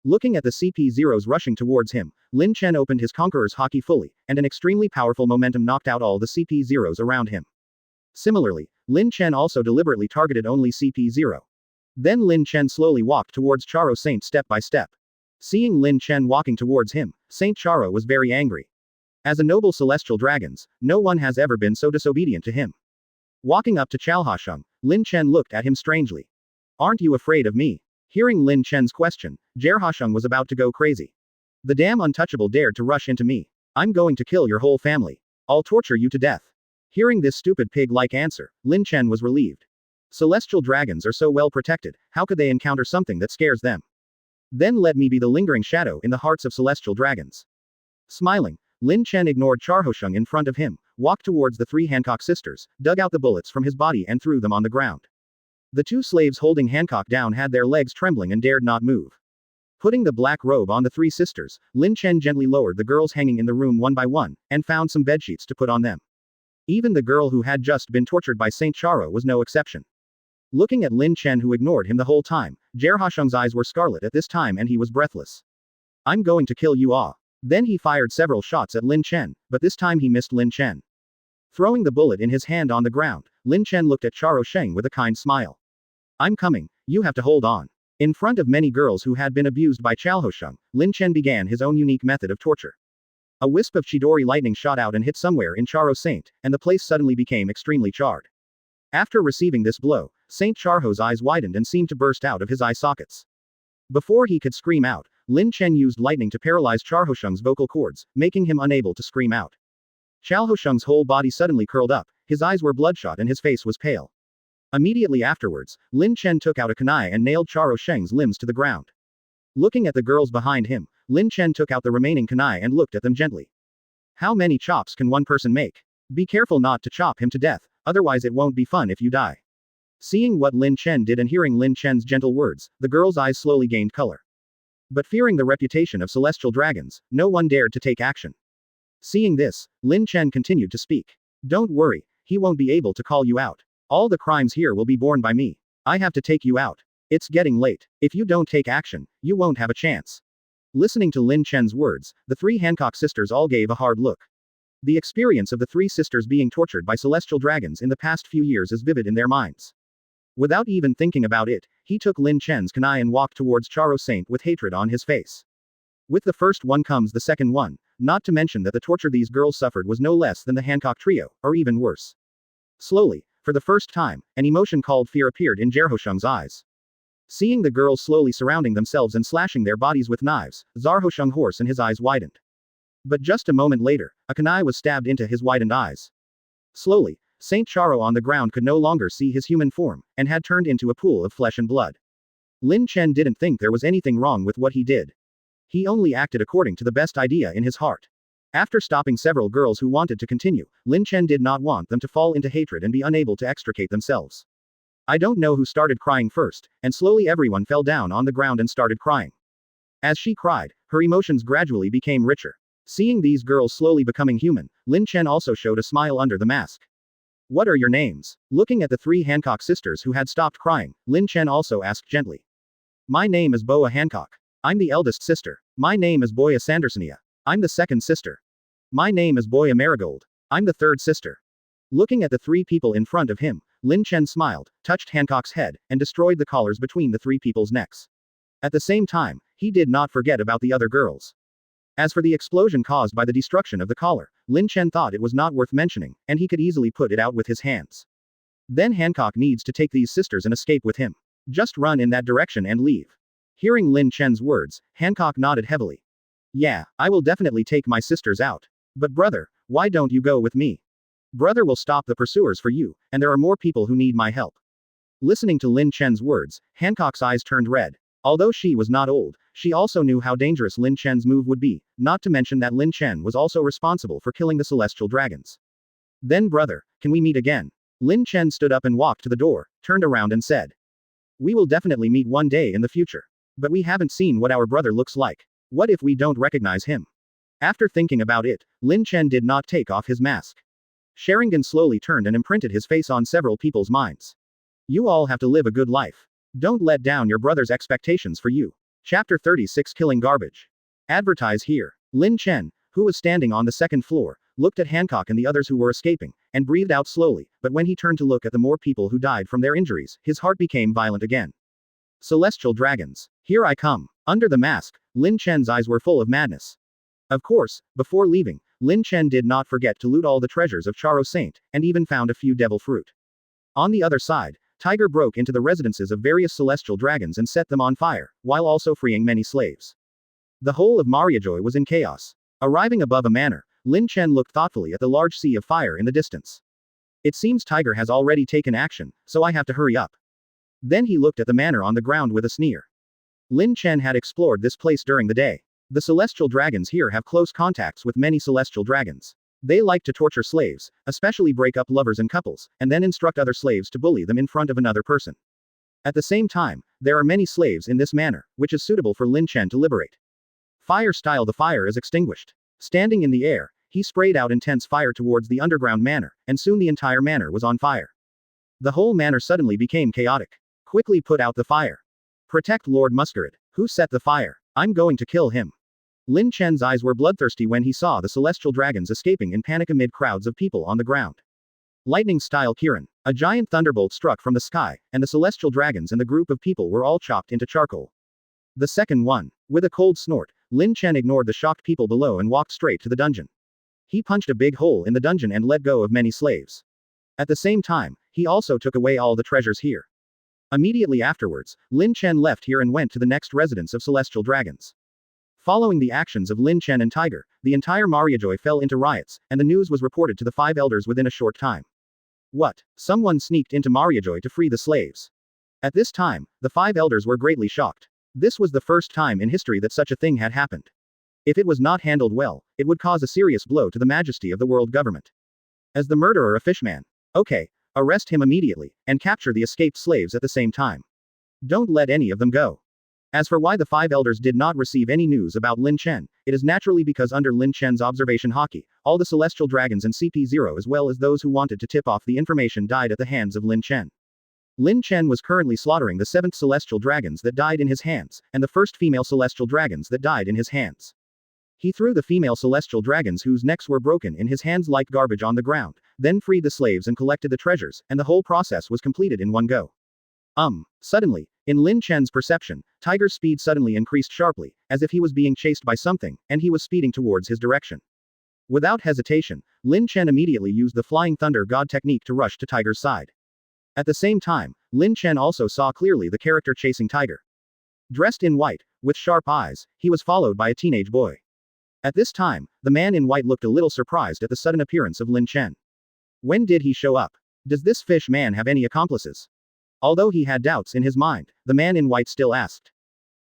A: Looking at the CP0s rushing towards him, Lin Chen opened his Conqueror's Haki fully, and an extremely powerful momentum knocked out all the CP0s around him. Similarly, Lin Chen also deliberately targeted only CP0. Then Lin Chen slowly walked towards Charo Saint step by step. Seeing Lin Chen walking towards him, Saint Charo was very angry. As a noble celestial dragons, no one has ever been so disobedient to him. Walking up to Chalhosheng, Lin Chen looked at him strangely. Aren't you afraid of me? Hearing Lin Chen's question, Gerhasheng was about to go crazy. The damn untouchable dared to rush into me. I'm going to kill your whole family. I'll torture you to death. Hearing this stupid pig-like answer, Lin Chen was relieved. Celestial dragons are so well protected, how could they encounter something that scares them? Then let me be the lingering shadow in the hearts of celestial dragons. Smiling, Lin Chen ignored Charhosheng in front of him, walked towards the three Hancock sisters, dug out the bullets from his body and threw them on the ground. The two slaves holding Hancock down had their legs trembling and dared not move. Putting the black robe on the three sisters, Lin Chen gently lowered the girls hanging in the room one by one, and found some bedsheets to put on them. Even the girl who had just been tortured by Saint Charo was no exception. Looking at Lin Chen who ignored him the whole time, Gerhasheng's eyes were scarlet at this time and he was breathless. I'm going to kill you all. Then he fired several shots at Lin Chen, but this time he missed Lin Chen. Throwing the bullet in his hand on the ground, Lin Chen looked at Charo Sheng with a kind smile. I'm coming, you have to hold on. In front of many girls who had been abused by Chalhosheng, Lin Chen began his own unique method of torture. A wisp of Chidori lightning shot out and hit somewhere in Charo Saint, and the place suddenly became extremely charred. After receiving this blow, Saint Charho's eyes widened and seemed to burst out of his eye sockets. Before he could scream out, Lin Chen used lightning to paralyze Charhosheng's vocal cords, making him unable to scream out. Chalhosheng's whole body suddenly curled up, his eyes were bloodshot and his face was pale. Immediately afterwards, Lin Chen took out a kunai and nailed Charo Sheng's limbs to the ground. Looking at the girls behind him, Lin Chen took out the remaining kunai and looked at them gently. How many chops can one person make? Be careful not to chop him to death, otherwise it won't be fun if you die. Seeing what Lin Chen did and hearing Lin Chen's gentle words, the girls' eyes slowly gained color. But fearing the reputation of celestial dragons, no one dared to take action. Seeing this, Lin Chen continued to speak. Don't worry, he won't be able to call you out. All the crimes here will be borne by me. I have to take you out. It's getting late. If you don't take action, you won't have a chance. Listening to Lin Chen's words, the three Hancock sisters all gave a hard look. The experience of the three sisters being tortured by celestial dragons in the past few years is vivid in their minds. Without even thinking about it, he took Lin Chen's kunai and walked towards Charo Saint with hatred on his face. With the first one comes the second one, not to mention that the torture these girls suffered was no less than the Hancock trio, or even worse. Slowly, for the first time, an emotion called fear appeared in Gerhosheng's eyes. Seeing the girls slowly surrounding themselves and slashing their bodies with knives, Zarhosheng hoarse and his eyes widened. But just a moment later, a kunai was stabbed into his widened eyes. Slowly, Saint Charo on the ground could no longer see his human form, and had turned into a pool of flesh and blood. Lin Chen didn't think there was anything wrong with what he did. He only acted according to the best idea in his heart. After stopping several girls who wanted to continue, Lin Chen did not want them to fall into hatred and be unable to extricate themselves. I don't know who started crying first, and slowly everyone fell down on the ground and started crying. As she cried, her emotions gradually became richer. Seeing these girls slowly becoming human, Lin Chen also showed a smile under the mask. What are your names? Looking at the 3 Hancock sisters who had stopped crying, Lin Chen also asked gently. My name is Boa Hancock. I'm the eldest sister. My name is Boya Sandersonia. I'm the second sister. My name is Boya Marigold. I'm the third sister. Looking at the 3 people in front of him, Lin Chen smiled, touched Hancock's head, and destroyed the collars between the 3 people's necks. At the same time, he did not forget about the other girls. As for the explosion caused by the destruction of the collar, Lin Chen thought it was not worth mentioning, and he could easily put it out with his hands. Then Hancock needs to take these sisters and escape with him. Just run in that direction and leave. Hearing Lin Chen's words, Hancock nodded heavily. Yeah, I will definitely take my sisters out. But brother, why don't you go with me? Brother will stop the pursuers for you, and there are more people who need my help. Listening to Lin Chen's words, Hancock's eyes turned red. Although she was not old, she also knew how dangerous Lin Chen's move would be, not to mention that Lin Chen was also responsible for killing the celestial dragons. Then brother, can we meet again? Lin Chen stood up and walked to the door, turned around and said. We will definitely meet one day in the future. But we haven't seen what our brother looks like. What if we don't recognize him? After thinking about it, Lin Chen did not take off his mask. Sharingan slowly turned and imprinted his face on several people's minds. You all have to live a good life. Don't let down your brother's expectations for you. Chapter 36 Killing Garbage. Advertise here. Lin Chen, who was standing on the second floor, looked at Hancock and the others who were escaping, and breathed out slowly, but when he turned to look at the more people who died from their injuries, his heart became violent again. Celestial dragons. Here I come. Under the mask, Lin Chen's eyes were full of madness. Of course, before leaving, Lin Chen did not forget to loot all the treasures of Charo Saint, and even found a few devil fruit. On the other side, Tiger broke into the residences of various celestial dragons and set them on fire, while also freeing many slaves. The whole of Mariejois was in chaos. Arriving above a manor, Lin Chen looked thoughtfully at the large sea of fire in the distance. It seems Tiger has already taken action, so I have to hurry up. Then he looked at the manor on the ground with a sneer. Lin Chen had explored this place during the day. The celestial dragons here have close contacts with many celestial dragons. They like to torture slaves, especially break up lovers and couples, and then instruct other slaves to bully them in front of another person. At the same time, there are many slaves in this manor, which is suitable for Lin Chen to liberate. Fire style. The fire is extinguished. Standing in the air, he sprayed out intense fire towards the underground manor, and soon the entire manor was on fire. The whole manor suddenly became chaotic. Quickly put out the fire. Protect Lord Masquerade. Who set the fire? I'm going to kill him. Lin Chen's eyes were bloodthirsty when he saw the celestial dragons escaping in panic amid crowds of people on the ground. Lightning-style Kirin. A giant thunderbolt struck from the sky, and the celestial dragons and the group of people were all chopped into charcoal. The second one. With a cold snort, Lin Chen ignored the shocked people below and walked straight to the dungeon. He punched a big hole in the dungeon and let go of many slaves. At the same time, he also took away all the treasures here. Immediately afterwards, Lin Chen left here and went to the next residence of celestial dragons. Following the actions of Lin Chen and Tiger, the entire Mariejois fell into riots, and the news was reported to the 5 elders within a short time. What? Someone sneaked into Mariejois to free the slaves. At this time, the 5 elders were greatly shocked. This was the first time in history that such a thing had happened. If it was not handled well, it would cause a serious blow to the majesty of the world government. As the murderer of Fishman. Okay. Arrest him immediately, and capture the escaped slaves at the same time. Don't let any of them go. As for why the 5 elders did not receive any news about Lin Chen, it is naturally because under Lin Chen's observation Hawkeye, all the celestial dragons and CP0 as well as those who wanted to tip off the information died at the hands of Lin Chen. Lin Chen was currently slaughtering the 7th celestial dragons that died in his hands, and the first female celestial dragons that died in his hands. He threw the female celestial dragons whose necks were broken in his hands like garbage on the ground, then freed the slaves and collected the treasures, and the whole process was completed in one go. Suddenly, in Lin Chen's perception, Tiger's speed suddenly increased sharply, as if he was being chased by something, and he was speeding towards his direction. Without hesitation, Lin Chen immediately used the Flying Thunder God technique to rush to Tiger's side. At the same time, Lin Chen also saw clearly the character chasing Tiger. Dressed in white, with sharp eyes, he was followed by a teenage boy. At this time, the man in white looked a little surprised at the sudden appearance of Lin Chen. When did he show up? Does this fish man have any accomplices? Although he had doubts in his mind, the man in white still asked.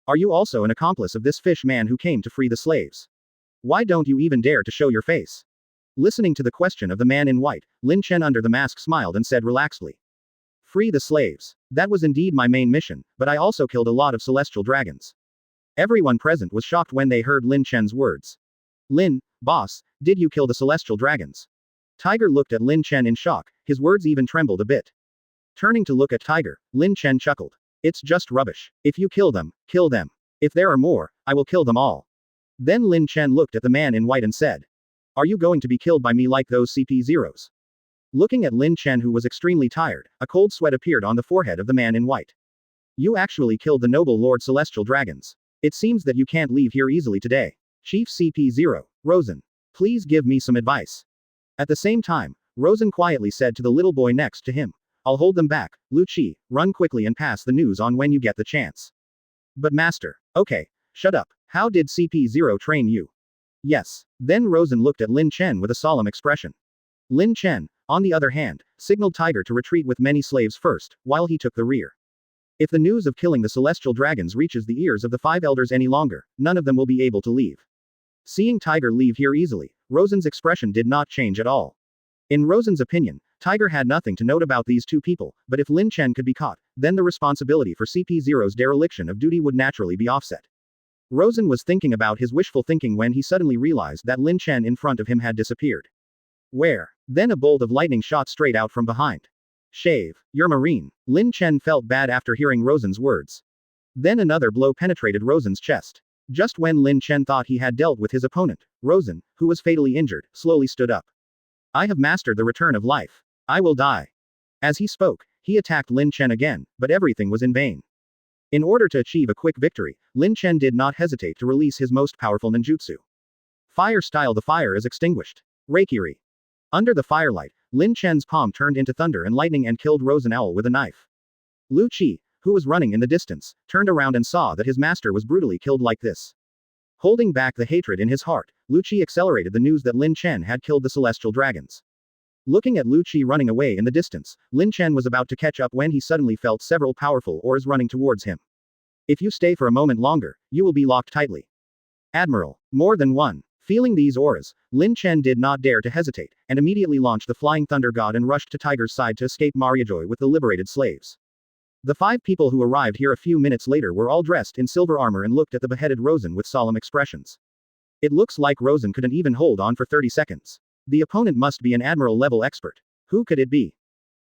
A: Are you also an accomplice of this fish man who came to free the slaves? Why don't you even dare to show your face? Listening to the question of the man in white, Lin Chen under the mask smiled and said relaxedly. Free the slaves. That was indeed my main mission, but I also killed a lot of celestial dragons. Everyone present was shocked when they heard Lin Chen's words. Lin, boss, did you kill the celestial dragons? Tiger looked at Lin Chen in shock, his words even trembled a bit. Turning to look at Tiger, Lin Chen chuckled. It's just rubbish. If you kill them, kill them. If there are more, I will kill them all. Then Lin Chen looked at the man in white and said. Are you going to be killed by me like those CP0s? Looking at Lin Chen who was extremely tired, a cold sweat appeared on the forehead of the man in white. You actually killed the noble Lord Celestial Dragons. It seems that you can't leave here easily today. Chief CP0, Rosen. Please give me some advice. At the same time, Rosen quietly said to the little boy next to him. I'll hold them back, Lu Chi, run quickly and pass the news on when you get the chance. But master. Okay. Shut up. How did CP0 train you? Yes. Then Rosen looked at Lin Chen with a solemn expression. Lin Chen, on the other hand, signaled Tiger to retreat with many slaves first, while he took the rear. If the news of killing the celestial dragons reaches the ears of the five elders any longer, none of them will be able to leave. Seeing Tiger leave here easily, Rosen's expression did not change at all. In Rosen's opinion, Tiger had nothing to note about these two people, but if Lin Chen could be caught, then the responsibility for CP0's dereliction of duty would naturally be offset. Rosen was thinking about his wishful thinking when he suddenly realized that Lin Chen in front of him had disappeared. Where? Then a bolt of lightning shot straight out from behind. Shave, you're Marine. Lin Chen felt bad after hearing Rosen's words. Then another blow penetrated Rosen's chest. Just when Lin Chen thought he had dealt with his opponent, Rosen, who was fatally injured, slowly stood up. I have mastered the return of life. I will die. As he spoke, he attacked Lin Chen again, but everything was in vain. In order to achieve a quick victory, Lin Chen did not hesitate to release his most powerful ninjutsu. Fire style. The fire is extinguished. Reikiri. Under the firelight, Lin Chen's palm turned into thunder and lightning and killed Rosen Owl with a knife. Lu Chi, who was running in the distance, turned around and saw that his master was brutally killed like this. Holding back the hatred in his heart, Lu Chi accelerated the news that Lin Chen had killed the celestial dragons. Looking at Lu Chi running away in the distance, Lin Chen was about to catch up when he suddenly felt several powerful oars running towards him. If you stay for a moment longer, you will be locked tightly. Admiral. More than one. Feeling these auras, Lin Chen did not dare to hesitate, and immediately launched the Flying Thunder God and rushed to Tiger's side to escape Mariejois with the liberated slaves. The 5 people who arrived here a few minutes later were all dressed in silver armor and looked at the beheaded Rosen with solemn expressions. It looks like Rosen couldn't even hold on for 30 seconds. The opponent must be an admiral-level expert. Who could it be?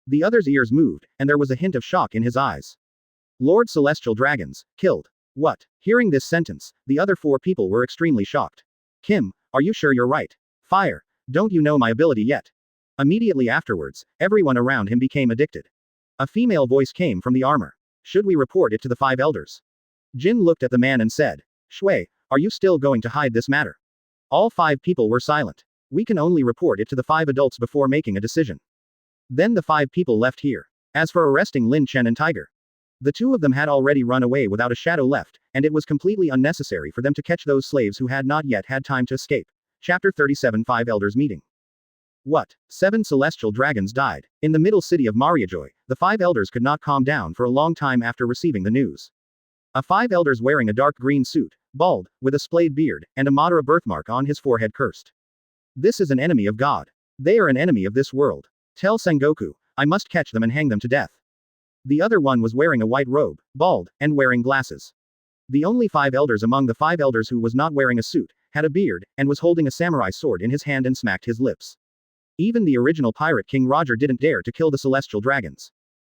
A: The other's ears moved, and there was a hint of shock in his eyes. Lord Celestial Dragons, killed. What? Hearing this sentence, the other 4 people were extremely shocked. Kim, are you sure you're right? Fire. Don't you know my ability yet? Immediately afterwards, everyone around him became addicted. A female voice came from the armor. Should we report it to the 5 elders? Jin looked at the man and said, Shui, are you still going to hide this matter? All 5 people were silent. We can only report it to the 5 adults before making a decision. Then the 5 people left here. As for arresting Lin Chen and Tiger, the 2 of them had already run away without a shadow left, and it was completely unnecessary for them to catch those slaves who had not yet had time to escape. Chapter 37 5 Elders Meeting. What? 7 celestial dragons died. In the middle city of Mariejois, the 5 elders could not calm down for a long time after receiving the news. A 5 elders wearing a dark green suit, bald, with a splayed beard, and a Madara birthmark on his forehead cursed. This is an enemy of God. They are an enemy of this world. Tell Sengoku, I must catch them and hang them to death. The other one was wearing a white robe, bald, and wearing glasses. The only 5 elders among the 5 elders who was not wearing a suit, had a beard, and was holding a samurai sword in his hand and smacked his lips. Even the original pirate King Roger didn't dare to kill the celestial dragons.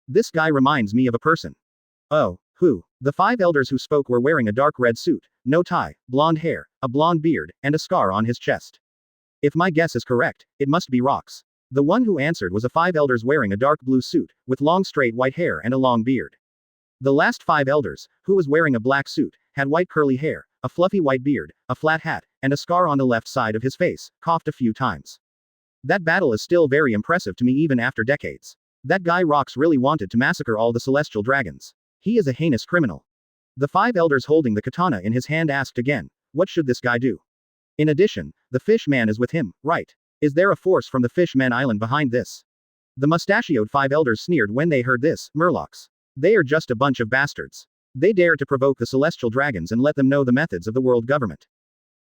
A: This guy reminds me of a person. Oh, who? The 5 elders who spoke were wearing a dark red suit, no tie, blonde hair, a blonde beard, and a scar on his chest. If my guess is correct, it must be Rox. The one who answered was a 5 elders wearing a dark blue suit, with long straight white hair and a long beard. The last 5 elders, who was wearing a black suit, had white curly hair, a fluffy white beard, a flat hat, and a scar on the left side of his face, coughed a few times. That battle is still very impressive to me even after decades. That guy Rox really wanted to massacre all the celestial dragons. He is a heinous criminal. The 5 elders holding the katana in his hand asked again, what should this guy do? In addition, the Fishman is with him, right? Is there a force from the Fishman Island behind this? The mustachioed 5 elders sneered when they heard this, Murlocs. They are just a bunch of bastards. They dare to provoke the celestial dragons and let them know the methods of the world government.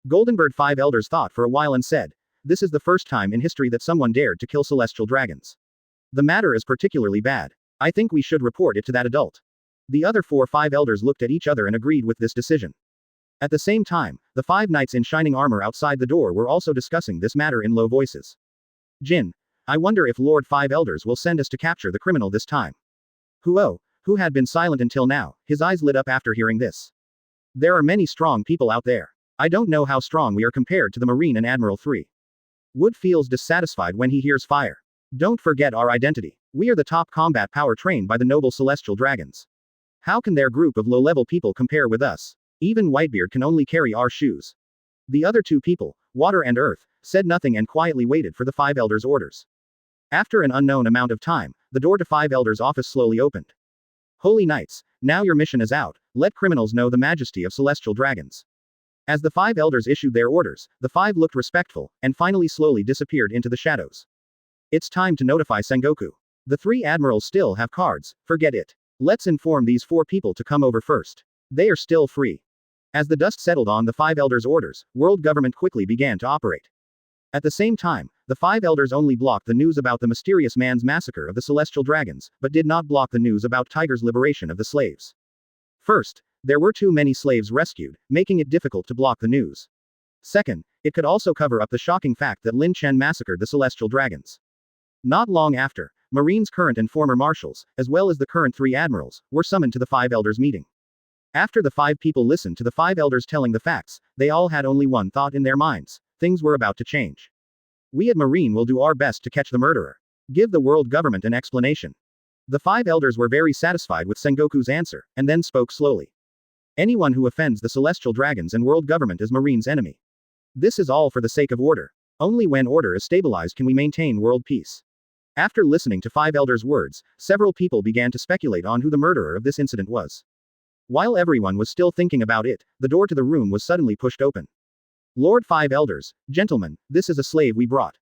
A: Goldenbird 5 elders thought for a while and said, "This is the first time in history that someone dared to kill celestial dragons. The matter is particularly bad. I think we should report it to that adult." The other 5 elders looked at each other and agreed with this decision. At the same time, the 5 knights in shining armor outside the door were also discussing this matter in low voices. "Jin, I wonder if Lord 5 elders will send us to capture the criminal this time." Huo, who had been silent until now, his eyes lit up after hearing this. "There are many strong people out there. I don't know how strong we are compared to the Marine and Admiral 3. Wood feels dissatisfied when he hears fire. Don't forget our identity. We are the top combat power trained by the noble celestial dragons. How can their group of low-level people compare with us? Even Whitebeard can only carry our shoes." The other 2 people, Water and Earth, said nothing and quietly waited for the 5 elders' orders. After an unknown amount of time, the door to 5 elders' office slowly opened. "Holy Knights, now your mission is out, let criminals know the majesty of celestial dragons." As the 5 elders issued their orders, the 5 looked respectful, and finally slowly disappeared into the shadows. "It's time to notify Sengoku. The 3 admirals still have cards, forget it. Let's inform these 4 people to come over first. They are still free." As the dust settled on the 5 elders' orders, world government quickly began to operate. At the same time, the 5 elders only blocked the news about the mysterious man's massacre of the celestial dragons, but did not block the news about Tiger's liberation of the slaves. First, there were too many slaves rescued, making it difficult to block the news. Second, it could also cover up the shocking fact that Lin Chen massacred the celestial dragons. Not long after, Marine's current and former marshals, as well as the current 3 admirals, were summoned to the 5 elders meeting. After the 5 people listened to the 5 elders telling the facts, they all had only one thought in their minds: things were about to change. "We at Marine will do our best to catch the murderer. Give the world government an explanation." The 5 elders were very satisfied with Sengoku's answer, and then spoke slowly. "Anyone who offends the celestial dragons and world government is Marine's enemy. This is all for the sake of order. Only when order is stabilized can we maintain world peace." After listening to 5 elders' words, several people began to speculate on who the murderer of this incident was. While everyone was still thinking about it, the door to the room was suddenly pushed open. "Lord 5 elders, gentlemen, this is a slave we brought."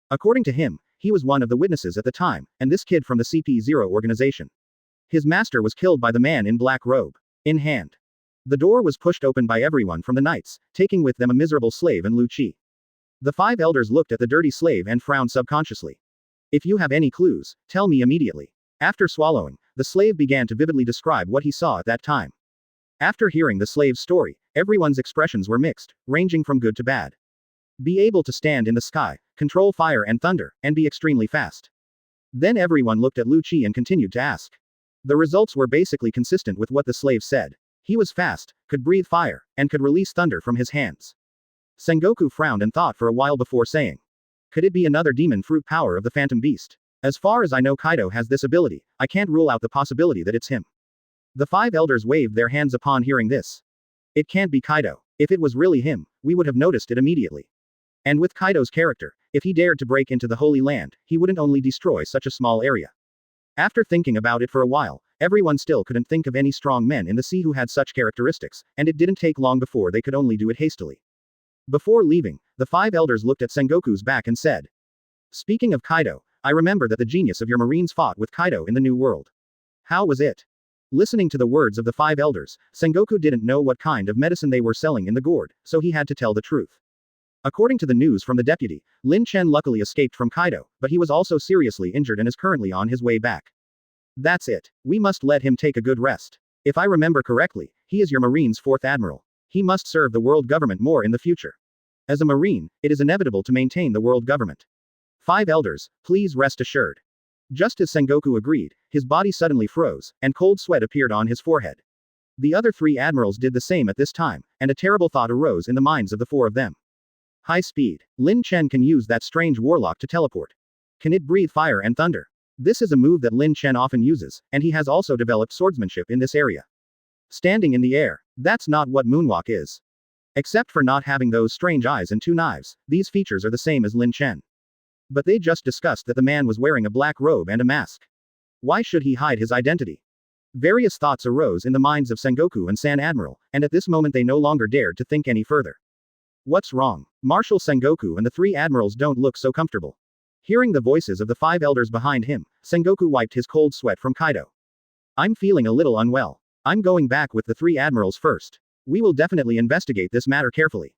A: According to him, he was one of the witnesses at the time, and this kid from the CP0 organization. His master was killed by the man in black robe. In hand. The door was pushed open by everyone from the knights, taking with them a miserable slave and Lu Chi. The 5 elders looked at the dirty slave and frowned subconsciously. "If you have any clues, tell me immediately." After swallowing, the slave began to vividly describe what he saw at that time. After hearing the slave's story, everyone's expressions were mixed, ranging from good to bad. Be able to stand in the sky, control fire and thunder, and be extremely fast. Then everyone looked at Lu Chi and continued to ask. The results were basically consistent with what the slave said. He was fast, could breathe fire, and could release thunder from his hands. Sengoku frowned and thought for a while before saying, "Could it be another demon fruit power of the Phantom Beast? As far as I know, Kaido has this ability. I can't rule out the possibility that it's him." The 5 elders waved their hands upon hearing this. "It can't be Kaido. If it was really him, we would have noticed it immediately. And with Kaido's character, if he dared to break into the Holy Land, he wouldn't only destroy such a small area." After thinking about it for a while, everyone still couldn't think of any strong men in the sea who had such characteristics, and it didn't take long before they could only do it hastily. Before leaving, the 5 elders looked at Sengoku's back and said, "Speaking of Kaido, I remember that the genius of your Marines fought with Kaido in the New World. How was it?" Listening to the words of the 5 elders, Sengoku didn't know what kind of medicine they were selling in the gourd, so he had to tell the truth. According to the news from the deputy, Lin Chen luckily escaped from Kaido, but he was also seriously injured and is currently on his way back. That's it. We must let him take a good rest. If I remember correctly, he is your Marine's 4th admiral. He must serve the world government more in the future. As a Marine, it is inevitable to maintain the world government. 5 elders, please rest assured." Just as Sengoku agreed, his body suddenly froze, and cold sweat appeared on his forehead. The other 3 admirals did the same at this time, and a terrible thought arose in the minds of the 4 of them. High speed. Lin Chen can use that strange warlock to teleport. Can it breathe fire and thunder? This is a move that Lin Chen often uses, and he has also developed swordsmanship in this area. Standing in the air. That's not what moonwalk is. Except for not having those strange eyes and 2 knives, these features are the same as Lin Chen. But they just discussed that the man was wearing a black robe and a mask. Why should he hide his identity? Various thoughts arose in the minds of Sengoku and San Admiral, and at this moment they no longer dared to think any further. What's wrong? Marshal Sengoku and the 3 admirals don't look so comfortable. Hearing the voices of the 5 elders behind him, Sengoku wiped his cold sweat from Kaido. I'm feeling a little unwell. I'm going back with the 3 admirals first. We will definitely investigate this matter carefully.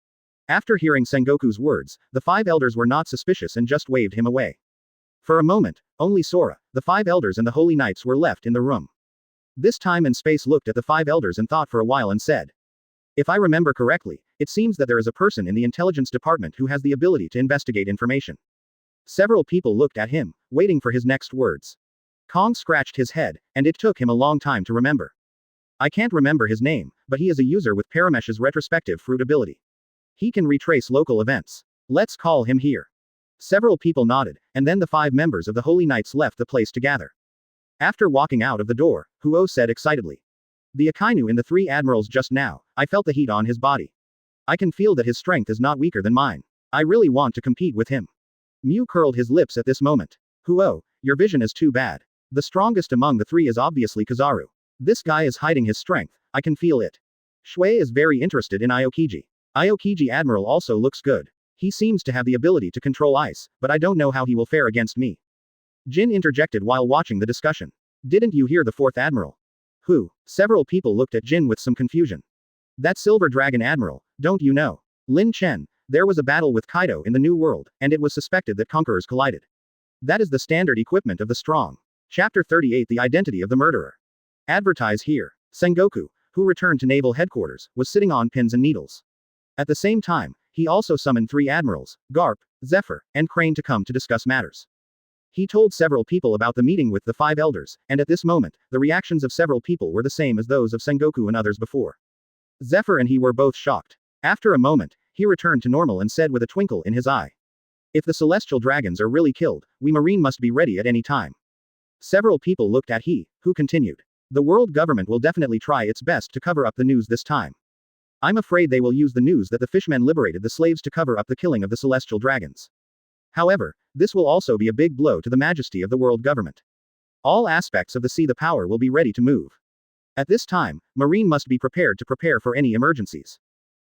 A: After hearing Sengoku's words, the 5 elders were not suspicious and just waved him away. For a moment, only Sora, the 5 elders and the holy knights were left in the room. This time and space looked at the 5 elders and thought for a while and said, "If I remember correctly, it seems that there is a person in the intelligence department who has the ability to investigate information." Several people looked at him, waiting for his next words. Kong scratched his head, and it took him a long time to remember. I can't remember his name, but he is a user with Paramesh's retrospective fruit ability. He can retrace local events. Let's call him here. Several people nodded, and then the 5 members of the Holy Knights left the place to gather. After walking out of the door, Huo said excitedly. The Akainu in the 3 admirals just now, I felt the heat on his body. I can feel that his strength is not weaker than mine. I really want to compete with him. Mew curled his lips at this moment. Huo, your vision is too bad. The strongest among the 3 is obviously Kizaru. This guy is hiding his strength, I can feel it. Shui is very interested in Aokiji. Aokiji Admiral also looks good. He seems to have the ability to control ice, but I don't know how he will fare against me. Jin interjected while watching the discussion. Didn't you hear the 4th Admiral? Who? Several people looked at Jin with some confusion. That Silver Dragon Admiral, don't you know? Lin Chen, there was a battle with Kaido in the New World, and it was suspected that conquerors collided. That is the standard equipment of the strong. Chapter 38 The Identity of the Murderer. Advertise here. Sengoku, who returned to naval headquarters, was sitting on pins and needles. At the same time, he also summoned 3 admirals, Garp, Zephyr, and Crane to come to discuss matters. He told several people about the meeting with the 5 elders, and at this moment, the reactions of several people were the same as those of Sengoku and others before. Zephyr and he were both shocked. After a moment, he returned to normal and said with a twinkle in his eye. If the celestial dragons are really killed, we Marine must be ready at any time. Several people looked at he, who continued. The world government will definitely try its best to cover up the news this time. I'm afraid they will use the news that the Fishman liberated the slaves to cover up the killing of the celestial dragons. However, this will also be a big blow to the majesty of the world government. All aspects of the sea the power will be ready to move. At this time, Marine must be prepared to prepare for any emergencies.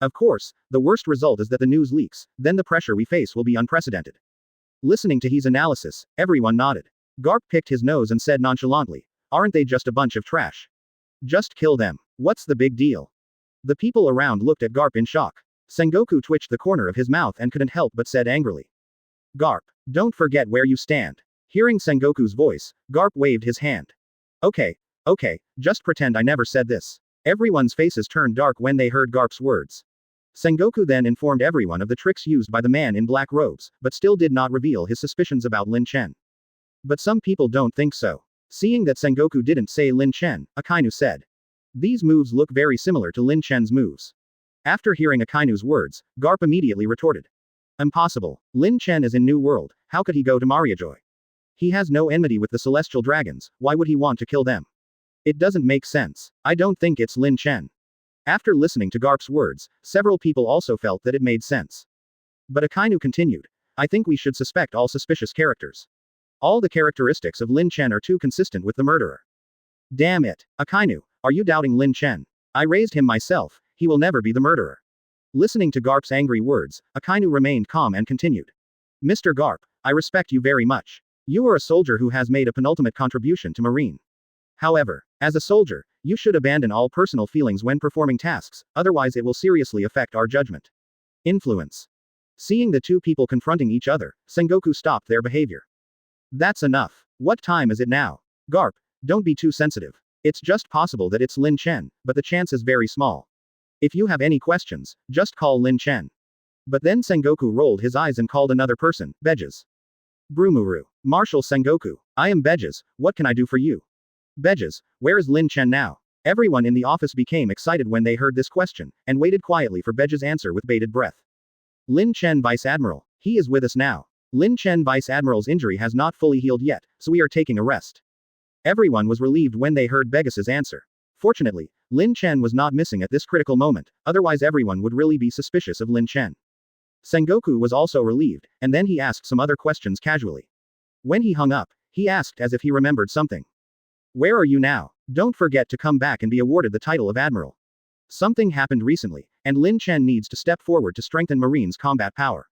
A: Of course, the worst result is that the news leaks, then the pressure we face will be unprecedented. Listening to his analysis, everyone nodded. Garp picked his nose and said nonchalantly, aren't they just a bunch of trash? Just kill them. What's the big deal? The people around looked at Garp in shock. Sengoku twitched the corner of his mouth and couldn't help but said angrily. Garp, don't forget where you stand. Hearing Sengoku's voice, Garp waved his hand. Okay, just pretend I never said this. Everyone's faces turned dark when they heard Garp's words. Sengoku then informed everyone of the tricks used by the man in black robes, but still did not reveal his suspicions about Lin Chen. But some people don't think so. Seeing that Sengoku didn't say Lin Chen, Akainu said. These moves look very similar to Lin Chen's moves. After hearing Akainu's words, Garp immediately retorted. Impossible. Lin Chen is in New World, how could he go to Mariejois? He has no enmity with the celestial dragons, why would he want to kill them? It doesn't make sense. I don't think it's Lin Chen. After listening to Garp's words, several people also felt that it made sense. But Akainu continued. I think we should suspect all suspicious characters. All the characteristics of Lin Chen are too consistent with the murderer. Damn it. Akainu, are you doubting Lin Chen? I raised him myself, he will never be the murderer. Listening to Garp's angry words, Akainu remained calm and continued. Mr. Garp, I respect you very much. You are a soldier who has made a penultimate contribution to Marine. However, as a soldier, you should abandon all personal feelings when performing tasks, otherwise it will seriously affect our judgment. Influence. Seeing the 2 people confronting each other, Sengoku stopped their behavior. That's enough. What time is it now? Garp, don't be too sensitive. It's just possible that it's Lin Chen, but the chance is very small. If you have any questions, just call Lin Chen. But then Sengoku rolled his eyes and called another person, Beges. Brumuru. Marshal Sengoku, I am Beges, what can I do for you? Beges, where is Lin Chen now? Everyone in the office became excited when they heard this question, and waited quietly for Beges' answer with bated breath. Lin Chen Vice Admiral, he is with us now. Lin Chen Vice Admiral's injury has not fully healed yet, so we are taking a rest. Everyone was relieved when they heard Beges' answer. Fortunately, Lin Chen was not missing at this critical moment, otherwise everyone would really be suspicious of Lin Chen. Sengoku was also relieved, and then he asked some other questions casually. When he hung up, he asked as if he remembered something. Where are you now? Don't forget to come back and be awarded the title of Admiral. Something happened recently, and Lin Chen needs to step forward to strengthen Marine's combat power.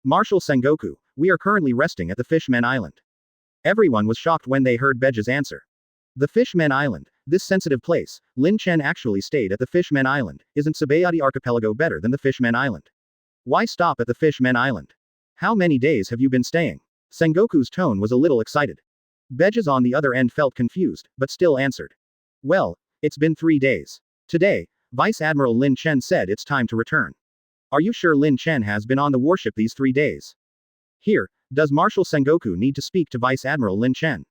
A: Marshal Sengoku, we are currently resting at the Fishman Island. Everyone was shocked when they heard Beges' answer. The Fishman Island, This sensitive place, Lin Chen actually stayed at the Fishman Island. Isn't Sabaody archipelago better than the Fishman Island? Why stop at the Fishman Island? How many days have you been staying? Sengoku's tone was a little excited. Beges on the other end felt confused, but still answered. Well, it's been 3 days. Today, Vice Admiral Lin Chen said it's time to return. Are you sure Lin Chen has been on the warship these 3 days? Here, does Marshal Sengoku need to speak to Vice Admiral Lin Chen?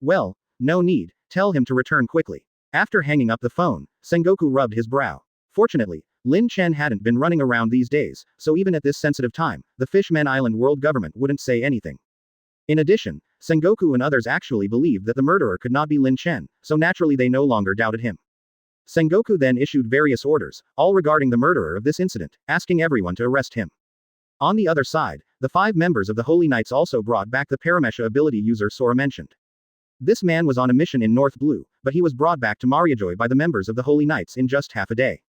A: Well, no need, tell him to return quickly. After hanging up the phone, Sengoku rubbed his brow. Fortunately, Lin Chen hadn't been running around these days, so even at this sensitive time, the Fishman Island world government wouldn't say anything. In addition, Sengoku and others actually believed that the murderer could not be Lin Chen, so naturally they no longer doubted him. Sengoku then issued various orders, all regarding the murderer of this incident, asking everyone to arrest him. On the other side, the 5 members of the Holy Knights also brought back the Paramesha ability user Sora mentioned. This man was on a mission in North Blue, but he was brought back to Mariejois by the members of the Holy Knights in just half a day.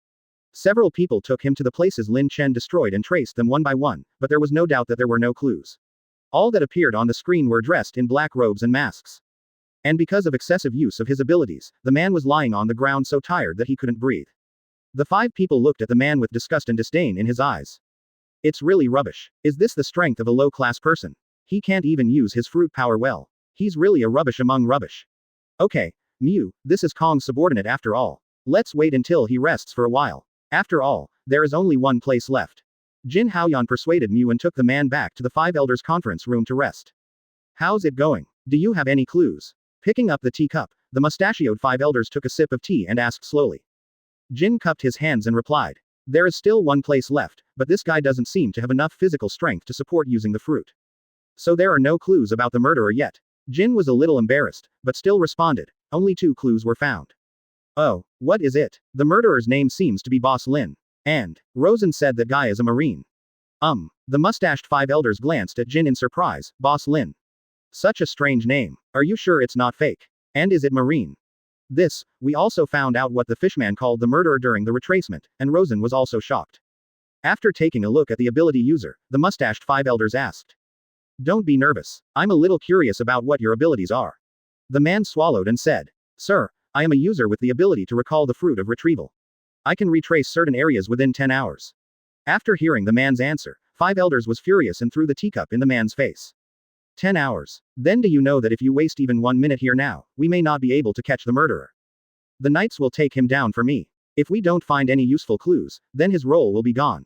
A: Several people took him to the places Lin Chen destroyed and traced them one by one, but there was no doubt that there were no clues. All that appeared on the screen were dressed in black robes and masks. And because of excessive use of his abilities, the man was lying on the ground so tired that he couldn't breathe. The 5 people looked at the man with disgust and disdain in his eyes. It's really rubbish. Is this the strength of a low-class person? He can't even use his fruit power well. He's really a rubbish among rubbish. Okay, Mew, this is Kong's subordinate after all. Let's wait until he rests for a while. After all, there is only one place left. Jin Haoyan persuaded Mew and took the man back to the 5 elders conference room to rest. How's it going? Do you have any clues? Picking up the teacup, the mustachioed 5 elders took a sip of tea and asked slowly. Jin cupped his hands and replied. There is still one place left, but this guy doesn't seem to have enough physical strength to support using the fruit. So there are no clues about the murderer yet. Jin was a little embarrassed, but still responded. Only 2 clues were found. Oh, what is it? The murderer's name seems to be Boss Lin. And Rosen said that guy is a marine. The mustached 5 elders glanced at Jin in surprise. Boss Lin. Such a strange name. Are you sure it's not fake? And is it marine? This, we also found out what the Fishman called the murderer during the retracement, and Rosen was also shocked. After taking a look at the ability user, the mustached 5 elders asked. Don't be nervous. I'm a little curious about what your abilities are. The man swallowed and said. Sir, I am a user with the ability to recall the fruit of retrieval. I can retrace certain areas within 10 hours. After hearing the man's answer, 5 elders was furious and threw the teacup in the man's face. 10 hours. Then do you know that if you waste even 1 minute here now, we may not be able to catch the murderer. The knights will take him down for me. If we don't find any useful clues, then his role will be gone.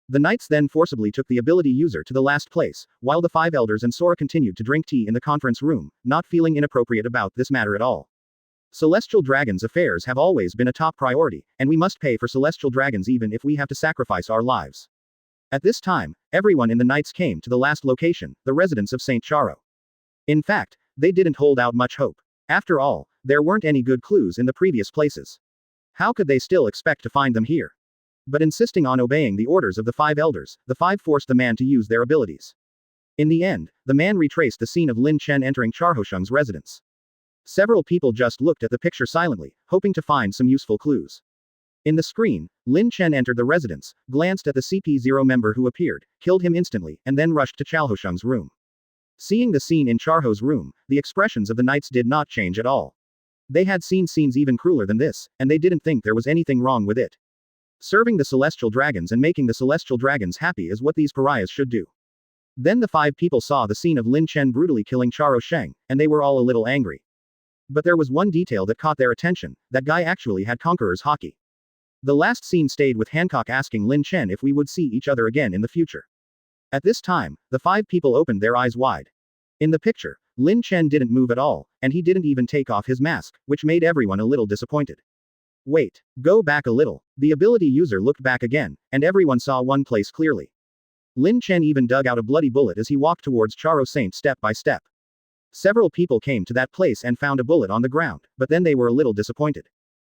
A: The knights then forcibly took the ability user to the last place, while the 5 elders and Sora continued to drink tea in the conference room, not feeling inappropriate about this matter at all. Celestial dragons' affairs have always been a top priority, and we must pay for celestial dragons even if we have to sacrifice our lives. At this time, everyone in the Knights came to the last location, the residence of Saint Charo. In fact, they didn't hold out much hope. After all, there weren't any good clues in the previous places. How could they still expect to find them here? But insisting on obeying the orders of the 5 elders, the 5 forced the man to use their abilities. In the end, the man retraced the scene of Lin Chen entering Charhosheng's residence. Several people just looked at the picture silently, hoping to find some useful clues. In the screen, Lin Chen entered the residence, glanced at the CP0 member who appeared, killed him instantly, and then rushed to Charhosheng's room. Seeing the scene in Charho's room, the expressions of the knights did not change at all. They had seen scenes even crueler than this, and they didn't think there was anything wrong with it. Serving the celestial dragons and making the celestial dragons happy is what these pariahs should do. Then the 5 people saw the scene of Lin Chen brutally killing Charo Sheng, and they were all a little angry. But there was one detail that caught their attention, that guy actually had Conqueror's Haki. The last scene stayed with Hancock asking Lin Chen if we would see each other again in the future. At this time, the 5 people opened their eyes wide. In the picture, Lin Chen didn't move at all, and he didn't even take off his mask, which made everyone a little disappointed. Wait, go back a little. The ability user looked back again, and everyone saw one place clearly. Lin Chen even dug out a bloody bullet as he walked towards Charo Saint step by step. Several people came to that place and found a bullet on the ground, but then they were a little disappointed.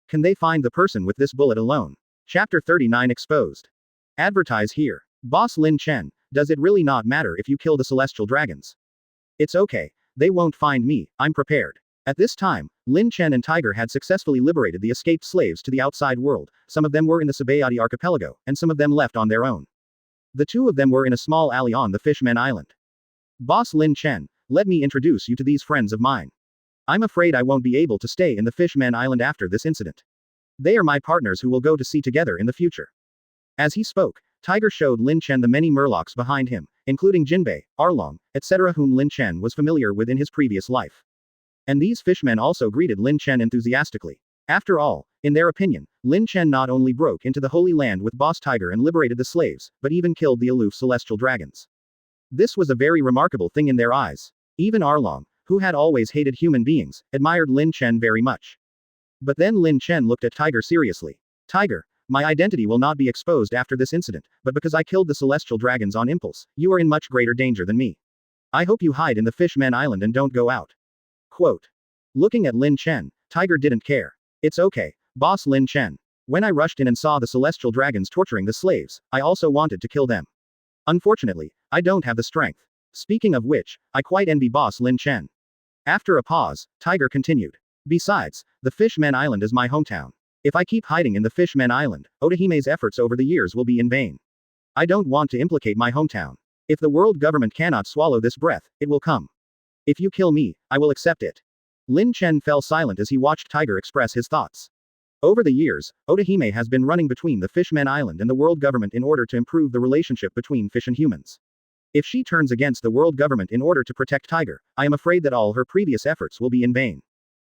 A: Can they find the person with this bullet alone? Chapter 39 Exposed. Advertise here. Boss Lin Chen, does it really not matter if you kill the celestial dragons? It's okay. They won't find me, I'm prepared. At this time, Lin Chen and Tiger had successfully liberated the escaped slaves to the outside world. Some of them were in the Sabaody archipelago, and some of them left on their own. The 2 of them were in a small alley on the Fishman Island. Boss Lin Chen, let me introduce you to these friends of mine. I'm afraid I won't be able to stay in the Fishman Island after this incident. They are my partners who will go to sea together in the future. As he spoke, Tiger showed Lin Chen the many murlocs behind him, including Jinbei, Arlong, etc., whom Lin Chen was familiar with in his previous life. And these fishmen also greeted Lin Chen enthusiastically. After all, in their opinion, Lin Chen not only broke into the Holy Land with Boss Tiger and liberated the slaves, but even killed the aloof celestial dragons. This was a very remarkable thing in their eyes. Even Arlong, who had always hated human beings, admired Lin Chen very much. But then Lin Chen looked at Tiger seriously. Tiger, my identity will not be exposed after this incident, but because I killed the celestial dragons on impulse, you are in much greater danger than me. I hope you hide in the Fishman Island and don't go out. Quote. Looking at Lin Chen, Tiger didn't care. It's okay, boss Lin Chen. When I rushed in and saw the celestial dragons torturing the slaves, I also wanted to kill them. Unfortunately, I don't have the strength. Speaking of which, I quite envy boss Lin Chen. After a pause, Tiger continued. Besides, the Fishman Island is my hometown. If I keep hiding in the Fishman Island, Odahime's efforts over the years will be in vain. I don't want to implicate my hometown. If the world government cannot swallow this breath, it will come. If you kill me, I will accept it. Lin Chen fell silent as he watched Tiger express his thoughts. Over the years, Odahime has been running between the Fishman Island and the world government in order to improve the relationship between fish and humans. If she turns against the world government in order to protect Tiger, I am afraid that all her previous efforts will be in vain.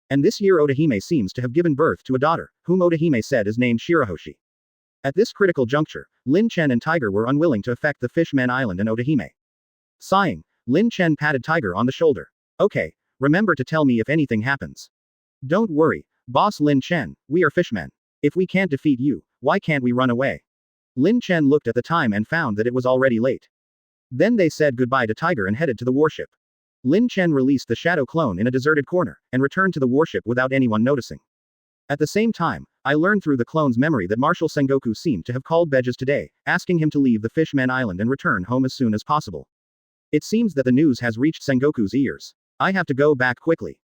A: And this year Odahime seems to have given birth to a daughter, whom Odahime said is named Shirahoshi. At this critical juncture, Lin Chen and Tiger were unwilling to affect the Fishman Island and Odahime. Sighing, Lin Chen patted Tiger on the shoulder. Okay, remember to tell me if anything happens. Don't worry, boss Lin Chen, we are fishmen. If we can't defeat you, why can't we run away? Lin Chen looked at the time and found that it was already late. Then they said goodbye to Tiger and headed to the warship. Lin Chen released the shadow clone in a deserted corner, and returned to the warship without anyone noticing. At the same time, I learned through the clone's memory that Marshal Sengoku seemed to have called Beges today, asking him to leave the Fishman Island and return home as soon as possible. It seems that the news has reached Sengoku's ears. I have to go back quickly.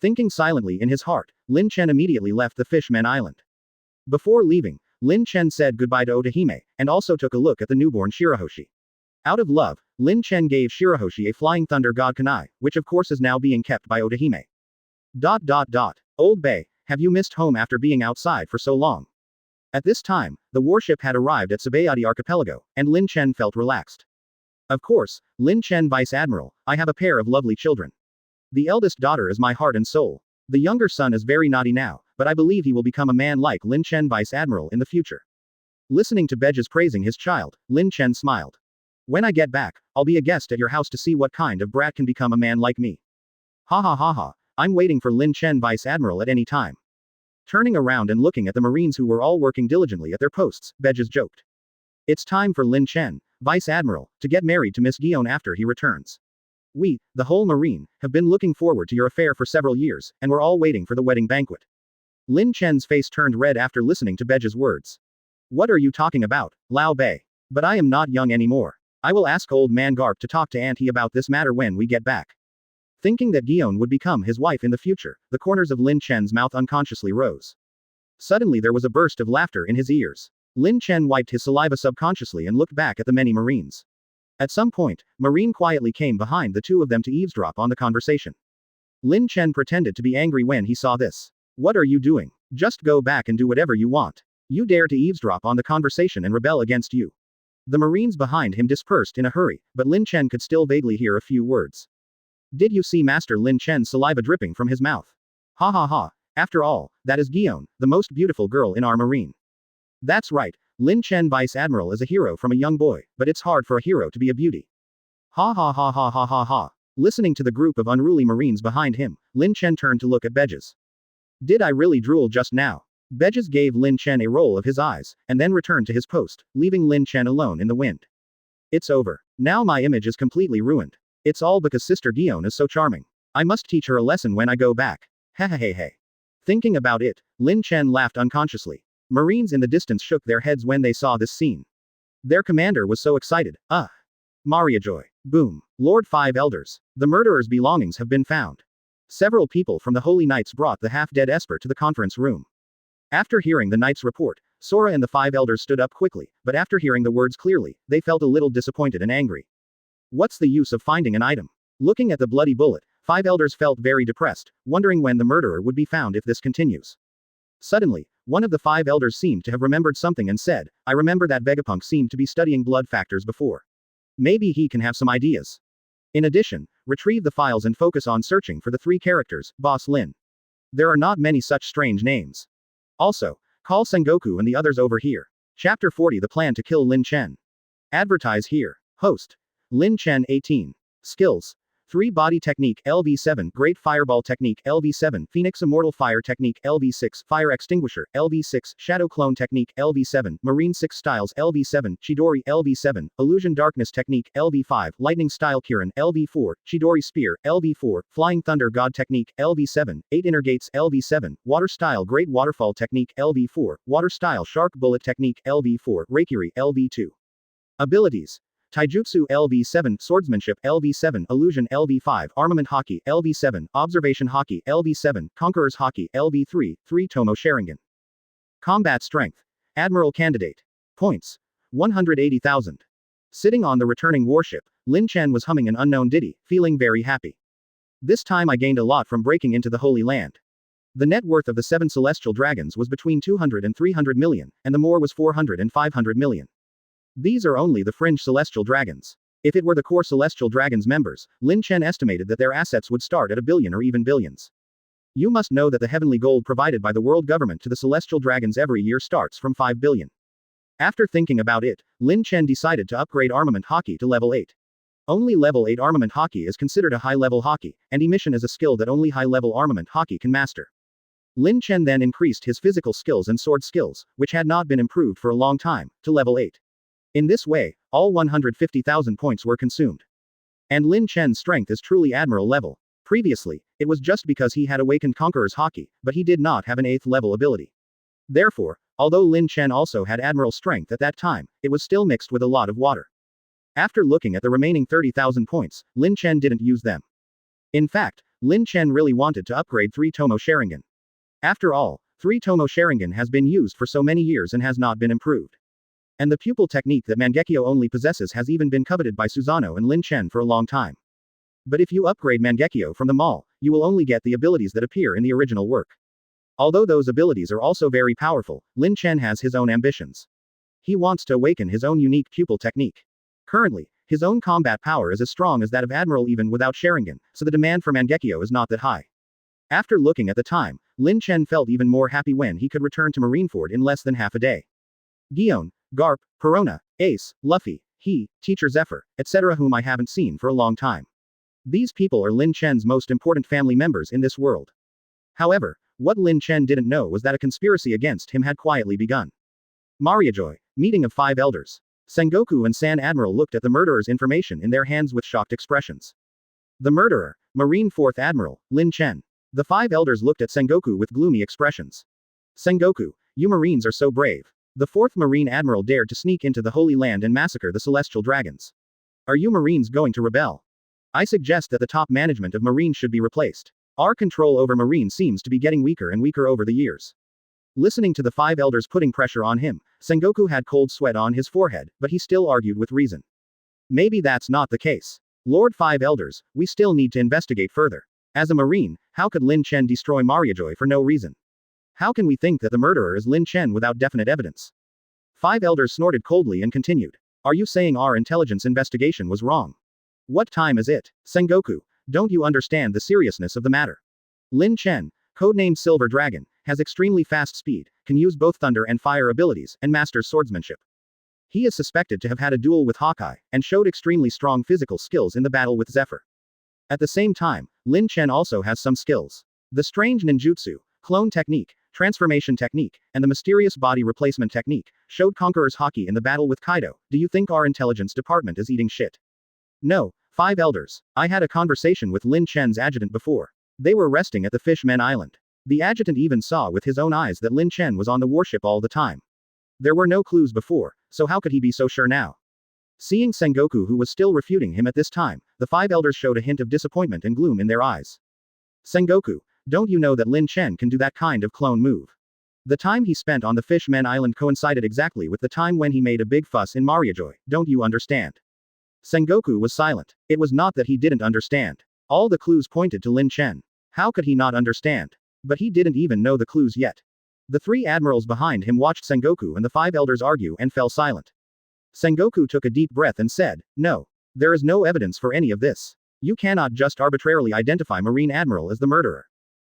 A: Thinking silently in his heart, Lin Chen immediately left the Fishman Island. Before leaving, Lin Chen said goodbye to Odahime, and also took a look at the newborn Shirahoshi. Out of love, Lin Chen gave Shirahoshi a flying thunder god kunai, which of course is now being kept by Odahime. Old Bay, have you missed home after being outside for so long? At this time, the warship had arrived at Sabaody archipelago, and Lin Chen felt relaxed. Of course, Lin Chen Vice Admiral, I have a pair of lovely children. The eldest daughter is my heart and soul. The younger son is very naughty now, but I believe he will become a man like Lin Chen Vice Admiral in the future. Listening to Beges praising his child, Lin Chen smiled. When I get back, I'll be a guest at your house to see what kind of brat can become a man like me. Ha ha ha ha, I'm waiting for Lin Chen Vice Admiral at any time. Turning around and looking at the Marines who were all working diligently at their posts, Beges joked. It's time for Lin Chen, Vice Admiral, to get married to Miss Guion after he returns. We, the whole Marine, have been looking forward to your affair for several years, and we're all waiting for the wedding banquet. Lin Chen's face turned red after listening to Beges' words. What are you talking about, Lao Bei? But I am not young anymore. I will ask old man Garp to talk to Auntie about this matter when we get back. Thinking that Guion would become his wife in the future, the corners of Lin Chen's mouth unconsciously rose. Suddenly there was a burst of laughter in his ears. Lin Chen wiped his saliva subconsciously and looked back at the many Marines. At some point, Marine quietly came behind the two of them to eavesdrop on the conversation. Lin Chen pretended to be angry when he saw this. What are you doing? Just go back and do whatever you want. You dare to eavesdrop on the conversation and rebel against you. The Marines behind him dispersed in a hurry, but Lin Chen could still vaguely hear a few words. Did you see Master Lin Chen's saliva dripping from his mouth? Ha ha ha, after all, that is Guion, the most beautiful girl in our Marine. That's right, Lin Chen Vice Admiral is a hero from a young boy, but it's hard for a hero to be a beauty. Ha ha ha ha ha ha ha. Listening to the group of unruly Marines behind him, Lin Chen turned to look at Beges. Did I really drool just now? Beges gave Lin Chen a roll of his eyes, and then returned to his post, leaving Lin Chen alone in the wind. It's over. Now my image is completely ruined. It's all because Sister Guion is so charming. I must teach her a lesson when I go back. Hehehehe. Thinking about it, Lin Chen laughed unconsciously. Marines in the distance shook their heads when they saw this scene. Their commander was so excited. Mariejois. Boom. Lord Five Elders. The murderer's belongings have been found. Several people from the Holy Knights brought the half-dead Esper to the conference room. After hearing the knight's report, Sora and the Five Elders stood up quickly, but after hearing the words clearly, they felt a little disappointed and angry. What's the use of finding an item? Looking at the bloody bullet, 5 elders felt very depressed, wondering when the murderer would be found if this continues. Suddenly, one of the 5 elders seemed to have remembered something and said, I remember that Vegapunk seemed to be studying blood factors before. Maybe he can have some ideas. In addition, retrieve the files and focus on searching for the 3 characters, Boss Lin. There are not many such strange names. Also, call Sengoku and the others over here. Chapter 40 The Plan to Kill Lin Chen. Advertise here. Host. Lin Chen 18. Skills. 3 Body Technique LV7 Great Fireball Technique LV7 Phoenix Immortal Fire Technique LV6 Fire Extinguisher LV6 Shadow Clone Technique LV7 Marine 6 Styles LV7 Chidori LV7 Illusion Darkness Technique LV5 Lightning Style Kirin LV4 Chidori Spear LV4 Flying Thunder God Technique LV7 8 Inner Gates LV7 Water Style Great Waterfall Technique LV4 Water Style Shark Bullet Technique LV4 Reikiri LV2 Abilities Taijutsu LV7 Swordsmanship LV7 Illusion LV5 Armament Haki LV7 Observation Haki LV7 Conqueror's Haki LV3 3 Tomo Sharingan. Combat Strength. Admiral Candidate. Points. 180,000. Sitting on the returning warship, Lin Chen was humming an unknown ditty, feeling very happy. This time I gained a lot from breaking into the Holy Land. The net worth of the 7 celestial dragons was between 200 and 300 million, and the more was 400 and 500 million. These are only the fringe celestial dragons. If it were the core celestial dragons members, Lin Chen estimated that their assets would start at a billion or even billions. You must know that the heavenly gold provided by the world government to the celestial dragons every year starts from 5 billion. After thinking about it, Lin Chen decided to upgrade armament Haki to level 8. Only level 8 armament Haki is considered a high-level Haki, and emission is a skill that only high-level armament Haki can master. Lin Chen then increased his physical skills and sword skills, which had not been improved for a long time, to level 8. In this way, all 150,000 points were consumed. And Lin Chen's strength is truly admiral level. Previously, it was just because he had awakened Conqueror's Haki, but he did not have an 8th level ability. Therefore, although Lin Chen also had admiral strength at that time, it was still mixed with a lot of water. After looking at the remaining 30,000 points, Lin Chen didn't use them. In fact, Lin Chen really wanted to upgrade 3 Tomo Sharingan. After all, 3 Tomo Sharingan has been used for so many years and has not been improved. And the pupil technique that Mangekyo only possesses has even been coveted by Susanoo and Lin Chen for a long time. But if you upgrade Mangekyo from the mall, you will only get the abilities that appear in the original work. Although those abilities are also very powerful, Lin Chen has his own ambitions. He wants to awaken his own unique pupil technique. Currently, his own combat power is as strong as that of Admiral even without Sharingan, so the demand for Mangekyo is not that high. After looking at the time, Lin Chen felt even more happy when he could return to Marineford in less than half a day. Gion, Garp, Perona, Ace, Luffy, he, Teacher Zephyr, etc. whom I haven't seen for a long time. These people are Lin Chen's most important family members in this world. However, what Lin Chen didn't know was that a conspiracy against him had quietly begun. Mariejois, meeting of 5 elders. Sengoku and San Admiral looked at the murderer's information in their hands with shocked expressions. The murderer, Marine 4th Admiral, Lin Chen. The 5 elders looked at Sengoku with gloomy expressions. Sengoku, you Marines are so brave. The 4th Marine Admiral dared to sneak into the Holy Land and massacre the celestial dragons. Are you Marines going to rebel? I suggest that the top management of Marines should be replaced. Our control over Marines seems to be getting weaker and weaker over the years. Listening to the 5 elders putting pressure on him, Sengoku had cold sweat on his forehead, but he still argued with reason. Maybe that's not the case. Lord 5 elders, we still need to investigate further. As a Marine, how could Lin Chen destroy Mariejois for no reason? How can we think that the murderer is Lin Chen without definite evidence? 5 elders snorted coldly and continued. Are you saying our intelligence investigation was wrong? What time is it? Sengoku, don't you understand the seriousness of the matter? Lin Chen, codenamed Silver Dragon, has extremely fast speed, can use both thunder and fire abilities, and masters swordsmanship. He is suspected to have had a duel with Hawkeye, and showed extremely strong physical skills in the battle with Zephyr. At the same time, Lin Chen also has some skills. The strange ninjutsu, clone technique, transformation technique, and the mysterious body replacement technique, showed Conqueror's Haki in the battle with Kaido. Do you think our intelligence department is eating shit? No, 5 elders. I had a conversation with Lin Chen's adjutant before. They were resting at the Fishman Island. The adjutant even saw with his own eyes that Lin Chen was on the warship all the time. There were no clues before, so how could he be so sure now? Seeing Sengoku, who was still refuting him at this time, the 5 elders showed a hint of disappointment and gloom in their eyes. Sengoku, don't you know that Lin Chen can do that kind of clone move? The time he spent on the Fishman Island coincided exactly with the time when he made a big fuss in Mariejois, don't you understand? Sengoku was silent. It was not that he didn't understand. All the clues pointed to Lin Chen. How could he not understand? But he didn't even know the clues yet. The three admirals behind him watched Sengoku and the five elders argue and fell silent. Sengoku took a deep breath and said, "No. There is no evidence for any of this. You cannot just arbitrarily identify Marine Admiral as the murderer."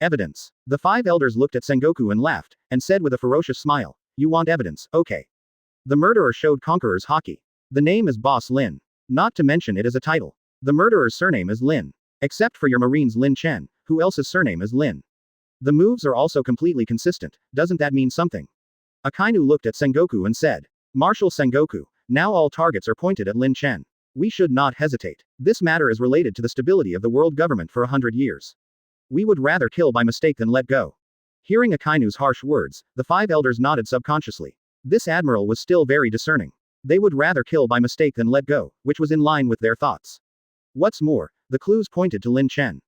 A: Evidence. The five elders looked at Sengoku and laughed, and said with a ferocious smile, "You want evidence, okay." The murderer showed Conqueror's Haki. The name is Boss Lin. Not to mention it as a title. The murderer's surname is Lin. Except for your Marine's Lin Chen, who else's surname is Lin? The moves are also completely consistent, doesn't that mean something? Akainu looked at Sengoku and said, "Marshal Sengoku, now all targets are pointed at Lin Chen. We should not hesitate. This matter is related to the stability of the world government for 100 years. We would rather kill by mistake than let go." Hearing Akainu's harsh words, the five elders nodded subconsciously. This admiral was still very discerning. They would rather kill by mistake than let go, which was in line with their thoughts. What's more, the clues pointed to Lin Chen.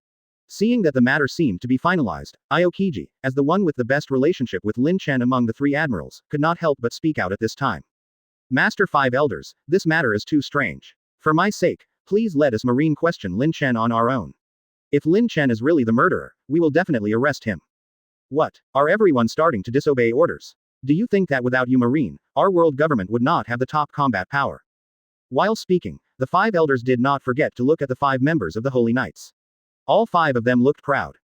A: Seeing that the matter seemed to be finalized, Aokiji, as the one with the best relationship with Lin Chen among the three admirals, could not help but speak out at this time. "Master Five Elders, this matter is too strange. For my sake, please let us Marine question Lin Chen on our own. If Lin Chen is really the murderer, we will definitely arrest him." "What? Are everyone starting to disobey orders? Do you think that without you Marine, our world government would not have the top combat power?" While speaking, the five elders did not forget to look at the five members of the Holy Knights. All five of them looked proud.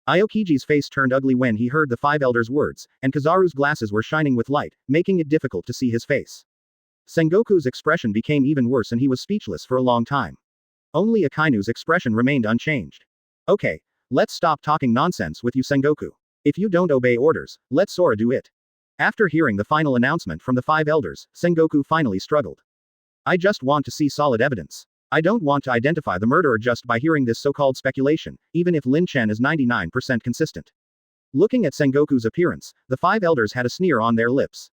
A: Aokiji's face turned ugly when he heard the five elders' words, and Kizaru's glasses were shining with light, making it difficult to see his face. Sengoku's expression became even worse and he was speechless for a long time. Only Akainu's expression remained unchanged. "Okay, let's stop talking nonsense with you Sengoku. If you don't obey orders, let Sora do it." After hearing the final announcement from the five elders, Sengoku finally struggled. "I just want to see solid evidence. I don't want to identify the murderer just by hearing this so-called speculation, even if Lin Chen is 99% consistent." Looking at Sengoku's appearance, the five elders had a sneer on their lips.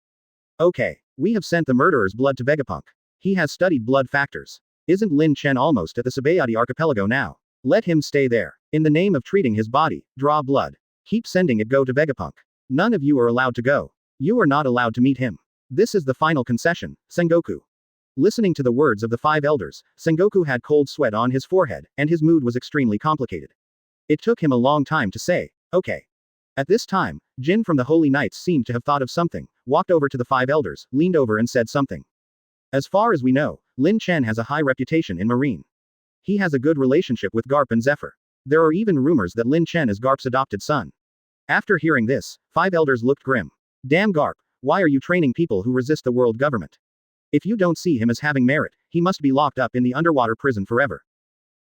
A: "Okay, we have sent the murderer's blood to Vegapunk. He has studied blood factors. Isn't Lin Chen almost at the Sabaody archipelago now? Let him stay there. In the name of treating his body, draw blood. Keep sending it go to Vegapunk. None of you are allowed to go. You are not allowed to meet him. This is the final concession, Sengoku." Listening to the words of the five elders, Sengoku had cold sweat on his forehead, and his mood was extremely complicated. It took him a long time to say, "Okay." At this time, Jin from the Holy Knights seemed to have thought of something, walked over to the five elders, leaned over and said something. "As far as we know, Lin Chen has a high reputation in Marine. He has a good relationship with Garp and Zephyr. There are even rumors that Lin Chen is Garp's adopted son." After hearing this, five elders looked grim. "Damn Garp, why are you training people who resist the world government? If you don't see him as having merit, he must be locked up in the underwater prison forever."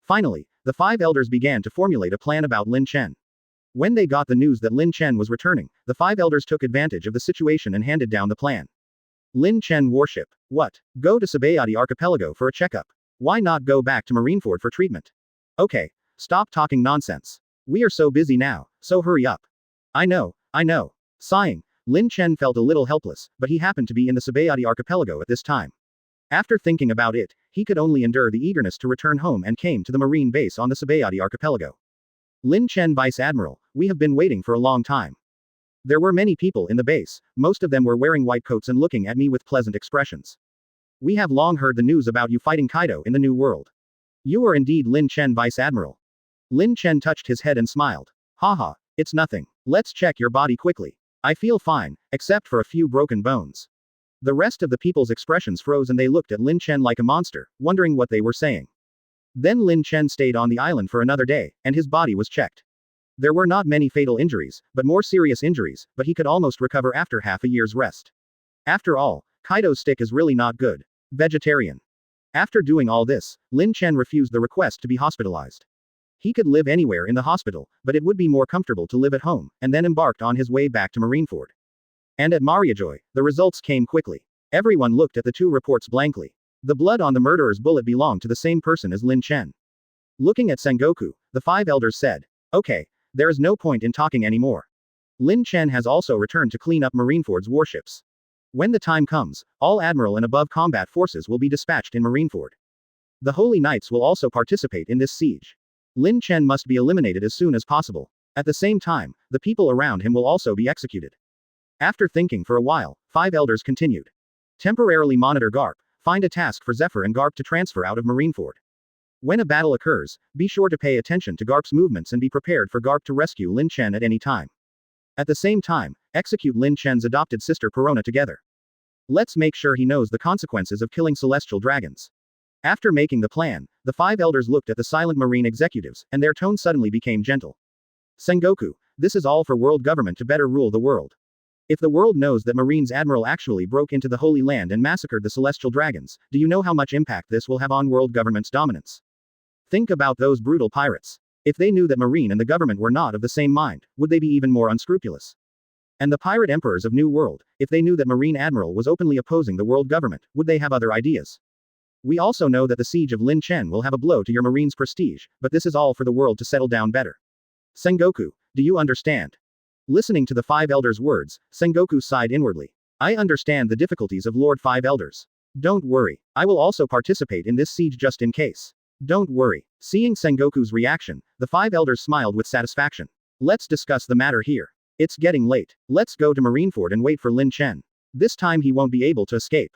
A: Finally, the five elders began to formulate a plan about Lin Chen. When they got the news that Lin Chen was returning, the five elders took advantage of the situation and handed down the plan. Lin Chen warship. What? Go to Sabaody archipelago for a checkup. Why not go back to Marineford for treatment? Okay, stop talking nonsense. We are so busy now, so hurry up. I know. Sighing, Lin Chen felt a little helpless, but he happened to be in the Sabaody archipelago at this time. After thinking about it, he could only endure the eagerness to return home and came to the marine base on the Sabaody archipelago. "Lin Chen Vice Admiral, we have been waiting for a long time." There were many people in the base, most of them were wearing white coats and looking at me with pleasant expressions. "We have long heard the news about you fighting Kaido in the New World. You are indeed Lin Chen Vice Admiral." Lin Chen touched his head and smiled. "Haha, it's nothing. Let's check your body quickly. I feel fine, except for a few broken bones." The rest of the people's expressions froze and they looked at Lin Chen like a monster, wondering what they were saying. Then Lin Chen stayed on the island for another day, and his body was checked. There were not many fatal injuries, but more serious injuries, but he could almost recover after half a year's rest. After all, Kaido's stick is really not good. Vegetarian. After doing all this, Lin Chen refused the request to be hospitalized. He could live anywhere in the hospital, but it would be more comfortable to live at home, and then embarked on his way back to Marineford. And at Mariejois, the results came quickly. Everyone looked at the two reports blankly. The blood on the murderer's bullet belonged to the same person as Lin Chen. Looking at Sengoku, the five elders said, "Okay, there is no point in talking anymore. Lin Chen has also returned to clean up Marineford's warships. When the time comes, all admiral and above combat forces will be dispatched in Marineford. The Holy Knights will also participate in this siege. Lin Chen must be eliminated as soon as possible. At the same time, the people around him will also be executed." After thinking for a while, five elders continued. "Temporarily monitor Garp, find a task for Zephyr and Garp to transfer out of Marineford. When a battle occurs, be sure to pay attention to Garp's movements and be prepared for Garp to rescue Lin Chen at any time. At the same time, execute Lin Chen's adopted sister Perona together. Let's make sure he knows the consequences of killing celestial dragons. After making the plan, the 5 elders looked at the silent marine executives, and their tone suddenly became gentle. Sengoku, this is all for world government to better rule the world. If the world knows that Marine's admiral actually broke into the Holy Land and massacred the celestial dragons, do you know how much impact this will have on world government's dominance? Think about those brutal pirates. If they knew that Marine and the government were not of the same mind, would they be even more unscrupulous? And the pirate emperors of New World, if they knew that Marine admiral was openly opposing the world government, would they have other ideas? We also know that the siege of Lin Chen will have a blow to your Marine's prestige, but this is all for the world to settle down better. Sengoku, do you understand? Listening to the 5 elders' words, Sengoku sighed inwardly. I understand the difficulties of Lord 5 elders. Don't worry, I will also participate in this siege just in case. Don't worry. Seeing Sengoku's reaction, the 5 elders smiled with satisfaction. Let's discuss the matter here. It's getting late. Let's go to Marineford and wait for Lin Chen. This time he won't be able to escape.